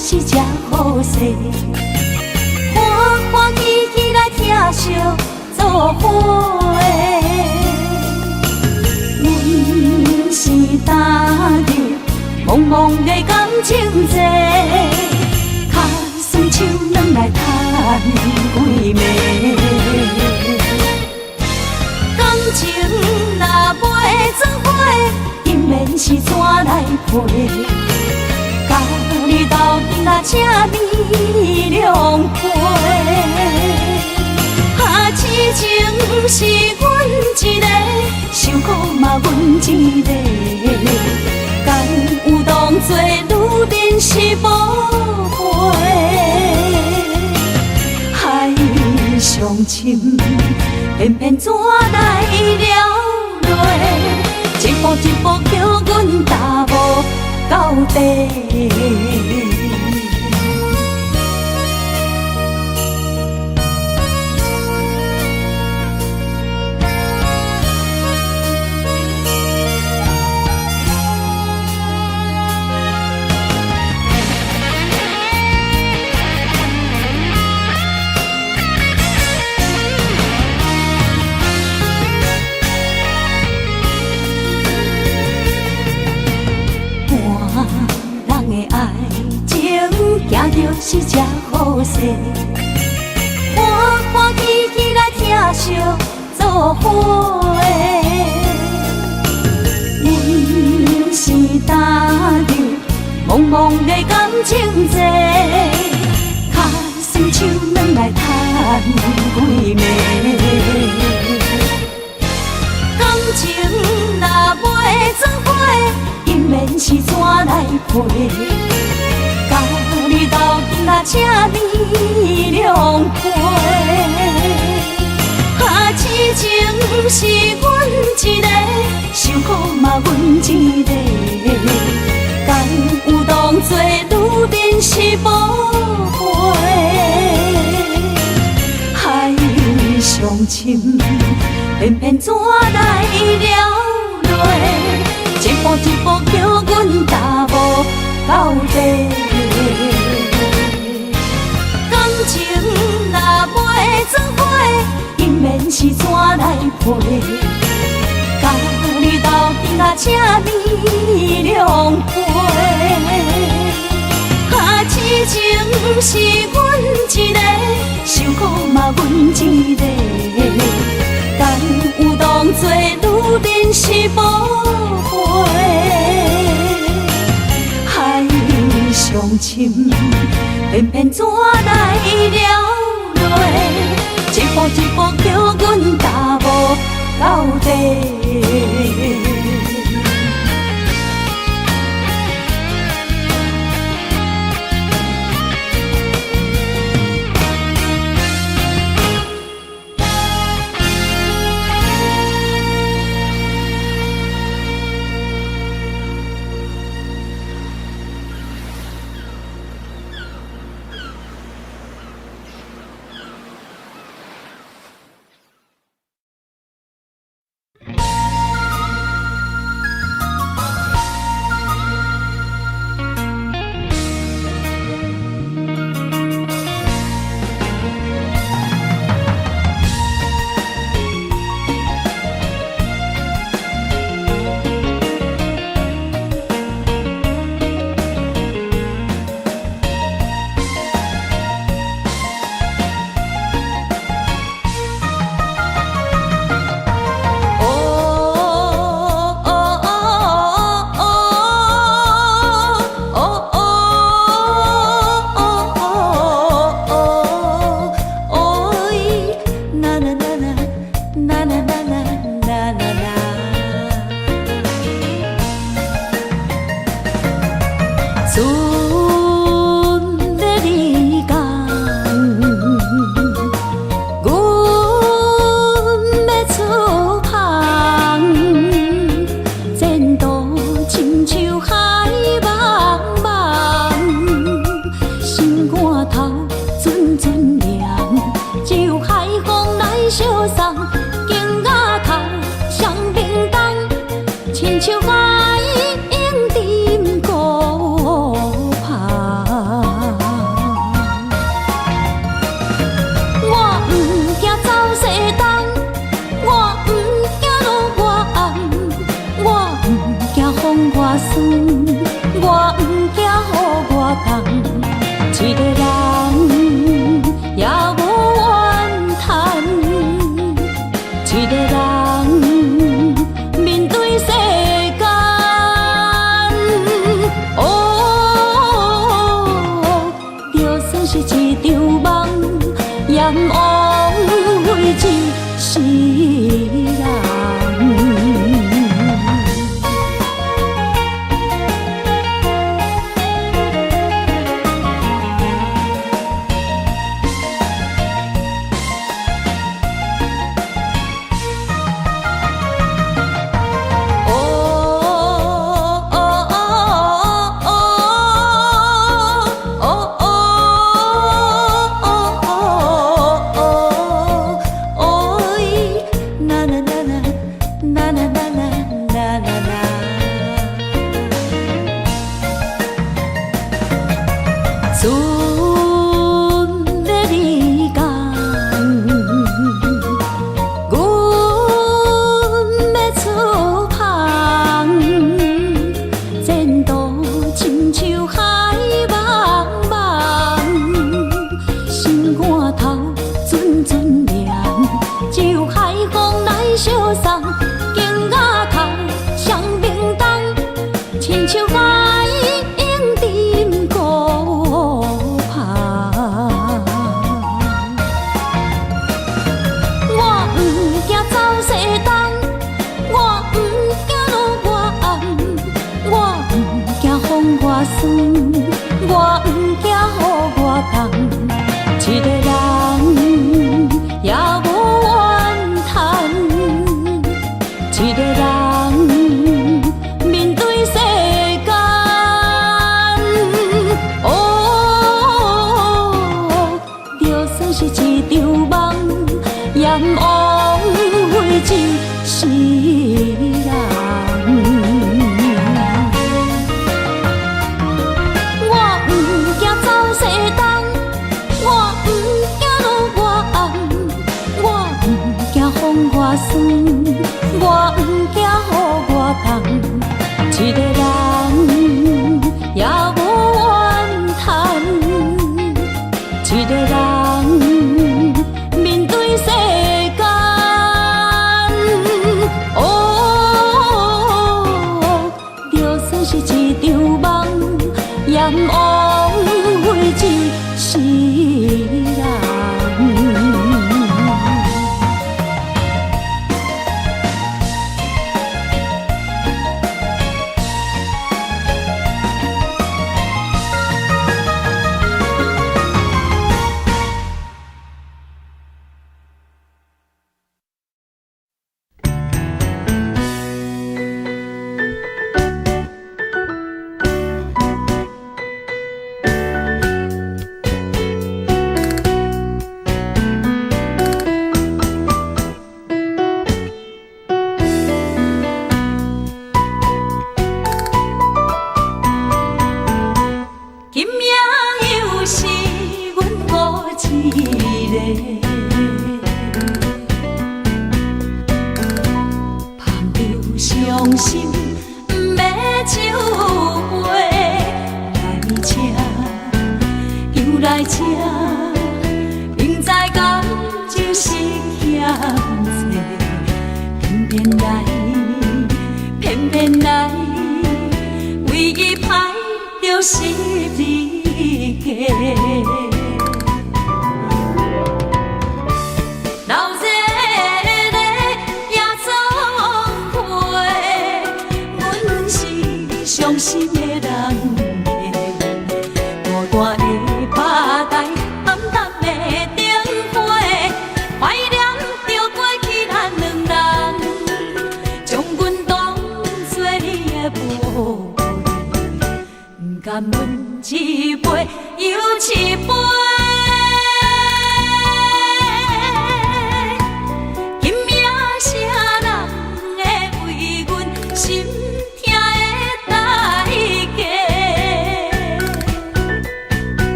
是这好势，欢欢喜喜来听相作伙的。阮是担着茫茫的感情债，卡算手软来赚几暝。感情若袂做伙，定然是怎来陪？这美良陪。啊，痴情是阮一个，受苦嘛阮一个，敢有当作女人是无悔？海上深，偏偏怎来了落？一步一步叫阮踏无到底。行着是这好势，欢欢喜喜来疼惜做伙。阮是担着茫茫的感情债，卡酸手软来叹几暝。感情若袂做伙，因免是怎来陪？甲你斗阵啊，这美良陪。啊，痴情是阮一个，受苦嘛阮一个，敢有当作女人是无悔？海上深，偏偏怎来了落？一步一步叫阮踏无到底。感情若袂做伙，因免是怎来陪？甲你斗阵啊，这美良陪。啊，痴情是阮一个，受苦嘛阮一个，敢有当作女人是无悔？上深，偏偏怎来了落？一步一步叫阮踏无到底。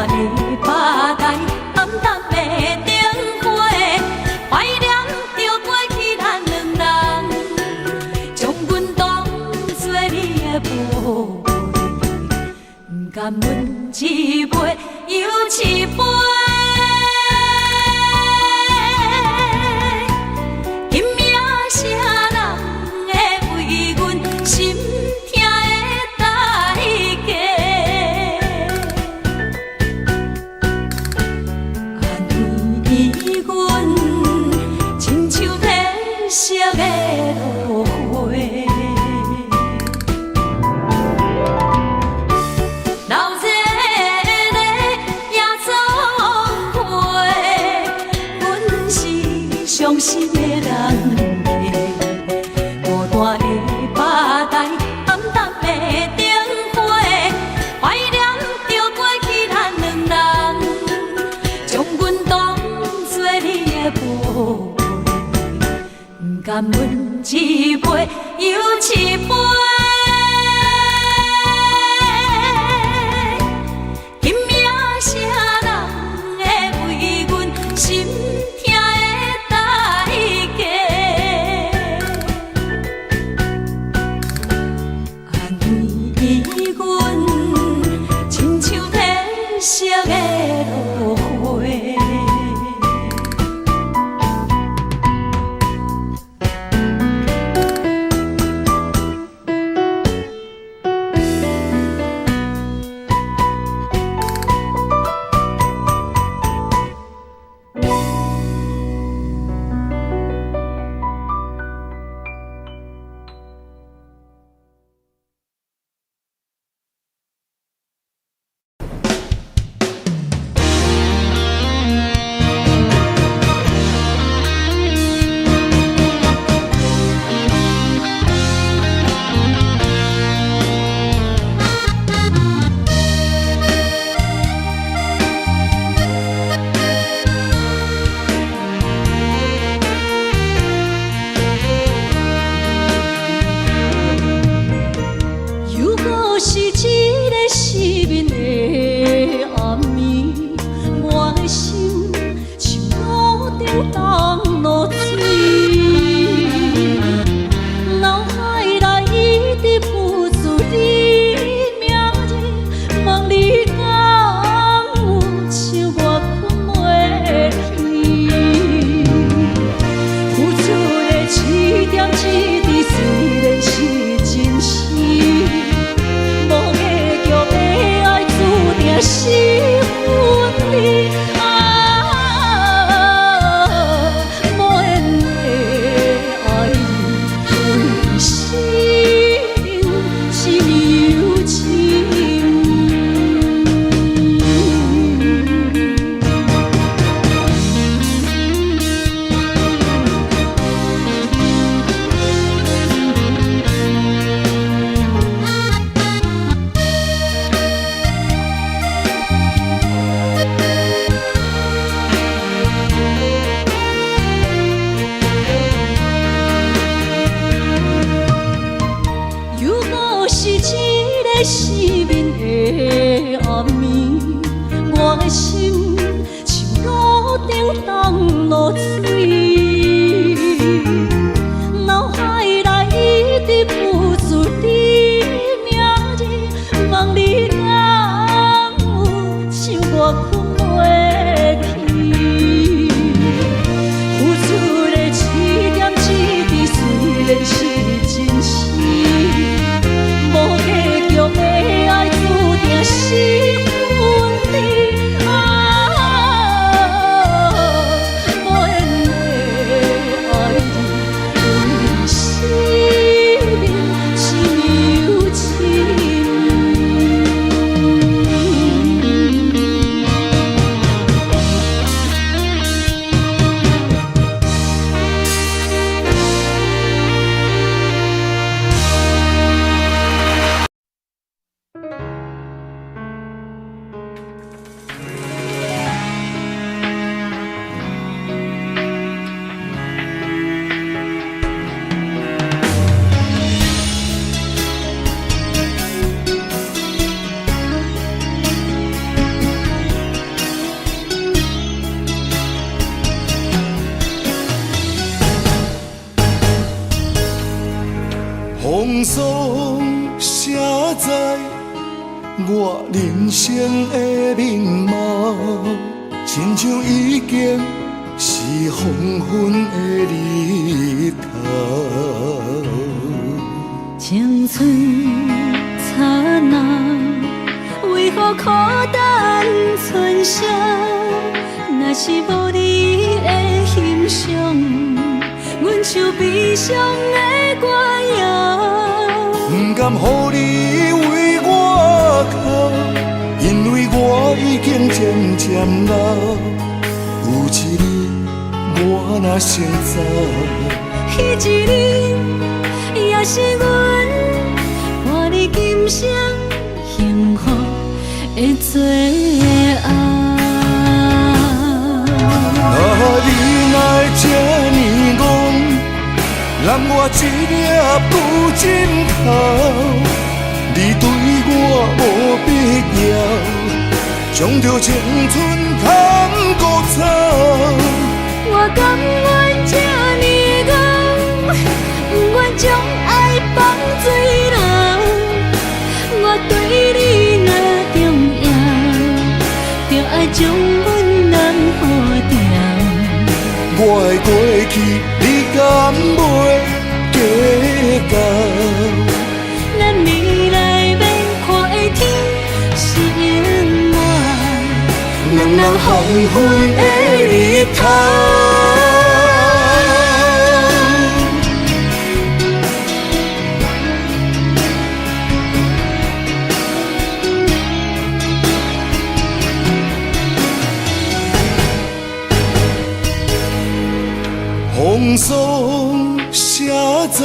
大的巴台，暗淡的灯心的人嘞，孤单的巴台，暗淡的灯花，怀念着过去咱两人，将阮当作你的宝贝，不甘阮一杯又一杯。风霜写在我人生的面貌，亲像已经是黄昏的日头。青春刹那，为何孤单存剩？若是无你的欣赏，阮像悲伤的歌谣。不甘予你为我哭，因为我已经渐渐老。有一日我若先走。彼一日，也是阮伴你今生幸福的最后。你哪会这呢戆，揽我一粒不枕头？你对我无必要，将着青春通孤草。我甘愿这呢戆，不愿将爱放水流。我对你若重要，就爱将阮人好掉。我的过去，你敢袂计较？咱未来要看的天是永远，两人黄昏的日头。风霜写在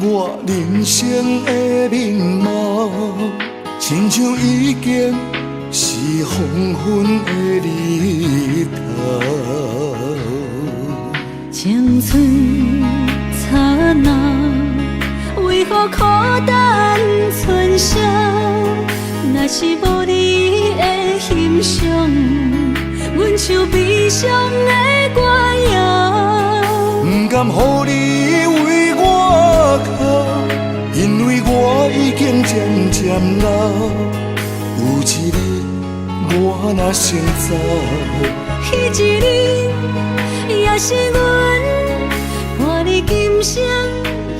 我人生的面貌，亲像已经是黄昏的日头。青春刹那，为何孤单春宵？若是无你的欣赏，阮像悲伤的歌谣。不甘予你为我哭，因为我已经渐渐老。有一日我若先走，彼一日，也是阮伴你今生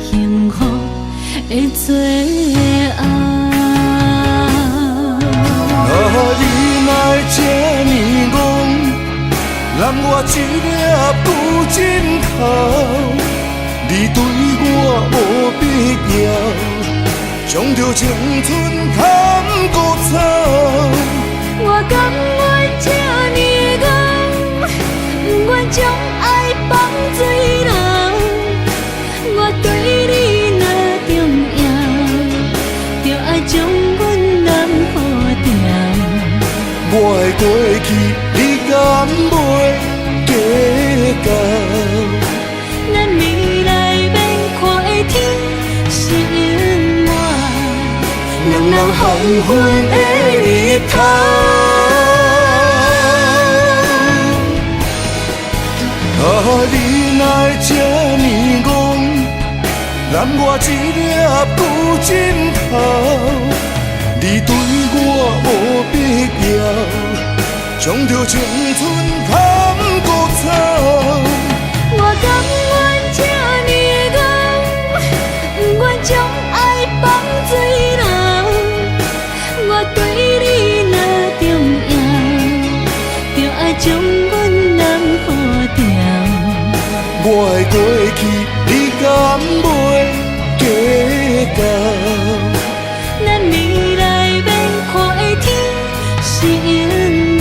幸福的最后。你哪会这呢戆，揽我一粒不枕头？你对我无必要，将着青春通孤草。我甘愿这呢戆，不愿将爱放水流。我对你若重要，就爱将阮人好掉。我的过去，你敢袂计较？咱未来要看的天是永远，两人黄昏的日头。你哪会这呢戆，揽我一粒不枕头？你对我无必要，将着青春通孤草。我甘愿这呢戆，不愿将爱放水流。我对你若重要，就爱将阮人好掉。我的过去，你敢袂计较？咱未来要看的天是永远，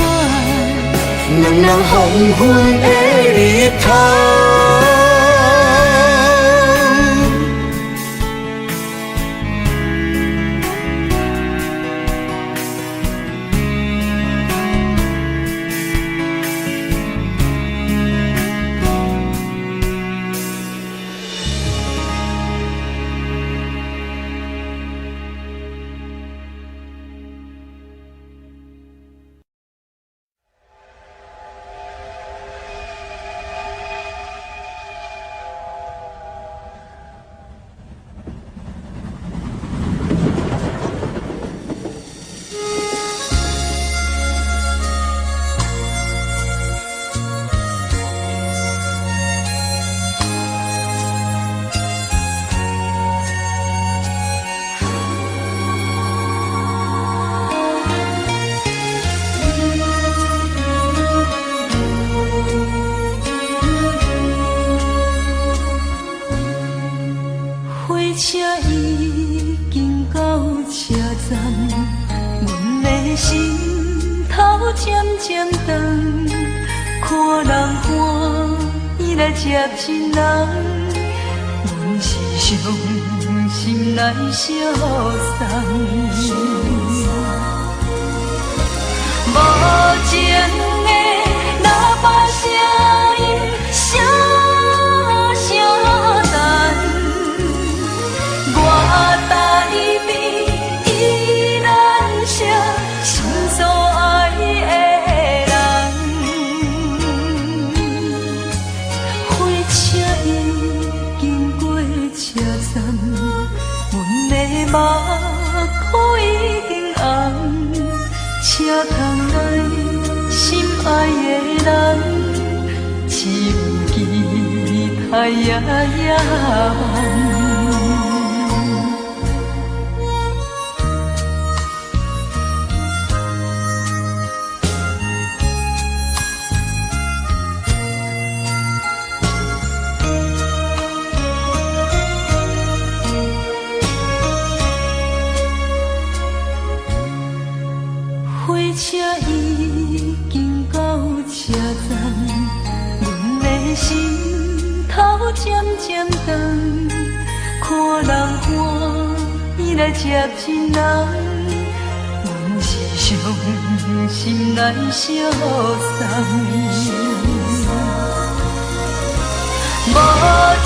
两人黄昏的日头。车已经到车站，阮的心头渐渐长，看人欢。来接亲人，阮是伤心来相送。无情的喇叭声音，声声等，我台边依然写心所爱的人。火车已经过车站，阮的目眶已经红，车窗内心爱的人，只有期待夜夜梦。火车已经到车站，阮的心头渐渐长，看人欢喜来接亲人，阮是伤心来相送。无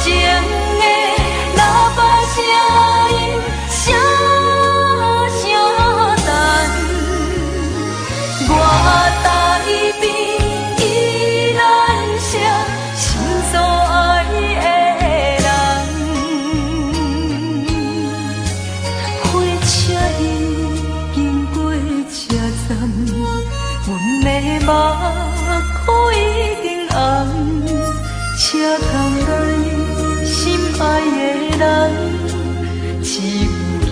情的喇叭声音，声声等。我台边依然写心所爱的人，火车已经过车站，阮的目眶已经红，车窗内心爱的人，只有期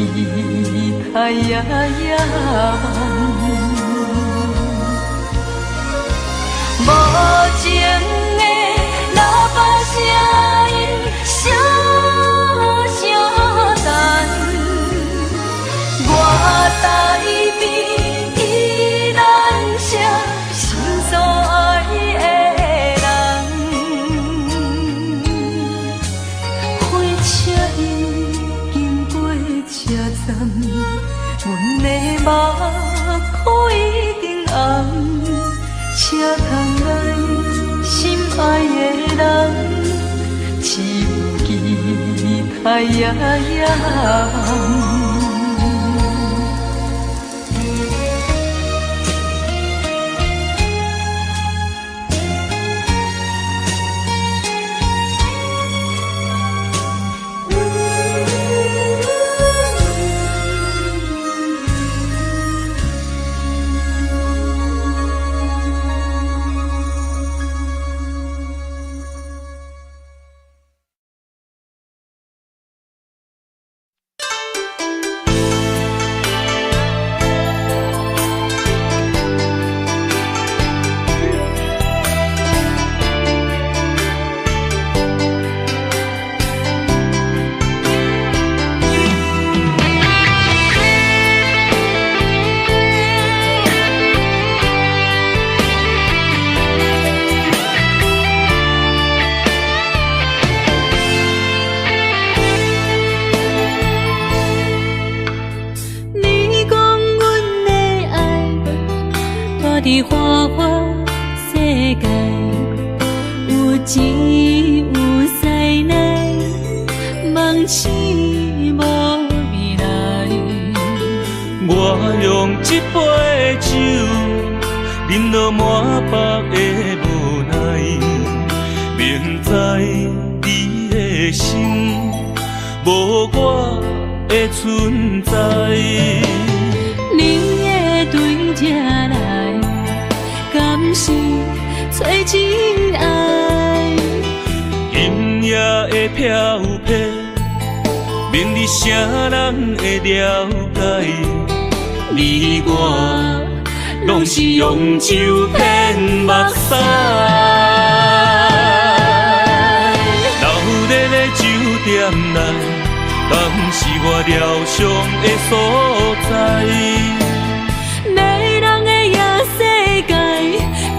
待夜夜梦。无情的喇叭声音，声声等，我台边依然写心所爱的人。火车已经过车站，阮的目眶已经红，车窗内心爱的人，只有期待夜夜梦。伫花花世界，有钱有势来，梦醒无未来。我用一杯酒，饮落满腹的无奈，明知你的心无我的存在。你的对这来，敢是找真爱？今夜的飘泊，明日啥人会了解？你我拢是用酒骗目屎，流热的酒店内，敢是我疗伤的所在？迷人的夜世界，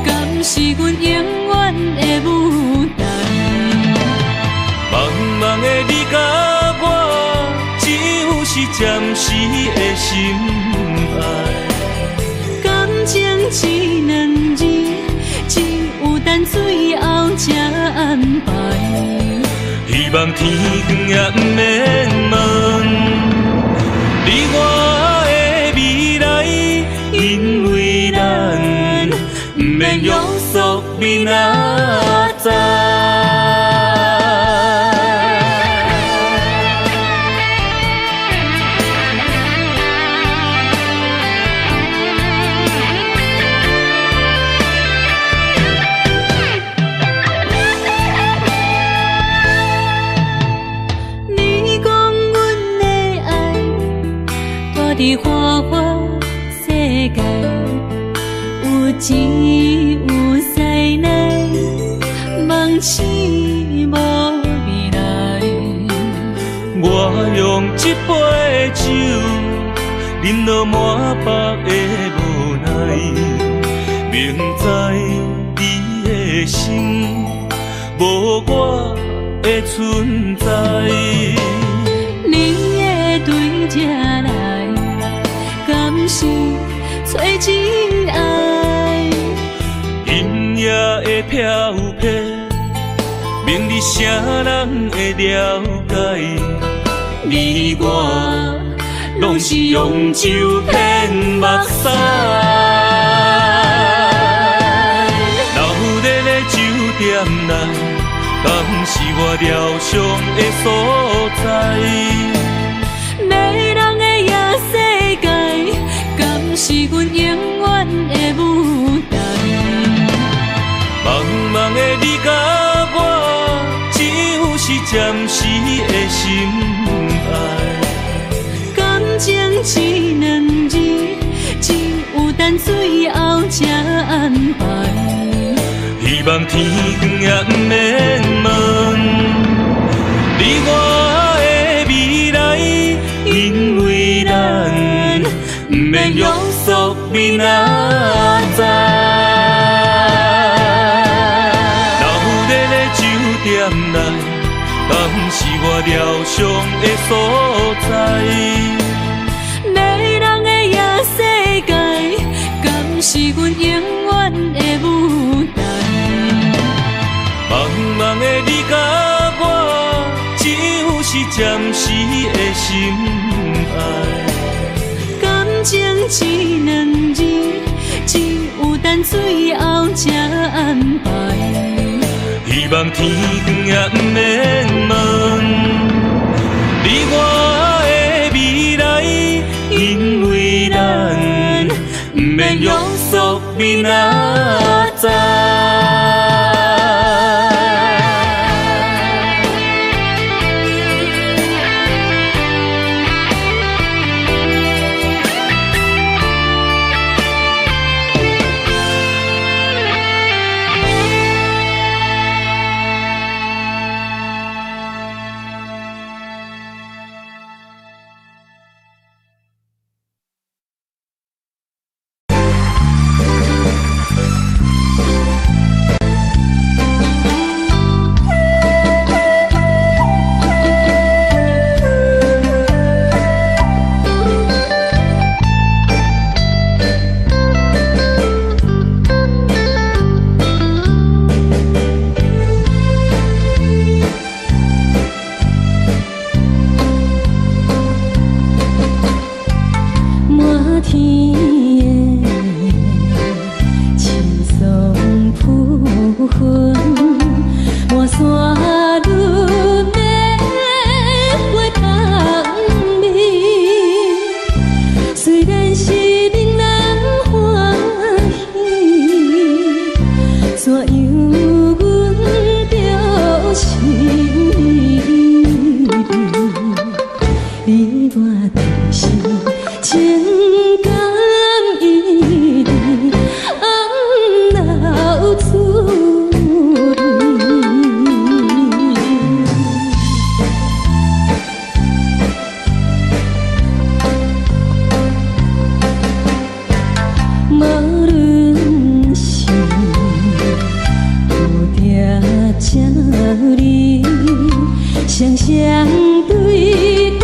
敢是阮永远的舞台？暂时的心爱。感情只两字，只有等最后才安排。希望天光也不免问，你我的未来，因为咱不免约束明仔载。伫花花世界，有钱有势来，梦醒无未来。我用一杯酒，饮落满腹的无奈，明知你的心无我的存在。你的对这来，敢是找真爱？音乐会飘飘，明日啥人会了解？你我拢是用酒骗目屎，留在咧酒店内，敢是我疗伤的所在？迷人的夜世界，敢是阮永远的舞台？茫茫的你甲我，只有是暂时的心爱。感情只两字，只有等最后才安排。希望天光也不免问，你我的未来，因为咱不免约束明仔载。留在咧酒店内，敢是我疗伤的所在？迷人的夜世界，敢是阮永远的舞台？茫茫的你甲我，只有是暂时的心爱。感情只两字，只有等最后才安排。希望天光也不免问，你我的未来，因为咱不免约束明仔载。双双对对，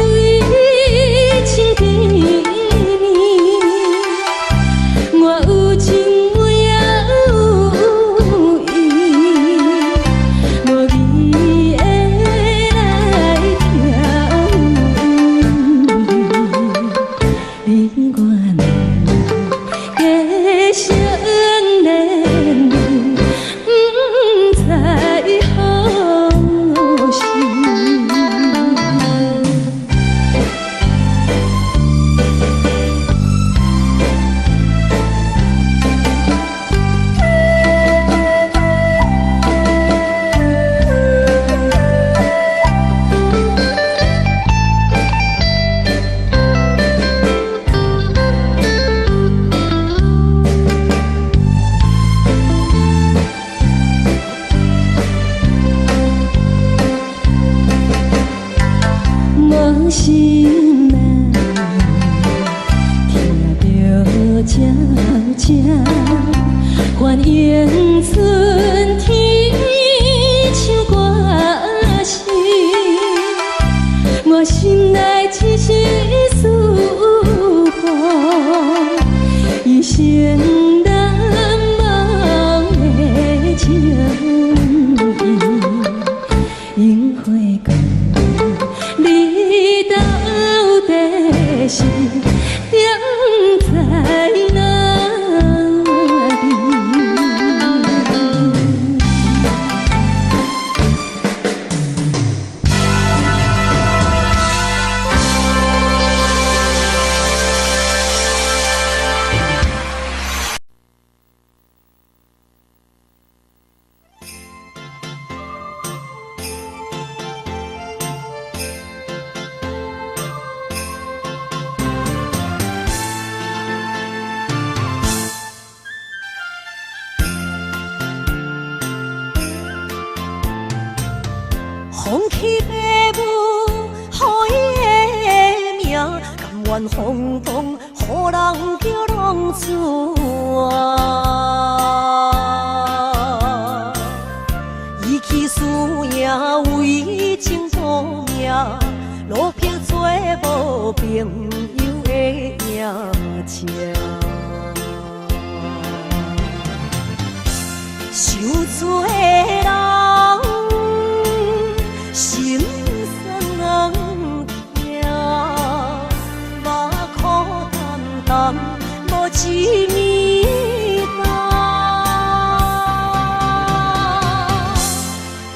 愿轰动，予人叫浪子啊！伊去输赢为情赌命，路撇做无朋友的赢情。受罪的人心酸痛，目苦淡淡无一面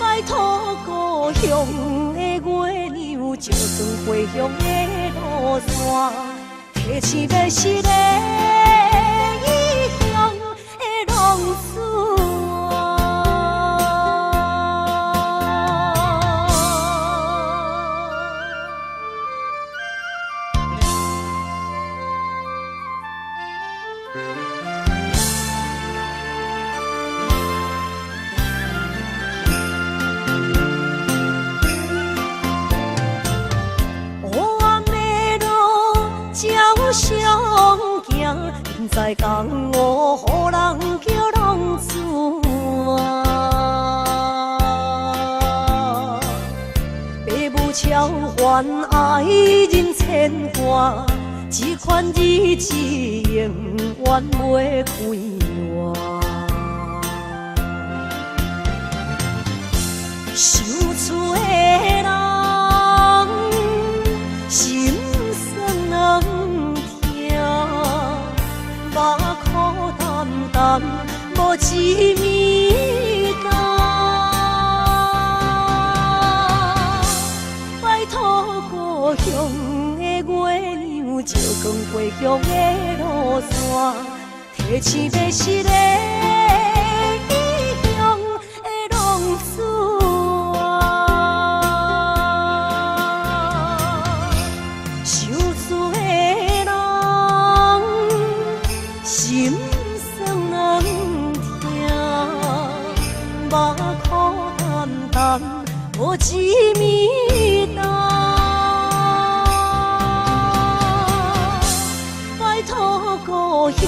拜托故乡的月亮，照光回乡的路线，提醒要是个异乡的浪子。在江湖，予人叫浪子啊！父母超还爱人牵挂，这款日子永远袂开换。受罪的人心酸目苦淡淡，无一面拜托故乡的月亮，照光回乡的路线，提醒要是个异乡的浪子啊！受罪的人心酸痛，目苦淡淡无一面拜托故乡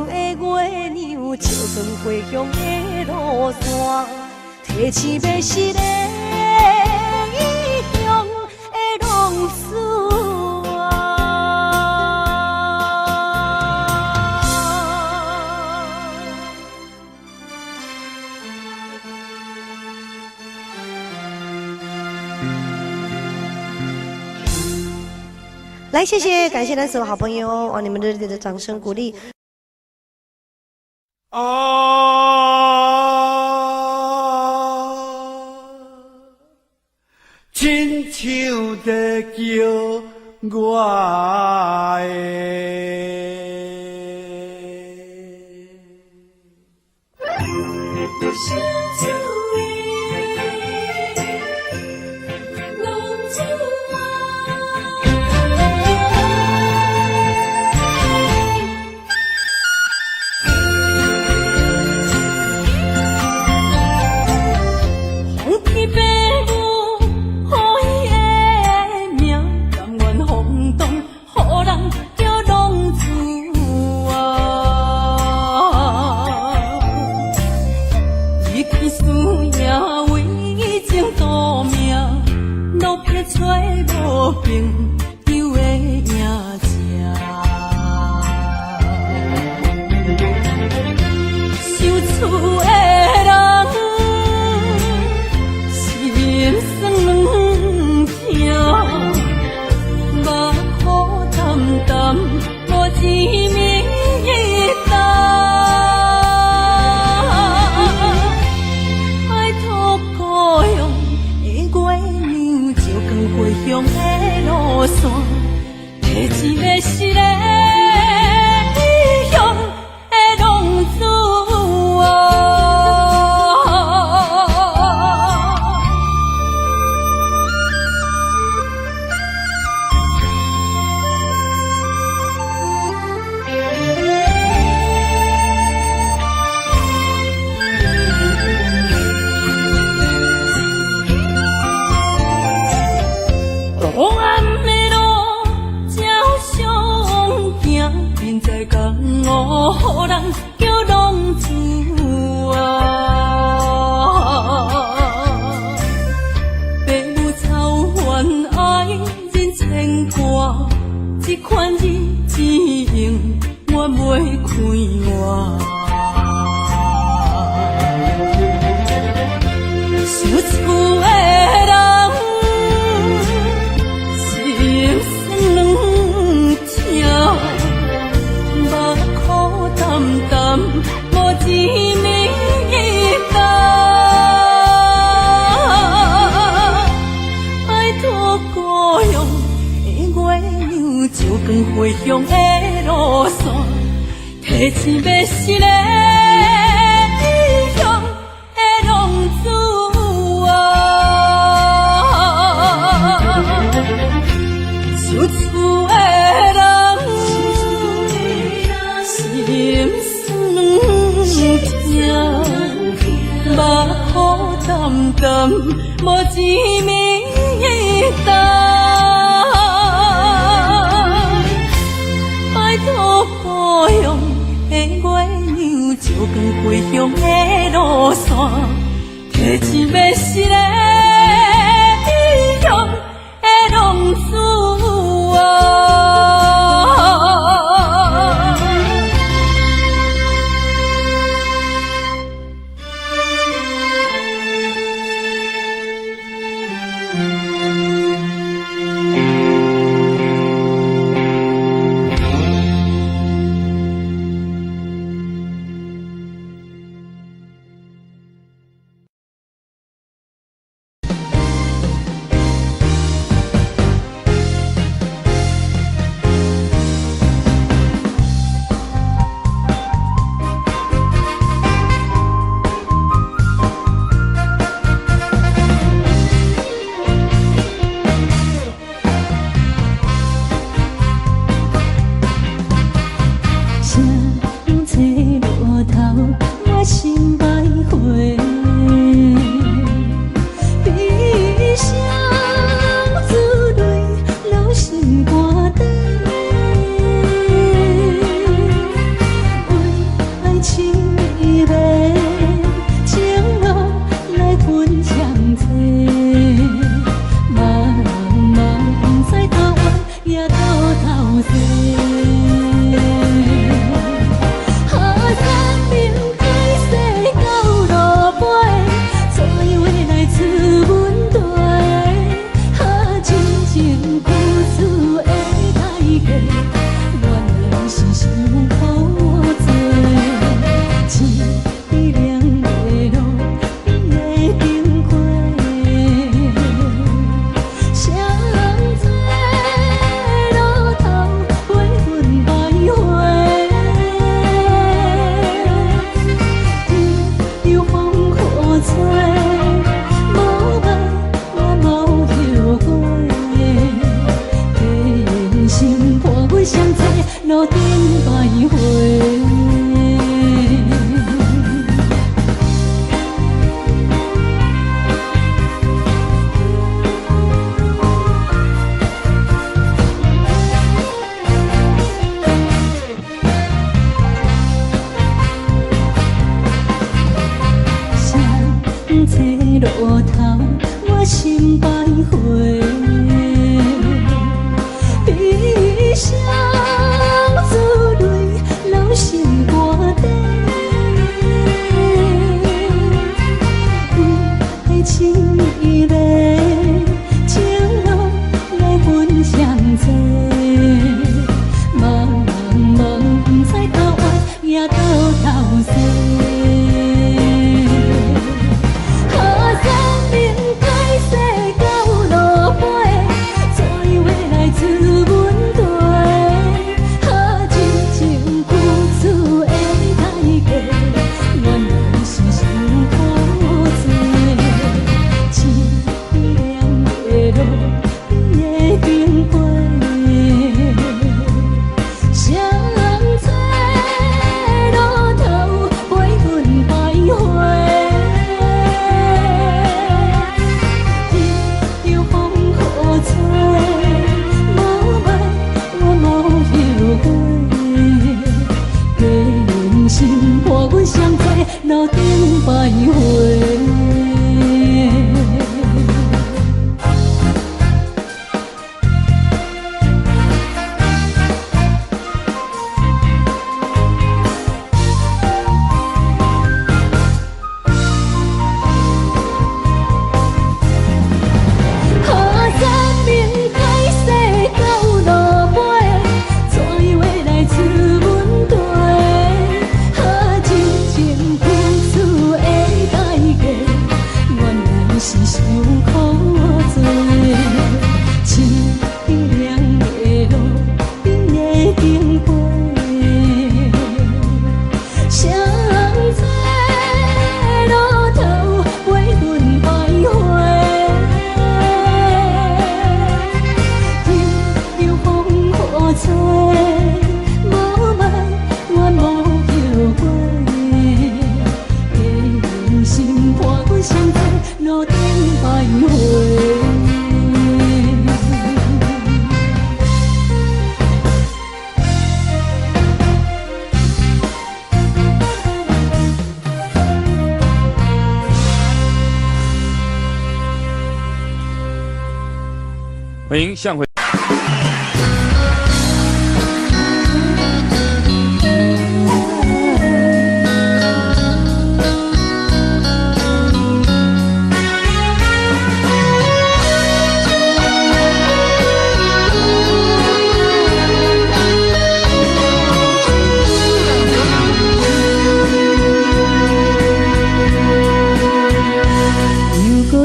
的月亮，照光回乡的路线，提醒要是个异乡的浪子啊！来，谢谢，感谢咱所有好朋友哦，你们热烈的掌声鼓励。亲像在叫我予人叫浪子啊！父母操烦爱人牵挂，这款日子用我袂开活。想厝的人，心酸两条，目苦淡淡，无滋味干。拜托故乡的月亮，照光回乡的路线，提醒要是个异乡的浪子。想厝的人，心酸两条，目苦淡淡，无滋味干。拜托故乡的月亮，照光回乡的路线，提醒要是个异乡的浪子啊！欢迎向回。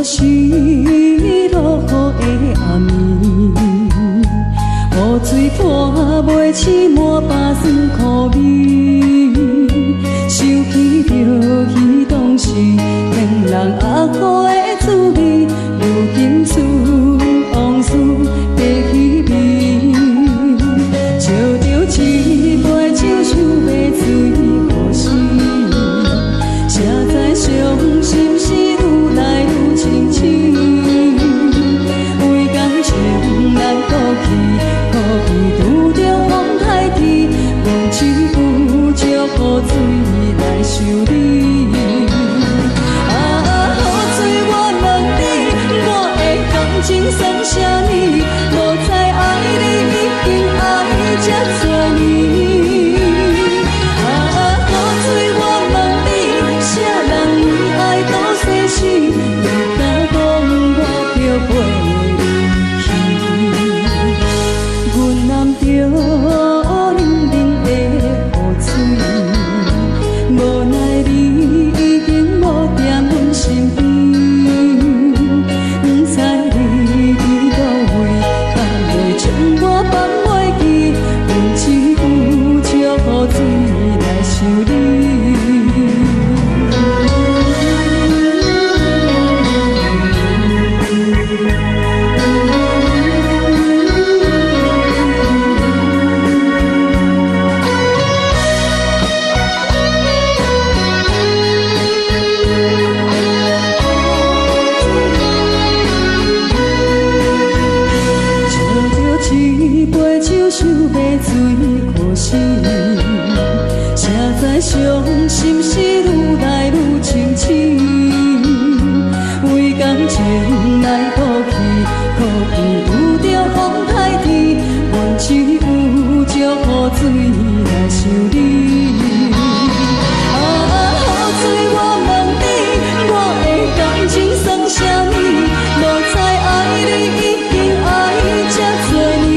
是落雨的暗暝，雨水拖袂起满巴酸苦味，想起着彼当时天人压苦的滋味，如今思往事白稀微，笑着一杯酒想要醉可惜，谁知伤心事愈来愈深深，为感情来倒去，可比拄着风台天，望只有借雨水来修理。啊，雨水我问你，我的感情算啥呢？无知爱你已经爱这多年。啊，雨水我问你，啥人为爱都生死？你敢讲我着陪你去？阮揽着冷冷的雨水，无奈你已经无在阮身边，不知你伫倒位，敢会将我放袂记？阮只有借雨水来想你。一杯酒想要醉可惜，谁知伤心事愈来愈深深，为感情来倒去，可比拄着风台天，阮只有借雨水来想你。啊，雨水我问你，我的感情算啥呢？无知爱你已经爱这多年。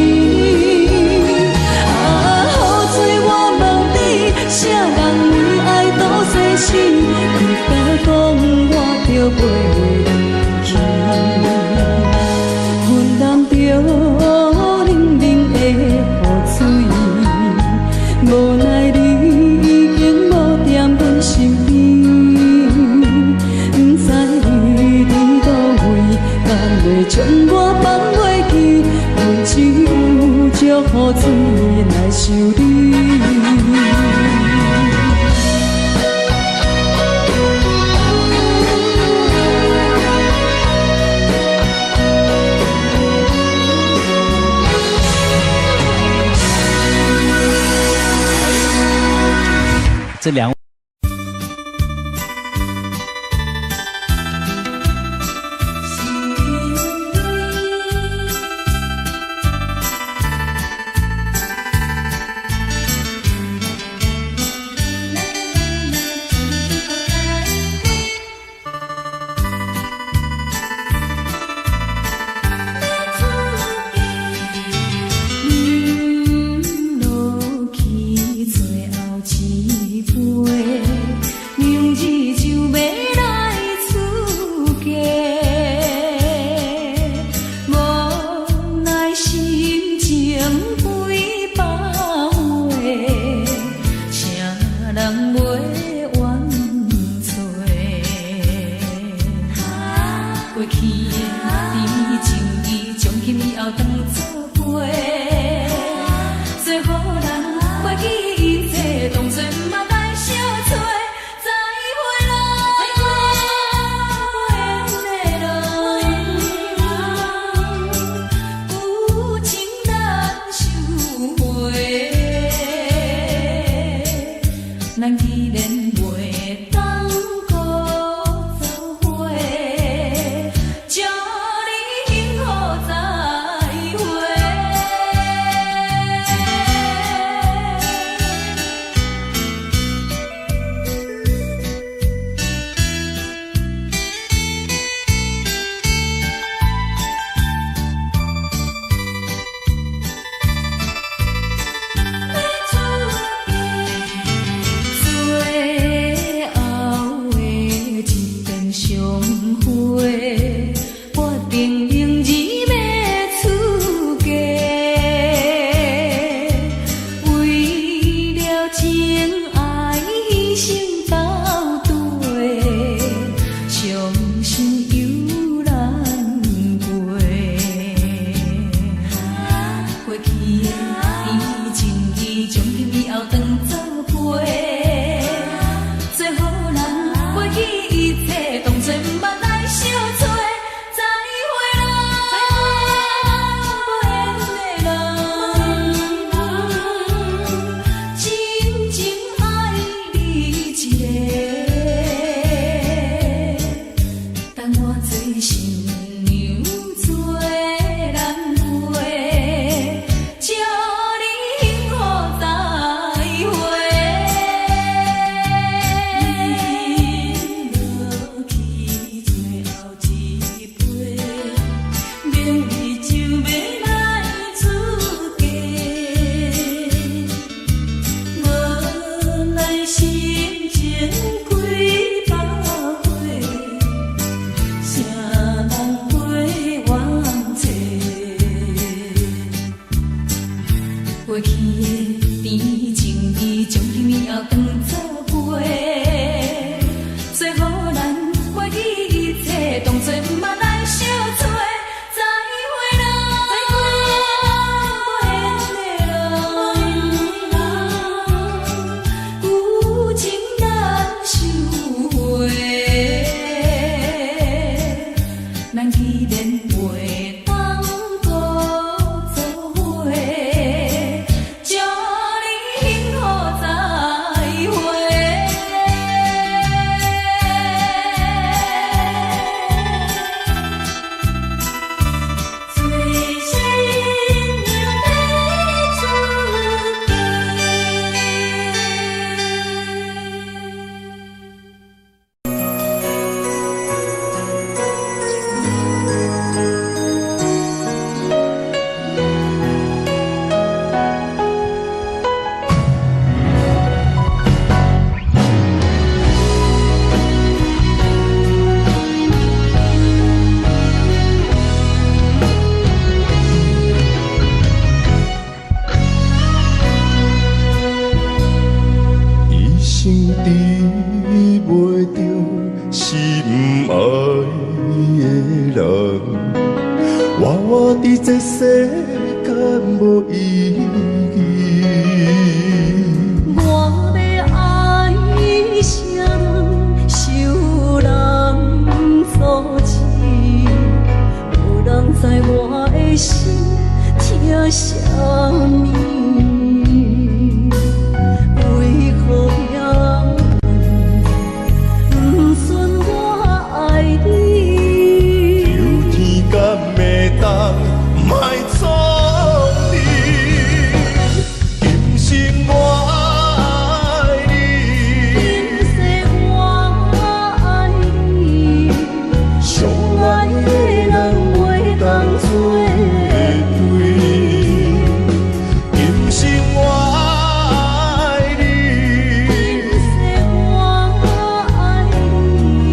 啥人为爱都生死？你敢讲我着陪你去？阮揽着冷冷的雨水，无奈你已经无在阮身边，不知你伫倒位，敢会将我放袂记？阮只有借雨水来想你。这两位。花，我定用字要出家。为了情爱牺牲到底，伤心犹难过。过去的甜情意，从今以后当作陪。最好咱过去一切，当作毋捌来相找。再会啦，真情爱你一个，等我做新娘做人陪，祝你幸福再会。落去最后一杯，明日就要来出家。无奈心情几百回，谁人陪冤妻？过去的甜情意，从今以后当作陪。最好咱过去一切，当作毋捌来相找。再会啦，旧情难收回。咱既然袂当搁做伙，祝你幸福再会。最新娘要出家。一生治袂着心爱的人，活伫这世间无意义。我要爱谁人，受人所欺，无人知我的心疼啥物。为何让不顺我爱你？求天敢会当莫错你，今生我爱你，今世我爱你，相爱的人袂当做对。今生我爱你，今世我爱你，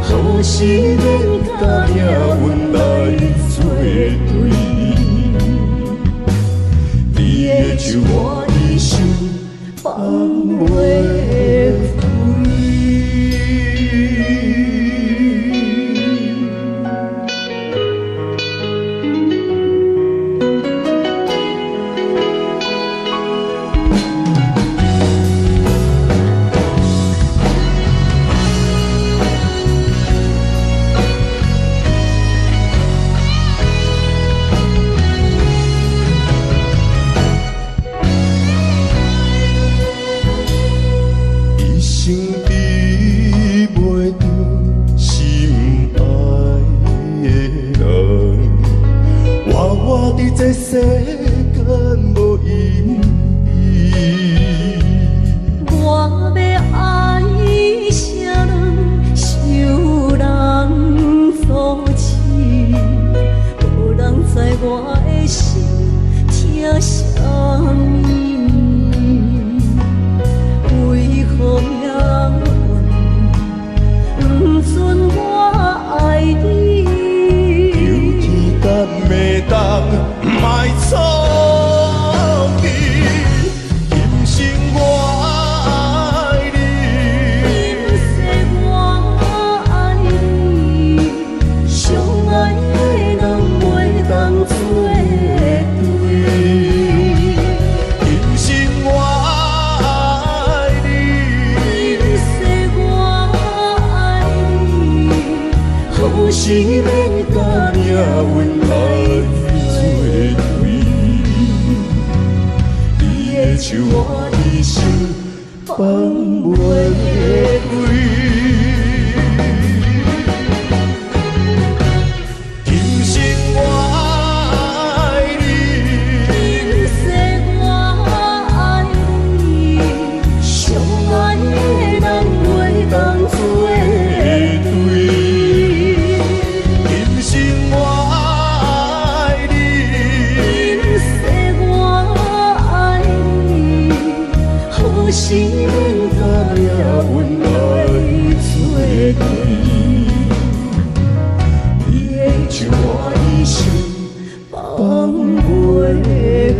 好时免甲命运来作对。你的手我的手，放袂开。一生治袂着心爱的人，活伫这世间无意义。我要爱谁人，受人所欺，无人知我的心疼啥物。为何命运不顺我是免甲命运来作对。你的手我一生放袂开。今生我爱你，今世我爱你，相爱的人袂当作对。今生我爱你，今世我爱你，好是免甲命运来作对。你的手我一生放袂开。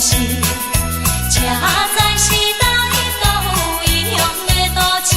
是，车载时代到异乡的都市。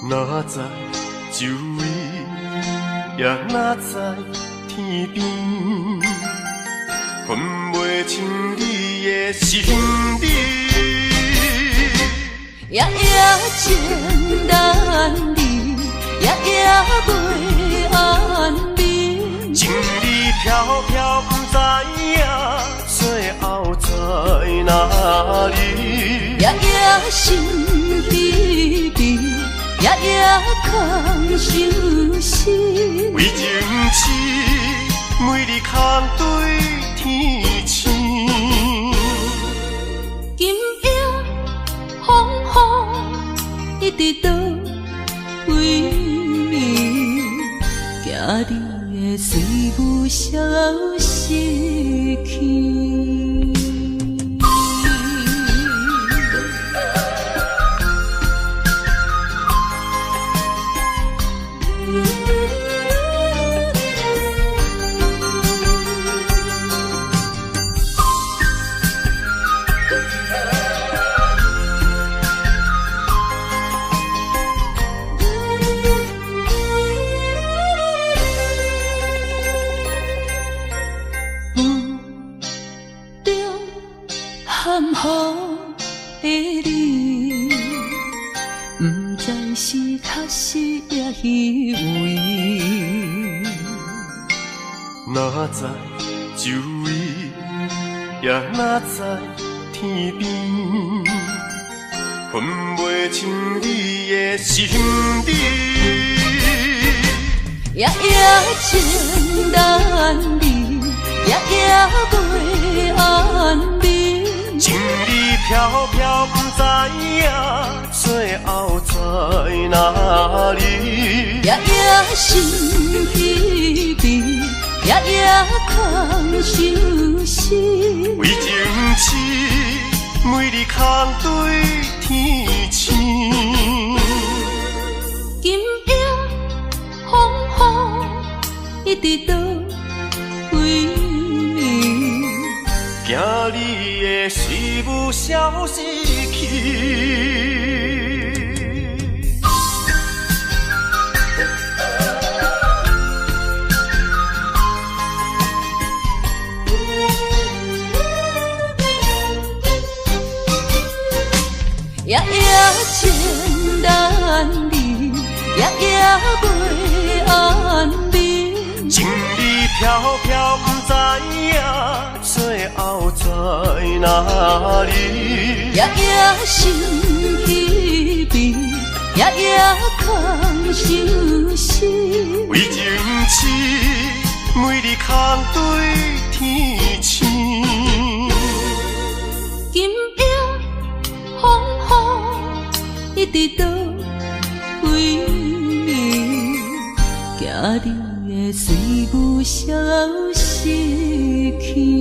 哪知周围，也哪知天边，分袂清你的心理。夜夜情难离，夜夜袂安眠。情理飘飘，不知影最后在哪里。夜夜心悲悲，夜夜空相思。为情痴，每日空对天星。今夜风雨一直到为暝，惊你的随无消息去。含糊的你，不知是确实也虚伪。哪知周围，也哪知天边，分袂清你的心理。夜夜情难离，夜夜袂安眠。情理飘飘，不知影最后在哪里。夜夜心悲悲，夜夜空相思。为情痴，每日空对天星。今夜风雨一直到为暝，惊你的水母消失去。夜夜情难离，夜夜袂安眠。情意飘飘，不知影最后在哪里。夜夜心稀微，夜夜空相思。为情痴，每日空对天星。今夜风雨一直倒位，行你的水母消失去。